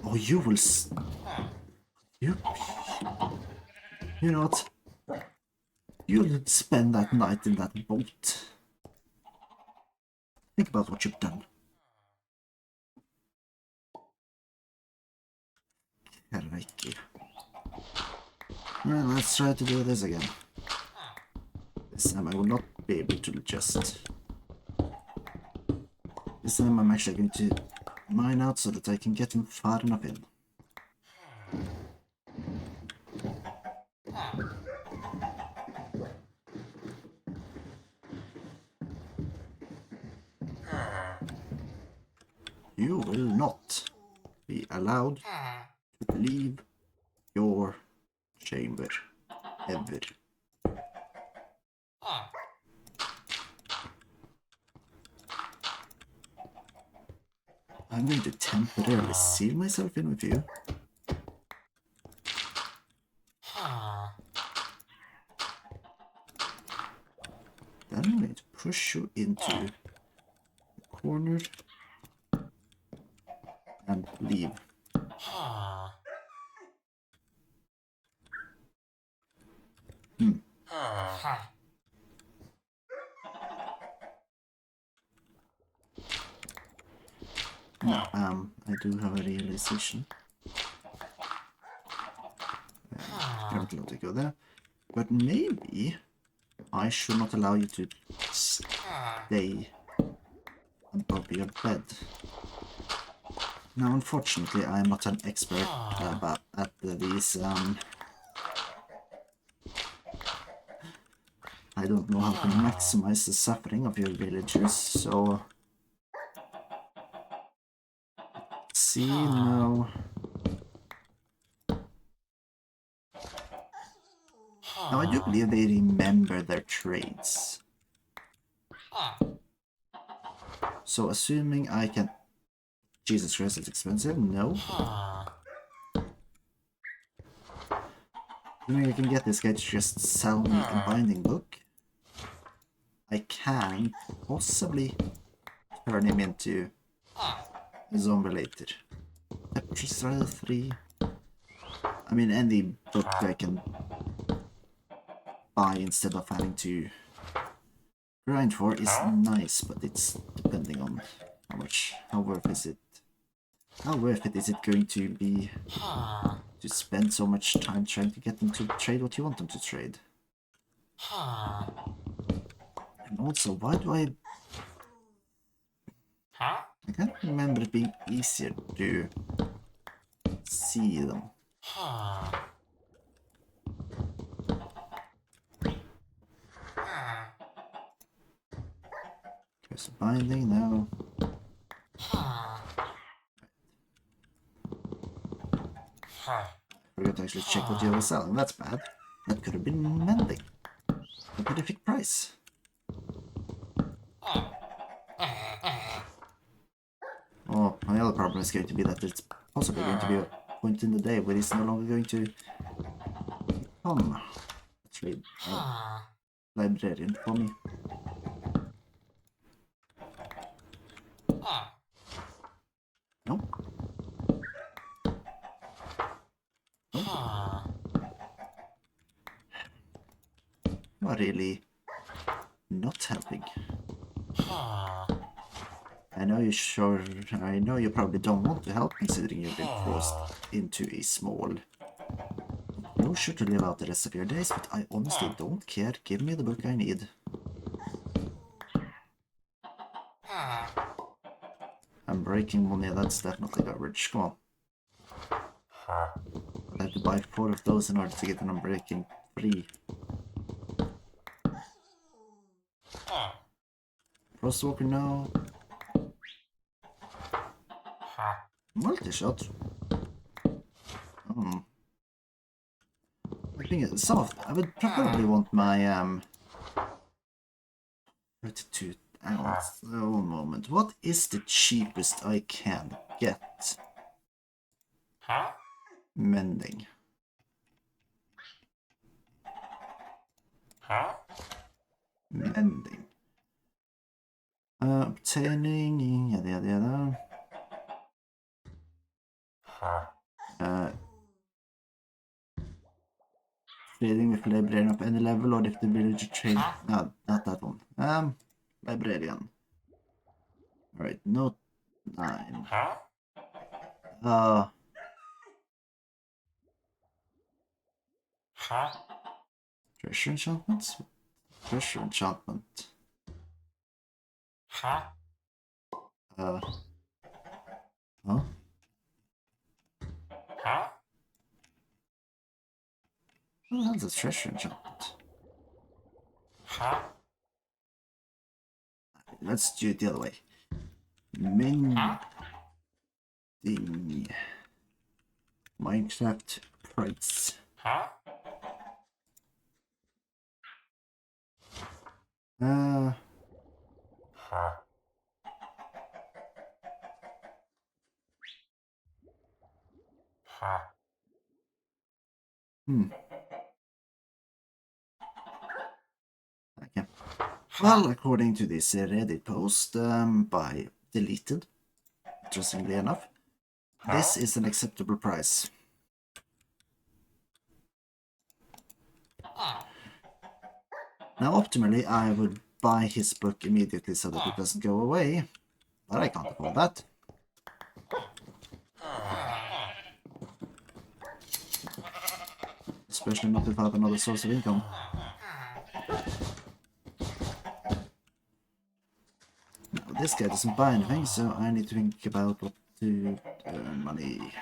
Oh, you will... You know what? You'll spend that night in that boat. Think about what you've done. Herregud. Well, let's try to do this again. This time I will not be able to just... This time I'm actually going to mine out so that I can get him far enough in. You will not be allowed to leave your chamber ever. I'm going to temporarily seal myself in with you. Then I'm going to push you into the corner and leave. Now, I do have a realization. I don't want to go there. But maybe I should not allow you to stay above your bed. Now, unfortunately, I am not an expert at these. I don't know how to maximize the suffering of your villagers, so... See, now... Now, I do believe they remember their trades. So, assuming I can... Jesus Christ, it's expensive? No. Assuming I can get this guy to just sell me a binding book, I can possibly turn him into a zombie later. Pepper 3. I mean, any book I can buy instead of having to grind for is nice, but it's depending on how worth is it. How worth it is it going to be to spend so much time trying to get them to trade what you want them to trade? And also, why do I can't remember it being easier to see them. There's a binding now. Forgot to actually check what you were selling. That's bad. That could have been mending. A terrific price. Oh, my other problem is going to be that it's possibly going to be a point in the day where it's no longer going to become a trade librarian for me. Nope. You are really not helping. I know you probably don't want to help considering you've been forced into a small closure to live out the rest of your days, but I honestly don't care. Give me the book I need. I'm breaking money, that's definitely garbage. Come on. I have to buy 4 of those in order to get an unbreaking free. Frostwalker now. Multi-shot. I think some of I would probably want my 32 ounce. One moment. What is the cheapest I can get? Mending. Mending. Obtaining. Yada. Trading with librarian of any level, or if the villager trade. No, not that one. Librarian. Alright, note 9. Treasure enchantments? Treasure enchantment. Huh? Oh, that's a treasure enchantment. Let's do it the other way. Mending. Minecraft price. Uh, hmm. Okay. Well, according to this Reddit post by Deleted, interestingly enough, this is an acceptable price. Now, optimally, I would buy his book immediately so that it doesn't go away, but I can't afford that. Especially not if I have another source of income. Now, this guy doesn't buy anything, so I need to think about what to earn money.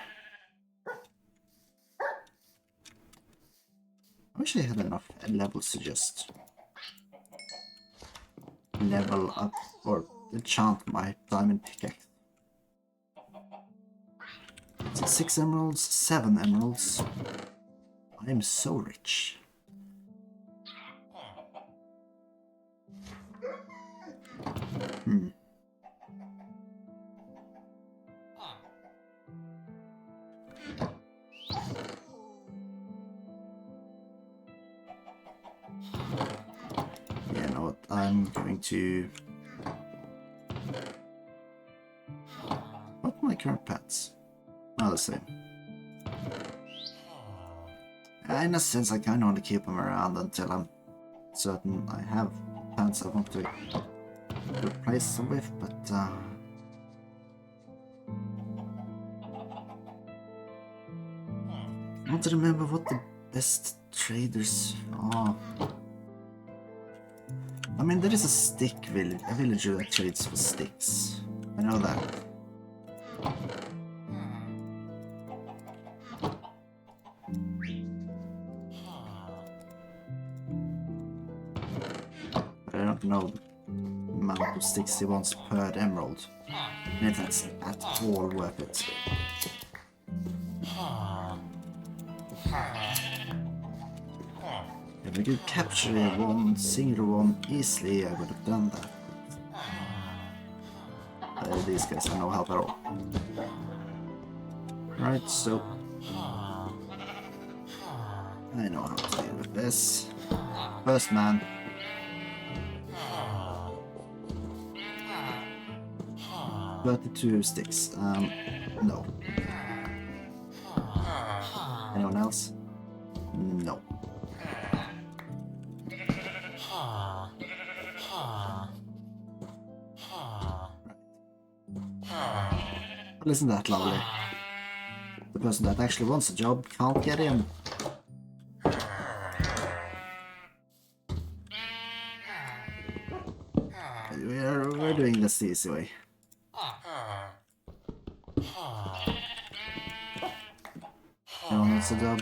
I wish I had enough levels to just level up or enchant my diamond pickaxe. So 6 emeralds, 7 emeralds. I am so rich. Hmm. Yeah, you know what? I'm going to... What are my current pets? Oh, the same. In a sense, I kind of want to keep them around until I'm certain I have pants I want to replace them with, but I want to remember what the best traders are. I mean, there is a stick village, a villager that trades for sticks. I know that. But I don't know the amount of sticks he wants per emerald. And if that's at all worth it. If we could capture one single one easily, I would have done that. These guys are no help at all. Right, so I know how to deal with this. First man. $32 sticks. No. Anyone else? No. Well, isn't that lovely? The person that actually wants a job can't get in. We're doing this the easy way. Anyone wants a job?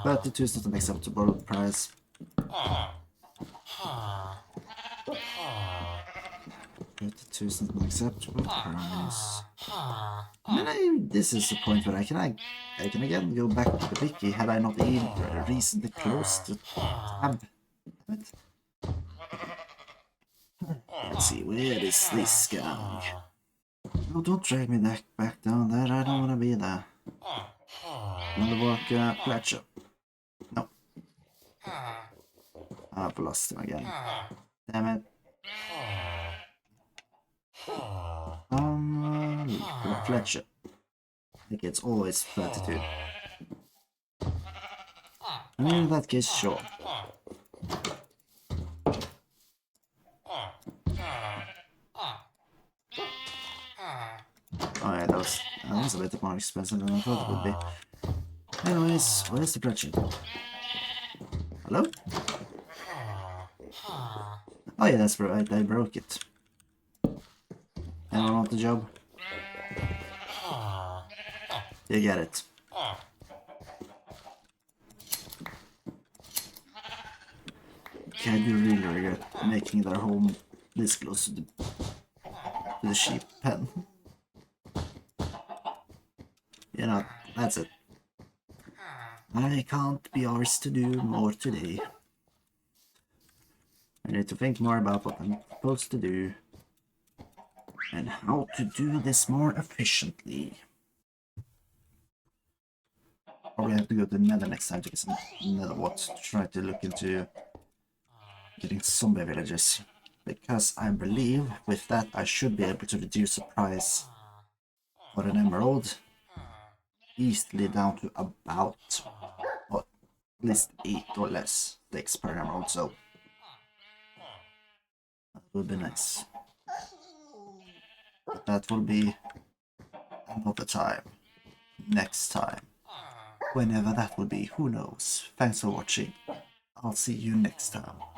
32 is not an acceptable price. 32 is not an acceptable price. This is the point where I can again go back to the wiki had I not even recently closed the tab. Let's see, where is this going? No, don't drag me back down there, I don't want to be there. Underwater Fletcher. No. I've lost him again. Damn it. Fletcher. I think it's always 32. I mean, in that case, sure. Oh yeah, that was a bit more expensive than I thought it would be. Anyways, where's the Fletcher? Hello? Oh yeah, that's right, I broke it. Anyone want the job? You get it. Okay, I do really regret making their home this close to the sheep pen. You know, that's it. I can't be arsed to do more today. I need to think more about what I'm supposed to do and how to do this more efficiently. Probably have to go to the Nether next time to get some Nether what to try to look into getting zombie villages. Because I believe with that I should be able to reduce the price for an emerald easily down to about, or at least 8 or less sticks per emerald, so that would be nice. But that will be another time, next time. Whenever that will be, who knows. Thanks for watching. I'll see you next time.